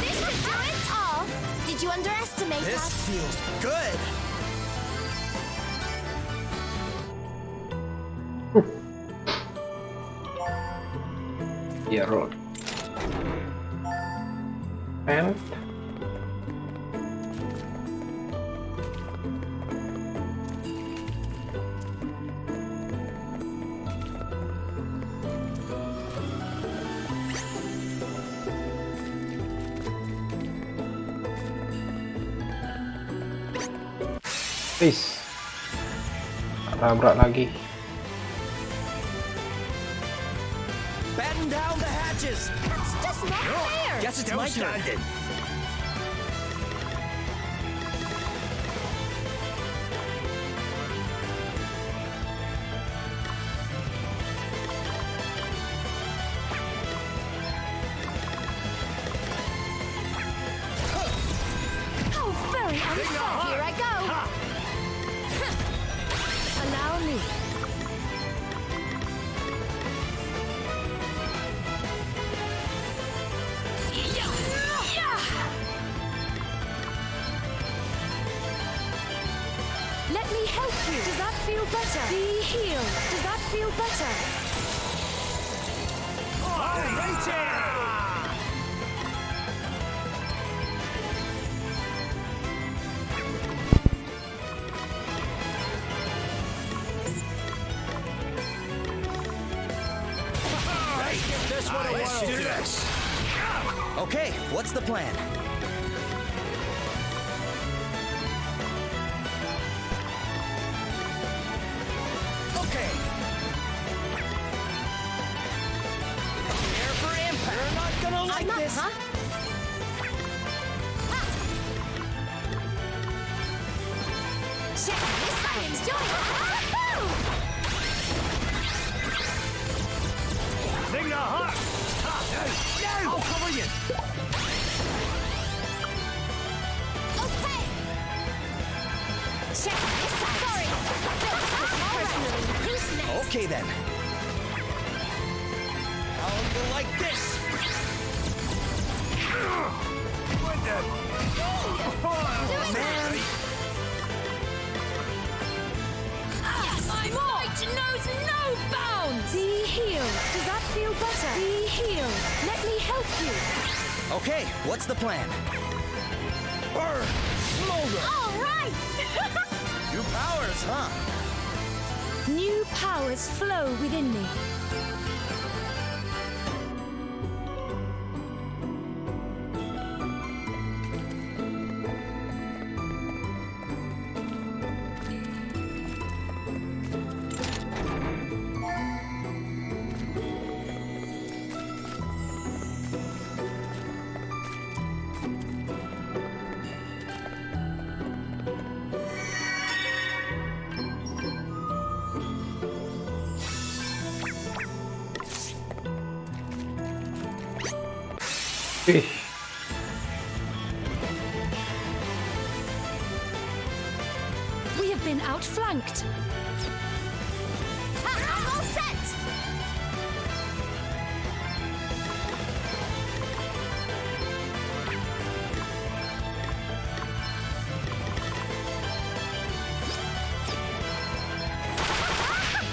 This should do it. Oh, did you underestimate This us? feels good. Ya roll. And Peace. Tabrak lagi. Batten down the hatches. That's just not fair. Guess it's Still my turn. standing. How very unfair. Here I go. Allow me. Let me help you. Does that feel better? Be healed. Does that feel better? This one Let's do this. Okay, what's the plan? Okay. Prepare for impact. You're not gonna like this. Check this out. Enjoy it. Thing the heart! I'll cover you! Okay. Check this out. Sorry. Personally. Okay then. How do you like this? Man. My might knows no bounds! Be healed. Does that feel better? Be healed. Let me help you. Okay, what's the plan? Burn! Smolder! All right. New powers, huh? New powers flow within me. We have been outflanked. I'm all set.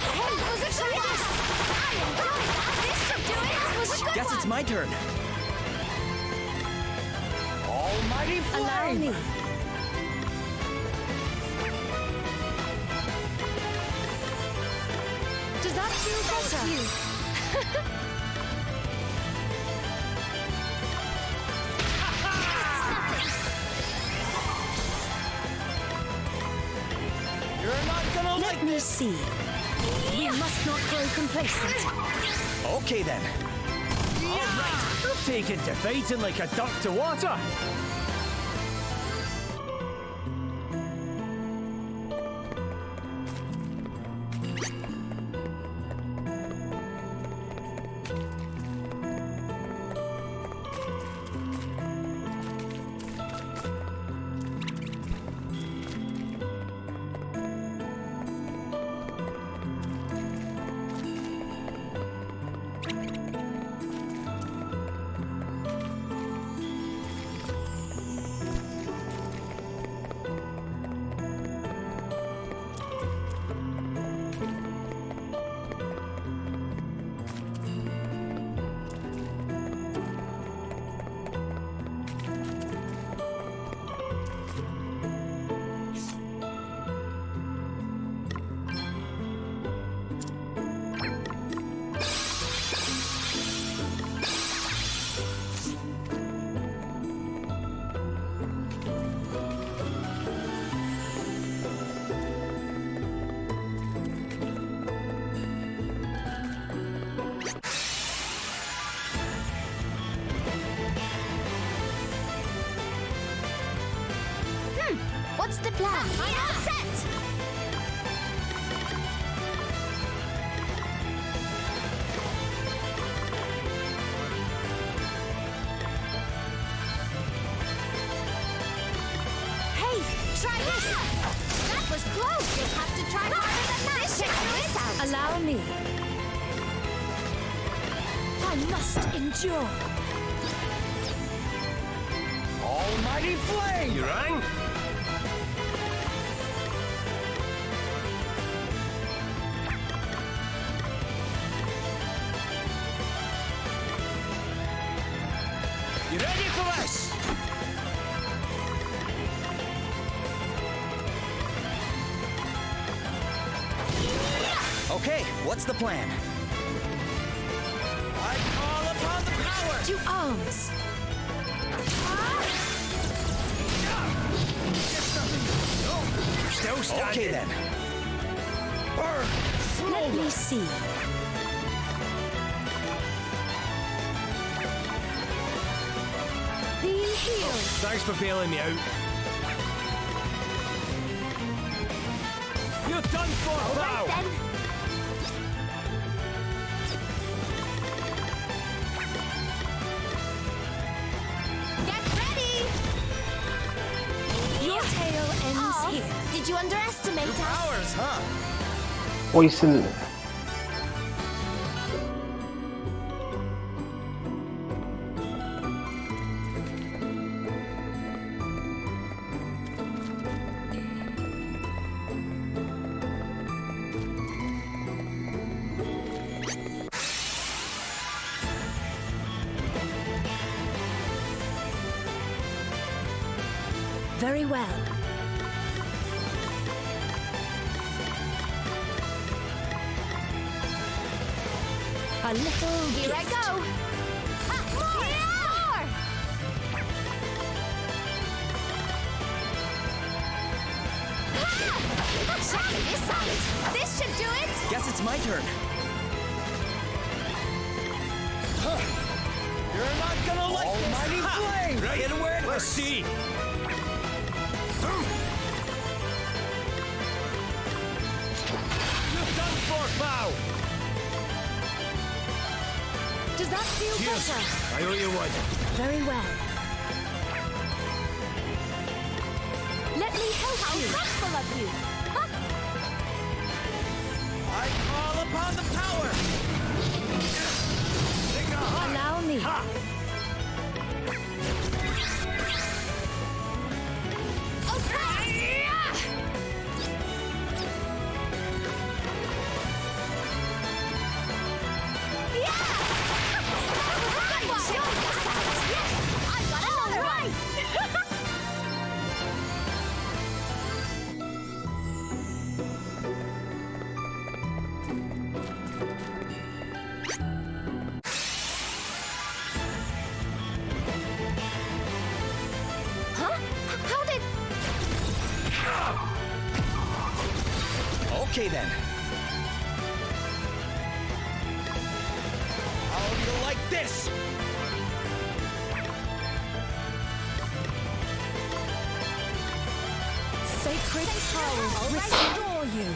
Hey, was it try this? I enjoyed that. This should do it. Was a good Guess one. it's my turn. Almighty flame! Allow me. Does that feel better? You're not gonna Let me see. We must not grow complacent. Okay then. Alright, I've taken to fighting like a duck to water. What's the plan? I'm all set. Hey, try this. That was close. You'll have to try harder than that. Check this out. Allow me. I must endure. Almighty flame! You rang? ready for this? Okay, what's the plan? I call upon the power! To arms! Still standing. Okay then. Let me see. Be healed. Thanks for bailing me out. You're done for, All pal! right, then. Get ready! Your tale ends Oh, here. did you underestimate us? Powers, huh? Poison. Very well. A little Here I gift. go! More! Check this out! This should do it! Guess it's my turn. You're not gonna like this! Almighty flame! Right Hit where it Let's hurts. see! You're done for, pal! Does that feel Cheers. better? I owe you one. Very well. Let me help How you. thoughtful of you! I call upon the power! Take a hug! Allow me. Ha! Okay then. How do you like this? Sacred powers restore you.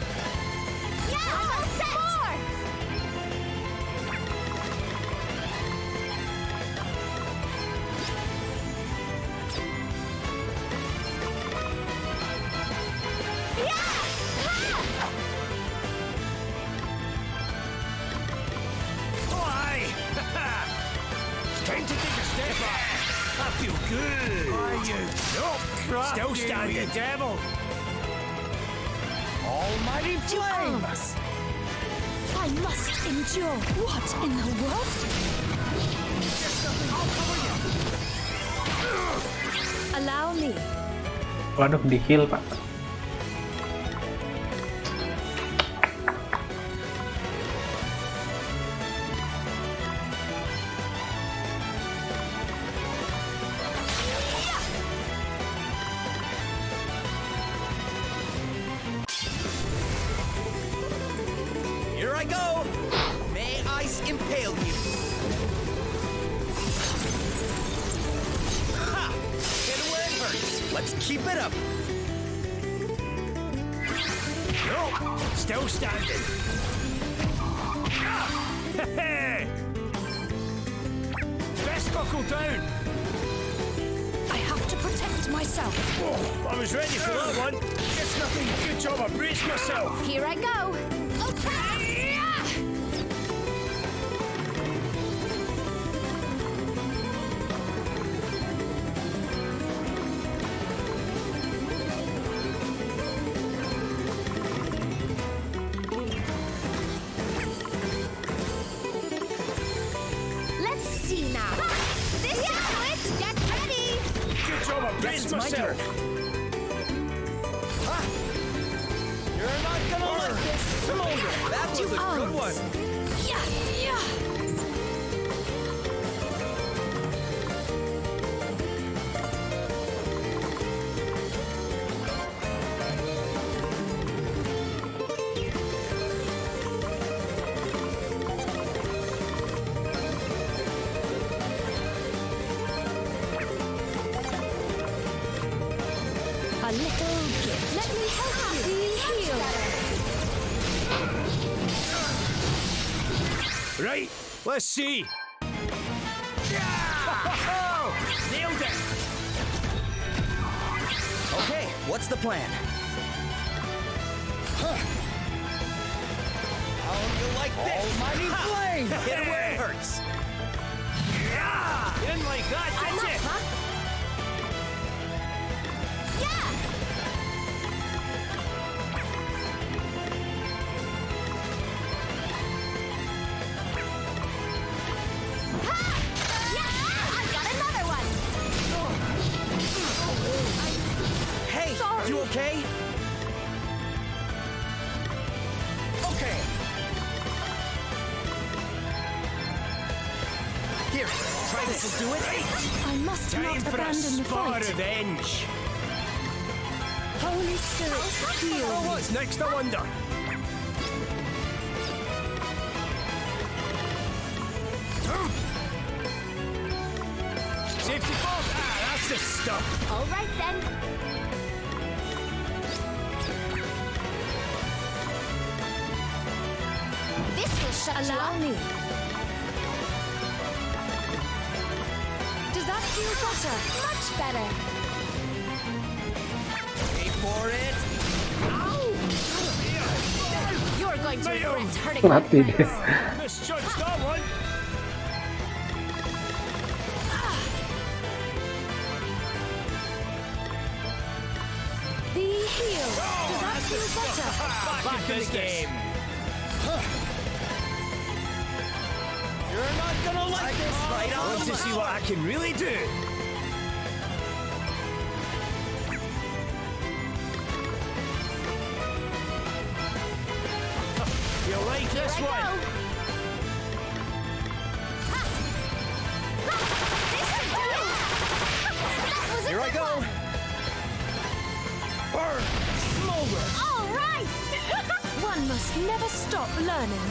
Yeah! All set! More! Time to take a step up. I feel good. Are you? Nope. Still standing. You devil. Almighty To flame! arms. I must endure. What in the world? Allow me. Waduh, di heal, Pak. Here I go! May ice impale you! Ha! Hit where it hurts! Let's keep it up! Nope. Still standing. Best buckle down. I have to protect myself. Oh, I was ready for that one. Guess nothing. Good job. I braced myself. Here I go! Let's see now. This should do it. Guess it's my turn. You're not gonna like this. Smolder. That was a good one. Yeah, yeah. A little gift. Let me help you. Be healed. Right, let's see. Nailed it. Okay, what's the plan? How do you like this? Almighty flame! Hit it where it hurts. You didn't like that, did you? Hey, you okay? Okay. Here, try this. Will do it. I must Time not for a abandon the spot fight. revenge. Holy Spirit, heal Oh, me. what's next, I wonder? Safety first. That's the stuff. All right then. This will shut Allow you up. me. Does that feel better? Much better. Wait for it. You're going to regret hurting my Mati dia. friends. Misjudged that one. Be healed. Does that feel better? Back in the game. You're not gonna like this, right I on. want to see what I can really do. You like this Here I one? go. This should do it. That was a Here I good go. one. Burn. Smolder. All right. One must never stop learning.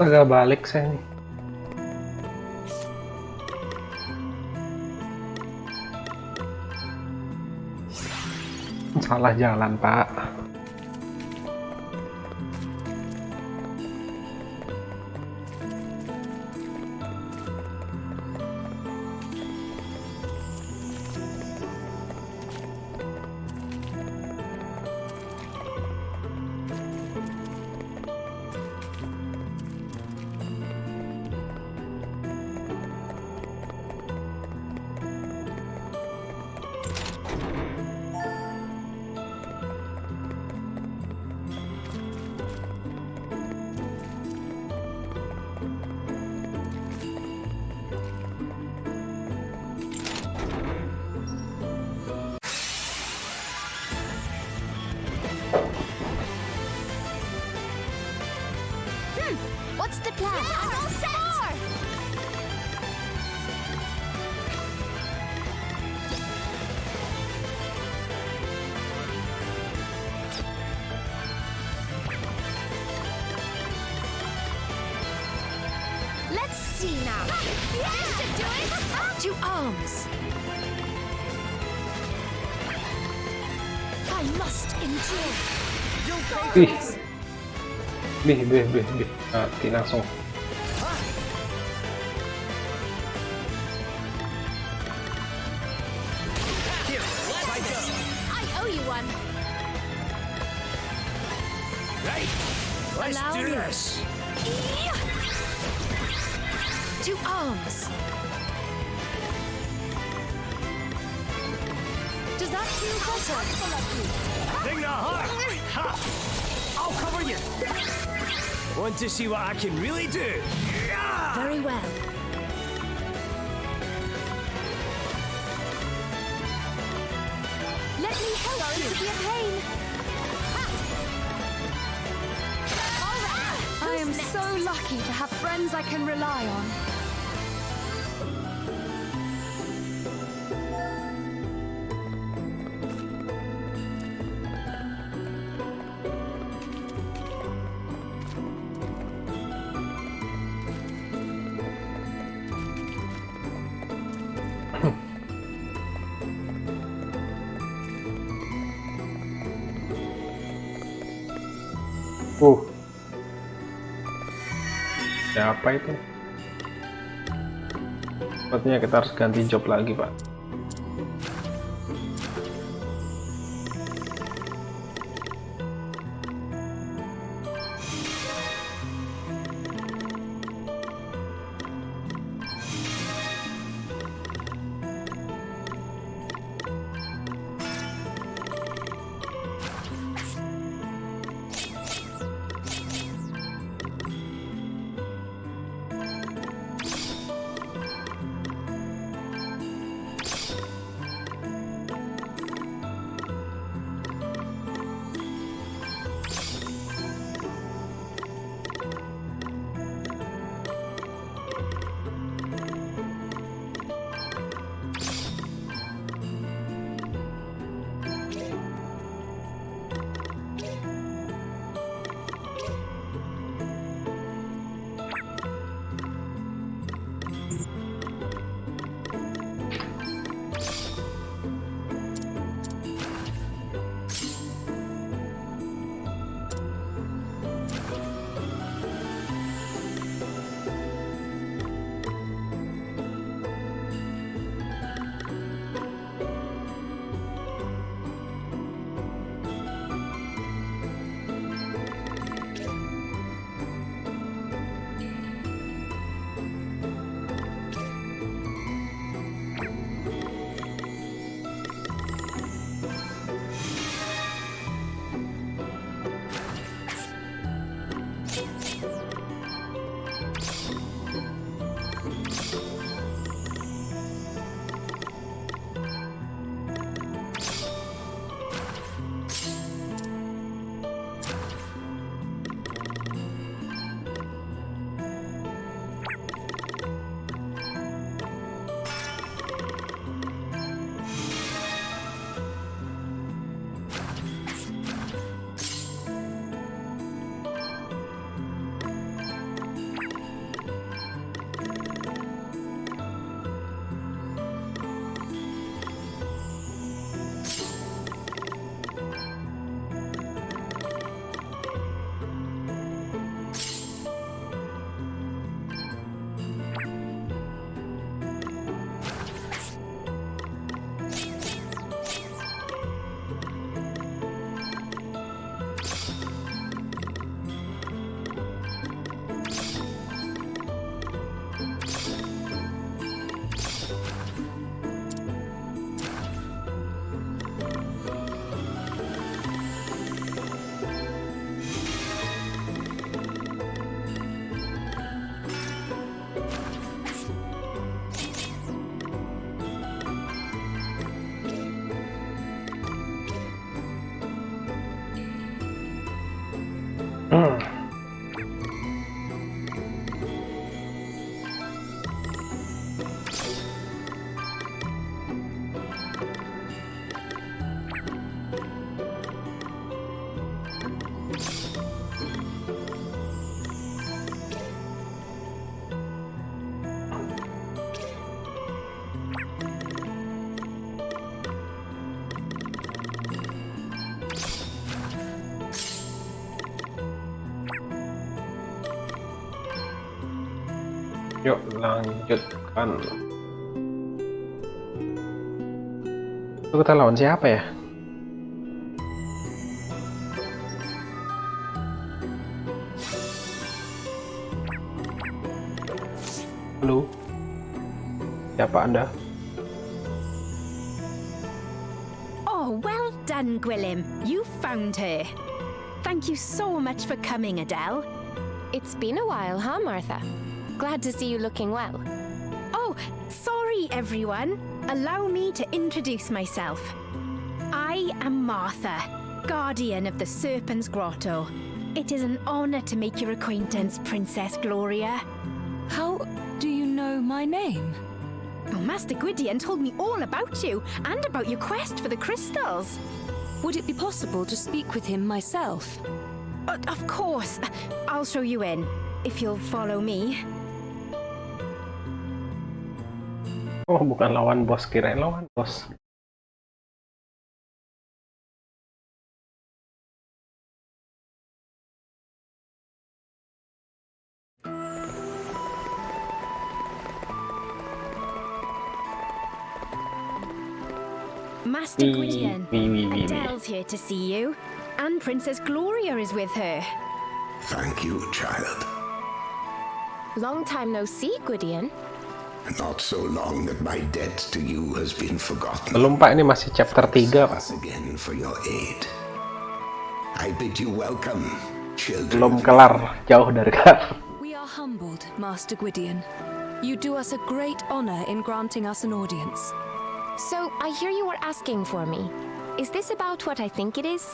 Agak balik saya nih. Salah jalan, Pak. What's the plan? I'm all set. Let's see now. This should do it. To arms. I must endure. Bih. Mati langsung. I owe you one. Right, let's Allow do me. this. To arms! Does that feel better? Bring the heart! Ha! I'll cover you! Want to see what I can really do? Yeah! Very well. Let me help you. Sorry to be a pain. I am so lucky to have friends I can rely on. Siapa itu? Sepertinya kita harus ganti job lagi, Pak. Yuk lanjutkan. Itu kita lawan siapa ya? Halo, siapa Anda? Oh, well done, Gwilym. You found her. Thank you so much for coming, Adele. It's been a while, huh, Martha? Glad to see you looking well. Oh, sorry, everyone. Allow me to introduce myself. I am Martha, guardian of the Serpent's Grotto. It is an honor to make your acquaintance, Princess Gloria. How do you know my name? Oh, Master Gwydion told me all about you and about your quest for the crystals. Would it be possible to speak with him myself? Of course. I'll show you in, if you'll follow me. Oh, bukan lawan bos, kirain lawan bos. Master Gwydion, Adele's here to see you, and Princess Gloria is with her. Thank you, child. Long time no see, Gwydion. Not so long that my debt to you has been forgotten. Belum Pak, ini masih chapter 3 Pak. Again for your aid. I bid you welcome, children. Belum kelar, jauh dari kelar. We are humbled, Master Gwydion. You do us a great honor in granting us an audience. So, I hear you were asking for me. Is this about what I think it is?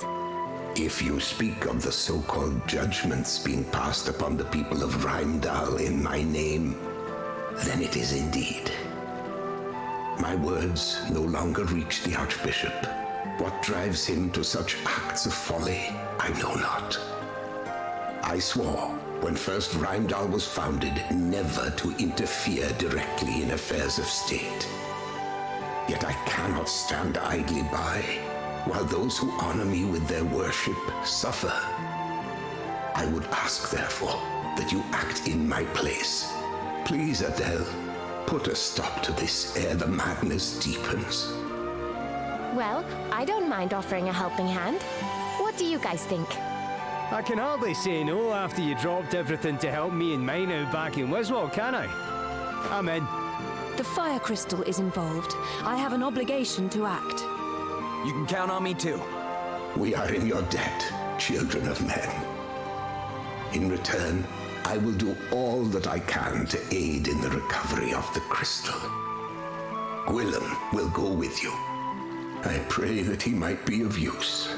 If you speak of the so-called judgments being passed upon the people of Rheimdall in my name, then it is indeed. My words no longer reach the Archbishop. What drives him to such acts of folly, I know not. I swore, when first Rheimdall was founded, never to interfere directly in affairs of state. Yet I cannot stand idly by, while those who honor me with their worship suffer. I would ask, therefore, that you act in my place. Please, Adele, put a stop to this ere the madness deepens. Well, I don't mind offering a helping hand. What do you guys think? I can hardly say no after you dropped everything to help me and mine out back in Wiswall, can I? I'm in. The fire crystal is involved. I have an obligation to act. You can count on me too. We are in your debt, children of men. In return, I will do all that I can to aid in the recovery of the crystal. Gwilym will go with you. I pray that he might be of use.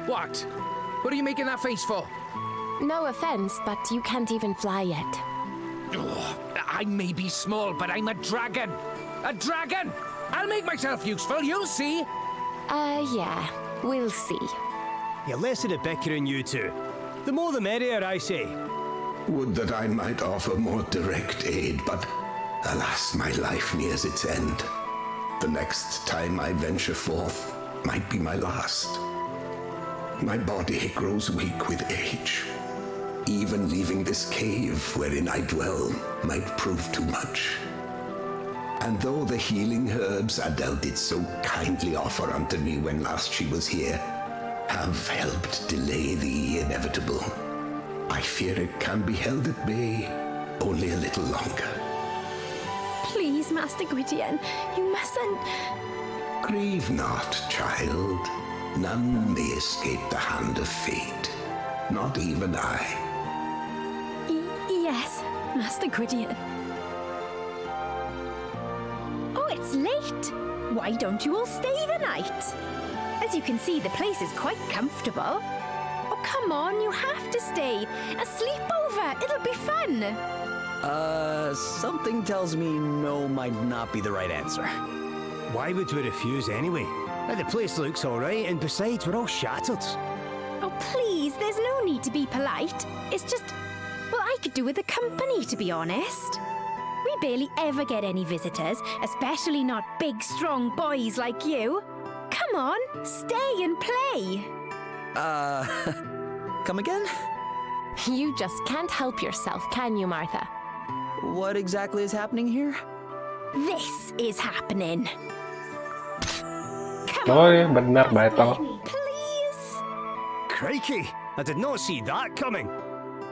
What? What are you making that face for? No offense, but you can't even fly yet. Oh, I may be small, but I'm a dragon! A dragon! I'll make myself useful, you'll see! Yeah, we'll see. You're less of a bickering, you two. The more the merrier, I say. Would that I might offer more direct aid, but alas, my life nears its end. The next time I venture forth might be my last. My body grows weak with age. Even leaving this cave wherein I dwell might prove too much. And though the healing herbs Adele did so kindly offer unto me when last she was here have helped delay the inevitable, I fear it can be held at bay only a little longer. Please, Master Gwydion, you mustn't. Grieve not, child. None may escape the hand of fate. Not even I. Yes, Master Gwydion. Oh, it's late. Why don't you all stay the night? As you can see, the place is quite comfortable. Oh, come on, you have to stay. A sleepover, it'll be fun. Something tells me no might not be the right answer. Why would we refuse anyway? The place looks alright, and besides, we're all shattered. Oh, please, there's no need to be polite. It's just, well, I could do with the company, to be honest. We barely ever get any visitors, especially not big, strong boys like you. Come on, stay and play. Come again? You just can't help yourself, can you, Martha? What exactly is happening here? This is happening. Oh ya, benar, Battle. Please. Crikey, I did not see that coming.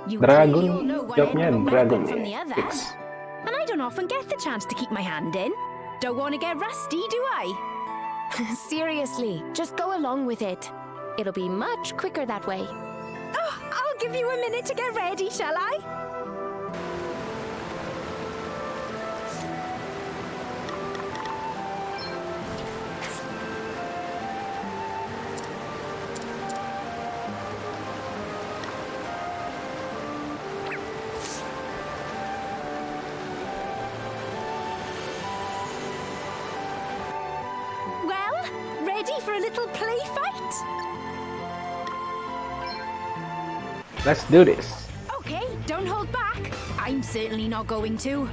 You Dragon, clearly all know one end jawabnya of a dragon weapon from the ya. other. Fix. And I don't often get the chance to keep my hand in. Don't want to get rusty, do I? Seriously, just go along with it. It'll be much quicker that way. Oh, I'll give you a minute to get ready, shall I? Well, ready for a little play fight? Let's do this. Okay, don't hold back. I'm certainly not going to.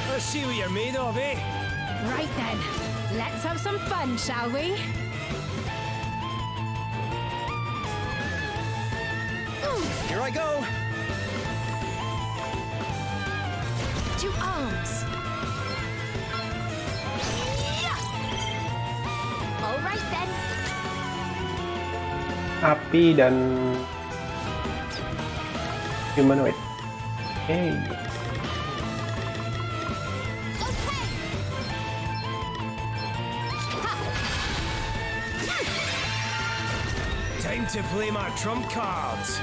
Let's see what you're made of, eh? Right then, let's have some fun, shall we? Here I go. To arms. All right then. Api dan humanoid. Hey. Time to play my trump cards.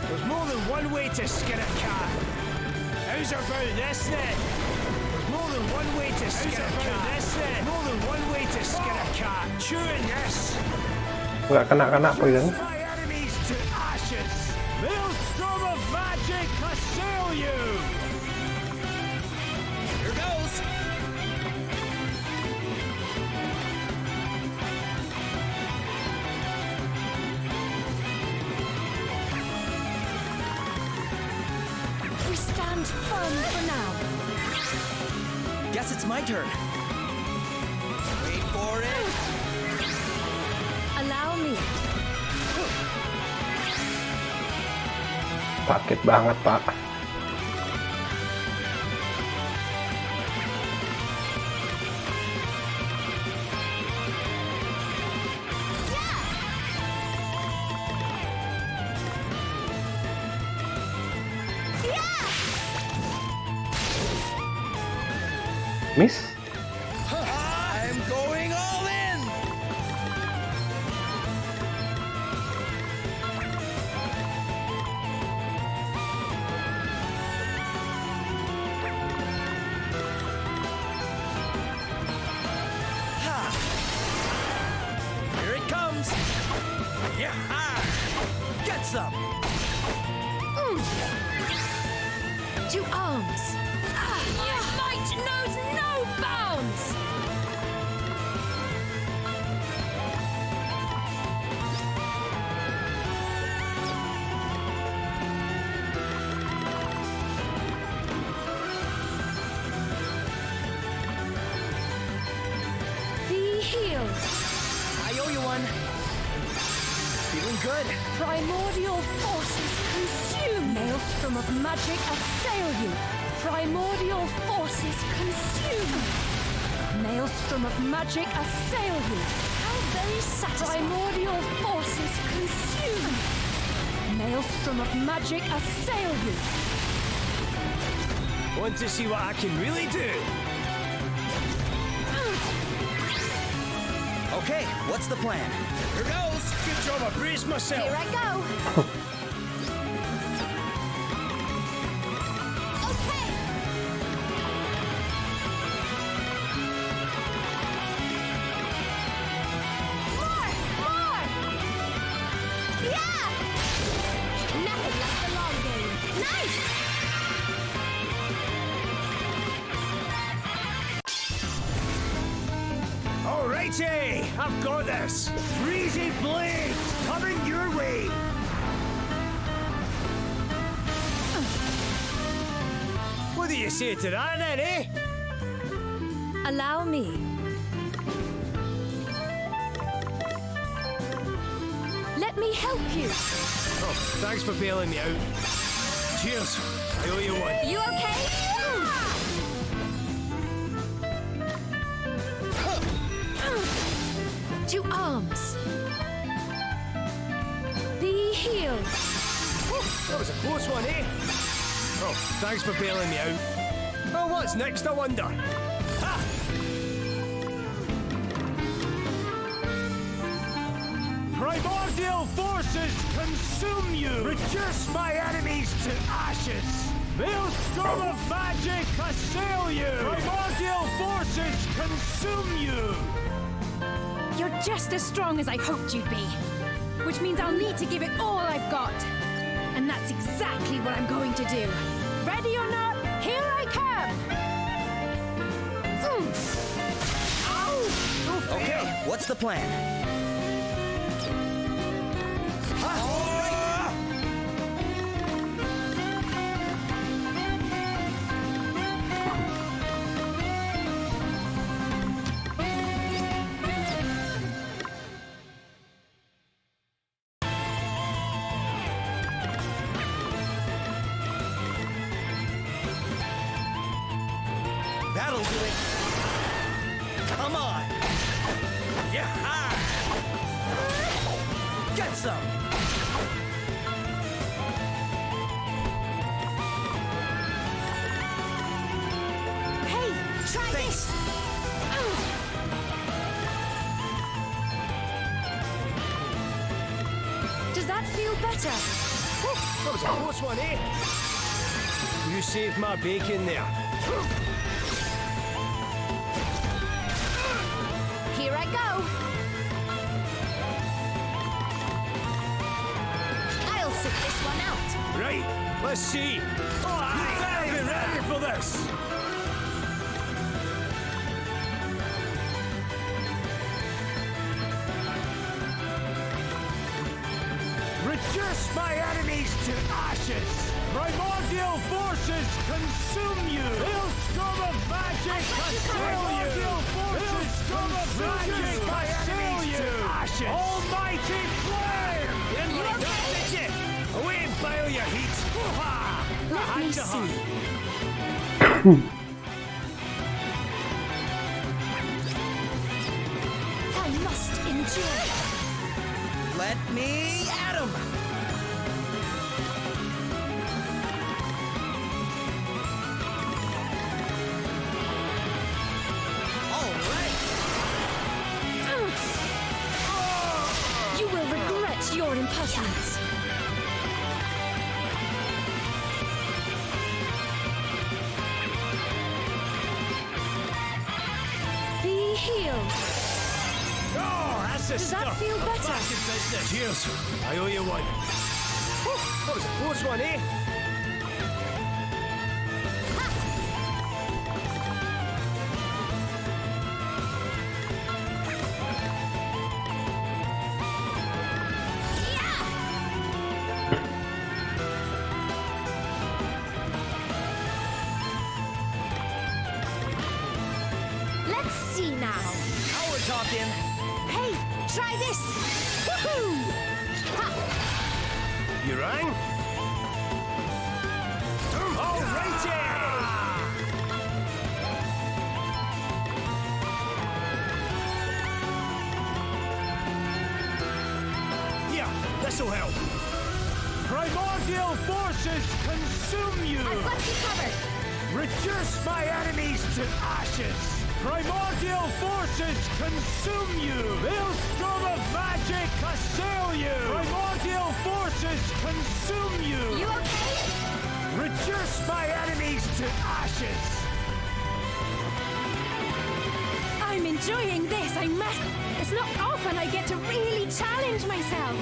There's more than one way to skin a cat. How's about this then? There's more than one way to skin a cat. This then? More than one way to skin a cat. Chewing this. Nggak kena poison. My enemies to ashes. Maelstrom of magic assail you. Here goes. We stand firm for now. Guess it's my turn. Wait for it. Allow me. Sakit banget, Pak. Miss? I'm going all in. Here it comes. Yeah. Get some. To arms. My might knows no bounds. Be healed. I owe you one. Feeling good. Primordial forces consume. Maelstrom of magic assail you. Primordial forces consume. Maelstrom of magic assail you. How very satisfying. Primordial forces consume. Maelstrom of magic assail you. Want to see what I can really do? Okay, what's the plan? Here goes. Good job, I braced myself. Here I go. Nothing like the long game. Nice! Alrighty, I've got this. Freezy blades coming your way. What do you say to that then, eh? Allow me. Let me help you. Oh, thanks for bailing me out. Cheers. I owe you one. You okay? To arms. Be healed. That was a close one, eh? Oh, thanks for bailing me out. Oh, what's next, I wonder? Ha! Primordial forces consume you! Reduce my enemies to ashes! Maelstrom of magic assail you! Primordial forces consume you! You're just as strong as I hoped you'd be. Which means I'll need to give it all I've got. And that's exactly what I'm going to do. Ready or not, here I come! Okay, what's the plan? That'll do it. Come on. Yeah. Get some. Hey, try this. Does that feel better? That was a close one, eh? You saved my bacon there. Here I go. I'll sit this one out. Right, let's see. Oh, I better be ready for this. Reduce my enemies to ashes! Primordial forces consume you! Maelstrom of magic assail you! Maelstrom of magic assail you! Ashes! Almighty flame! In like that, did you? Away and bile your heat! Ha! Let me see. I must endure. Let me at 'em! All right! You will regret your impertinence. Be healed. Oh, that's the Does that stuff. feel I'm better? back in business. Cheers. I owe you one. That was a close one, eh? Let's see now. Now we're talking. Hey, try this. Woohoo! You rang? All righty! Yeah, this'll help. Primordial forces consume you! I've got you covered. Reduce my enemies to ashes! Primordial forces consume you! Maelstrom of magic assail you! Primordial forces consume you! You okay? Reduce my enemies to ashes! I'm enjoying this, I must. It's not often I get to really challenge myself.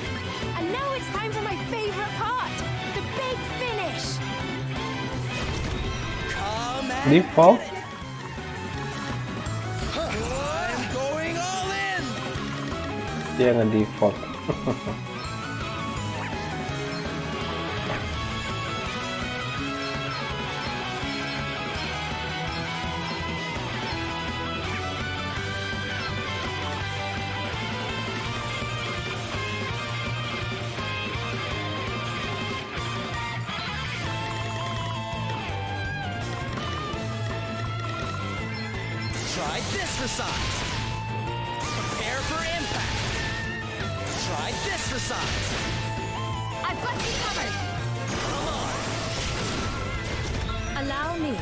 And now it's time for my favorite part, the big finish. Come at Default. I'm going all in! Dia nge-default. Try this for size. Prepare for impact. Try this for size. I've got you covered. Come on. Allow me.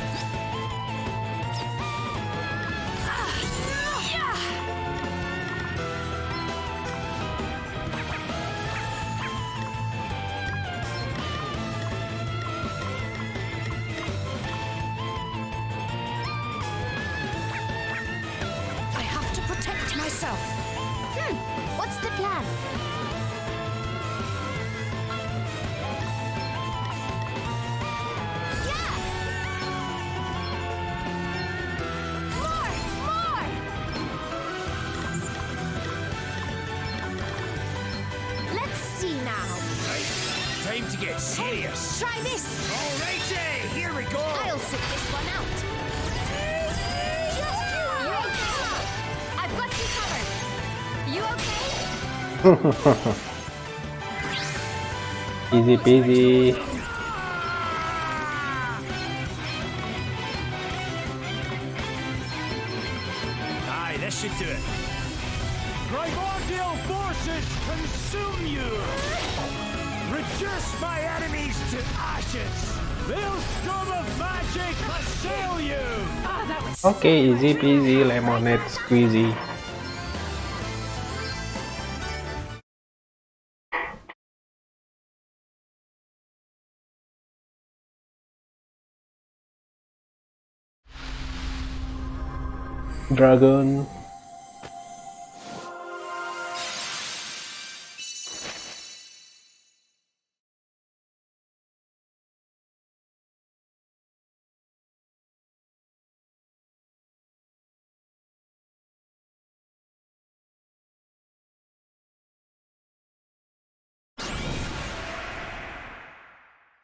Protect myself. What's the plan? Yeah! More! Let's see now. Right, time to get serious. Hey, try this. Alrighty, here we go. I'll sit this one out. I've got you covered. You okay? Easy peasy. Aye, this should do it. Primordial forces consume you! Reduce my enemies to ashes! Maelstrom of magic assail you! Okay, easy peasy, lemonade squeezy. Dragon.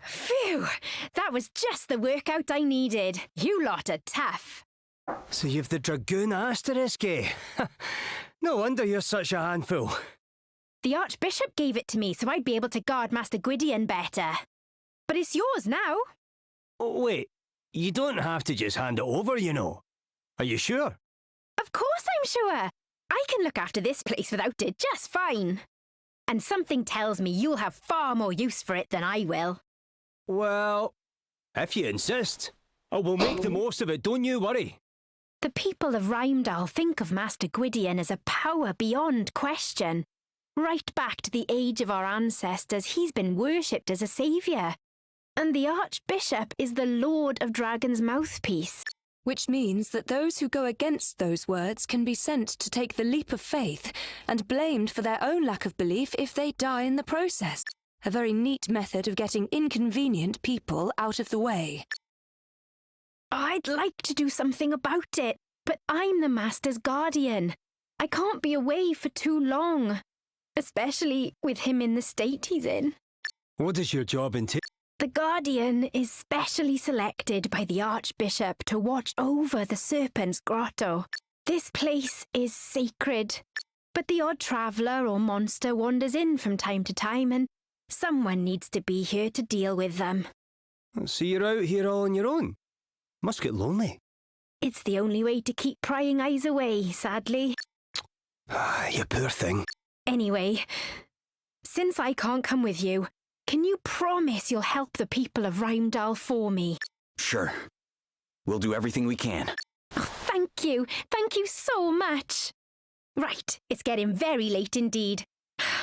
Phew! That was just the workout I needed. You lot are tough. So you've the Dragoon Asterisk, eh? No wonder you're such a handful. The Archbishop gave it to me so I'd be able to guard Master Gwydion better. But it's yours now. Oh, wait, you don't have to just hand it over, you know. Are you sure? Of course I'm sure. I can look after this place without it just fine. And something tells me you'll have far more use for it than I will. Well, if you insist, I will make the most of it, don't you worry. The people of Rymdal think of Master Gwydion as a power beyond question. Right back to the age of our ancestors, he's been worshipped as a saviour. And the Archbishop is the Lord of Dragon's mouthpiece. Which means that those who go against those words can be sent to take the leap of faith and blamed for their own lack of belief if they die in the process. A very neat method of getting inconvenient people out of the way. I'd like to do something about it, but I'm the Master's guardian. I can't be away for too long, especially with him in the state he's in. What does your job entail? The Guardian is specially selected by the Archbishop to watch over the Serpent's Grotto. This place is sacred, but the odd traveller or monster wanders in from time to time and someone needs to be here to deal with them. So you're out here all on your own? Must get lonely. It's the only way to keep prying eyes away, sadly. Ah, you poor thing. Anyway, since I can't come with you, can you promise you'll help the people of Rymdal for me? Sure. We'll do everything we can. Oh, thank you. Thank you so much. Right, it's getting very late indeed.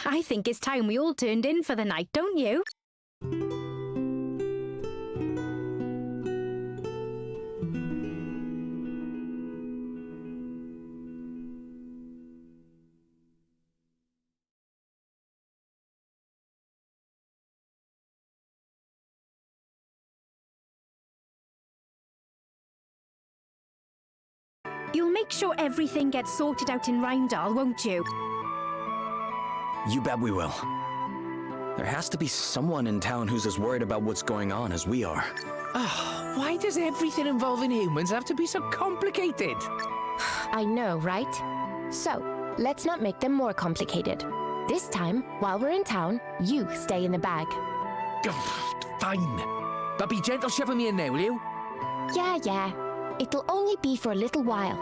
I think it's time we all turned in for the night, don't you? You'll make sure everything gets sorted out in Rymdal, won't you? You bet we will. There has to be someone in town who's as worried about what's going on as we are. Oh, why does everything involving humans have to be so complicated? I know, right? So, let's not make them more complicated. This time, while we're in town, you stay in the bag. Fine. But be gentle shoving me in there, will you? Yeah. It'll only be for a little while.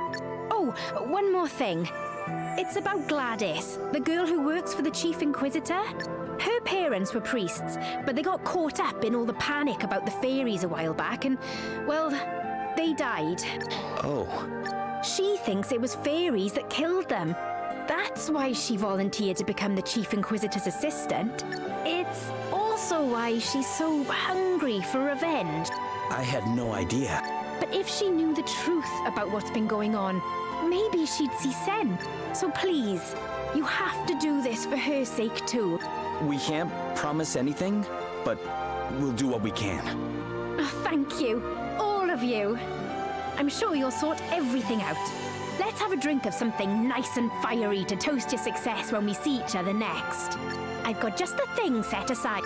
Oh, Oh, one more thing. It's about Gladys, the girl who works for the Chief Inquisitor. Her parents were priests, but they got caught up in all the panic about the fairies a while back and, well, they died. Oh. She thinks it was fairies that killed them. That's why she volunteered to become the Chief Inquisitor's assistant. It's also why she's so hungry for revenge. I had no idea. But if she knew the truth about what's been going on, maybe she'd see Sen. So please, you have to do this for her sake too. We can't promise anything, but we'll do what we can. Oh, thank you, all of you. I'm sure you'll sort everything out. Let's have a drink of something nice and fiery to toast your success when we see each other next. I've got just the thing set aside.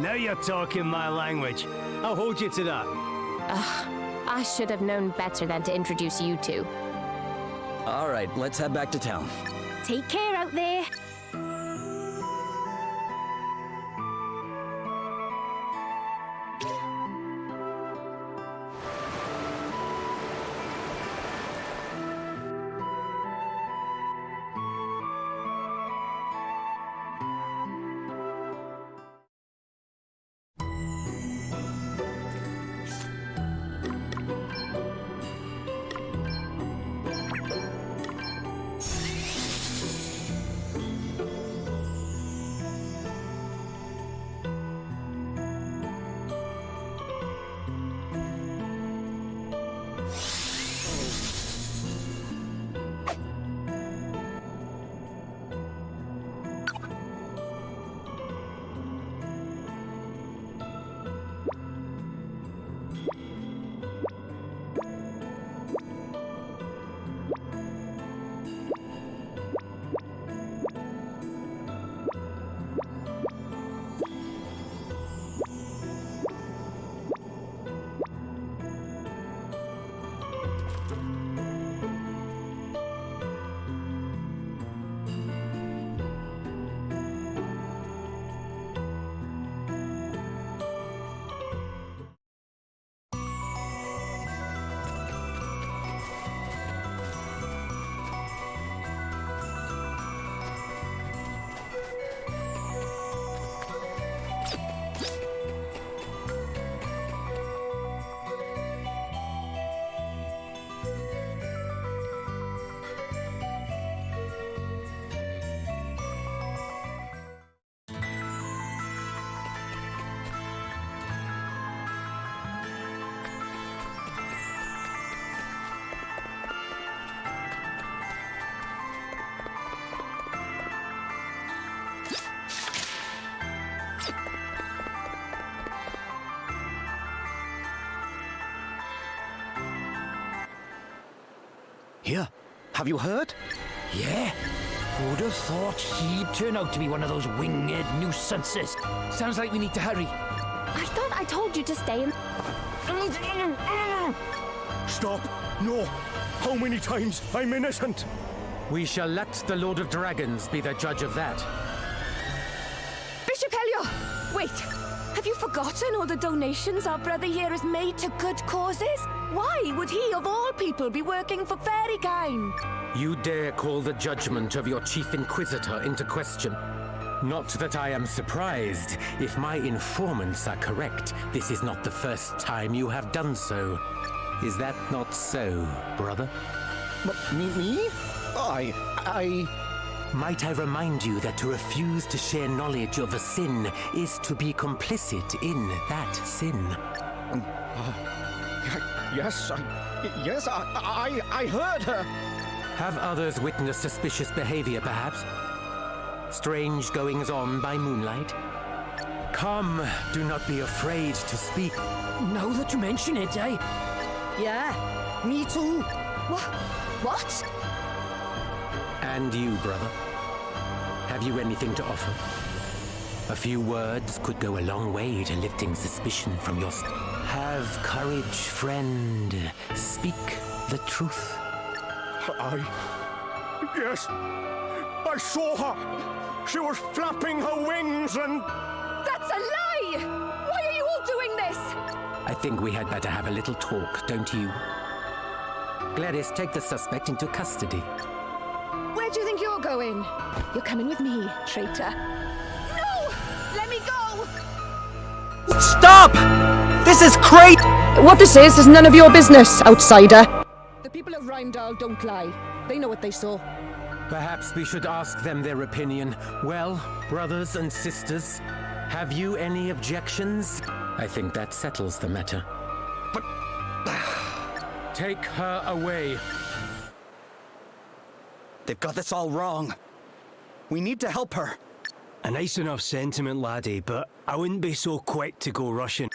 Now you're talking my language. I'll hold you to that. Ugh, I should have known better than to introduce you two. All right, let's head back to town. Take care out there. Here, have you heard? Yeah? Who'd have thought he'd turn out to be one of those winged nuisances? Sounds like we need to hurry. I thought I told you to stay in... Stop! No! How many times? I'm innocent! We shall let the Lord of Dragons be the judge of that. Bishop Helio! Wait! Have you forgotten all the donations our brother here has made to good causes? Why would he, of all people, be working for fairykind? You dare call the judgment of your Chief Inquisitor into question? Not that I am surprised. If my informants are correct, this is not the first time you have done so. Is that not so, brother? Me? Might I remind you that to refuse to share knowledge of a sin is to be complicit in that sin? Yes, I heard her. Have others witnessed suspicious behavior, perhaps? Strange goings-on by moonlight? Come, do not be afraid to speak. Now that you mention it, eh? Yeah, me too. What? And you, brother? Have you anything to offer? A few words could go a long way to lifting suspicion from your... Have courage, friend. Speak the truth. Yes, I saw her. She was flapping her wings and... That's a lie! Why are you all doing this? I think we had better have a little talk, don't you? Gladys, take the suspect into custody. Where do you think you're going? You're coming with me, traitor. No! Let me go! Stop! This is crazy! What this is none of your business, outsider. The people of Rymdal don't lie. They know what they saw. Perhaps we should ask them their opinion. Well, brothers and sisters, have you any objections? I think that settles the matter. But... Take her away. They've got this all wrong. We need to help her. A nice enough sentiment, laddie, but I wouldn't be so quick to go rushing.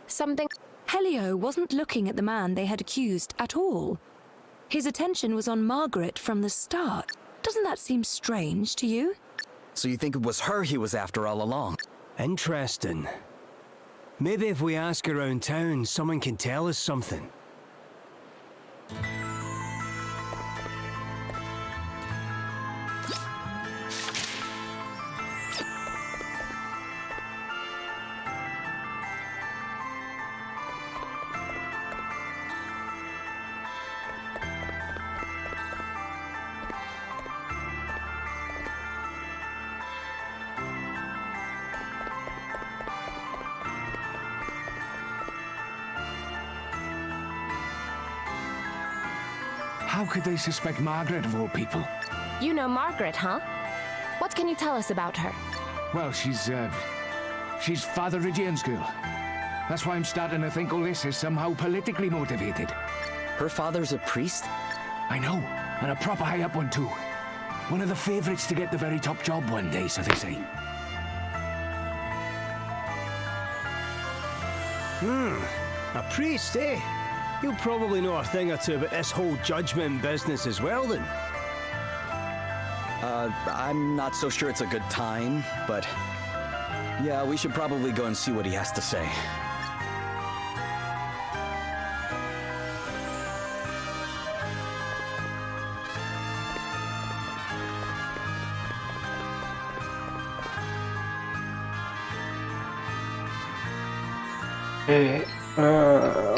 Something... Helio wasn't looking at the man they had accused at all. His attention was on Margaret from the start. Doesn't that seem strange to you? So you think it was her he was after all along? Interesting. Maybe if we ask around town, someone can tell us something. How could they suspect Margaret of all people? You know Margaret, huh? What can you tell us about her? Well, she's Father Regian's girl. That's why I'm starting to think all this is somehow politically motivated. Her father's a priest? I know, and a proper high-up one too. One of the favorites to get the very top job one day, so they say. A priest, eh? You'll probably know a thing or two about this whole judgment business as well, then. I'm not so sure it's a good time, but... yeah, we should probably go and see what he has to say.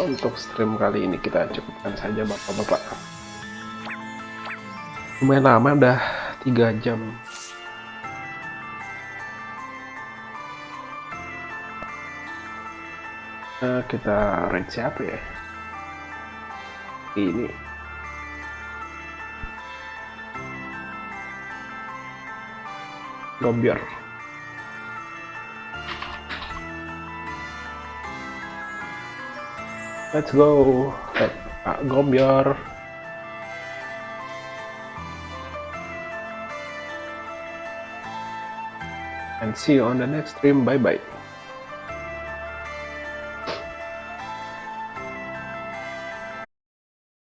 Untuk stream kali ini kita cukupkan saja bapak-bapak. Lumayan lama, udah 3 jam. Kita raid siapa ya? Ini. Gombiar. Let's go, Pak Gombiar. And see you on the next stream. Bye bye.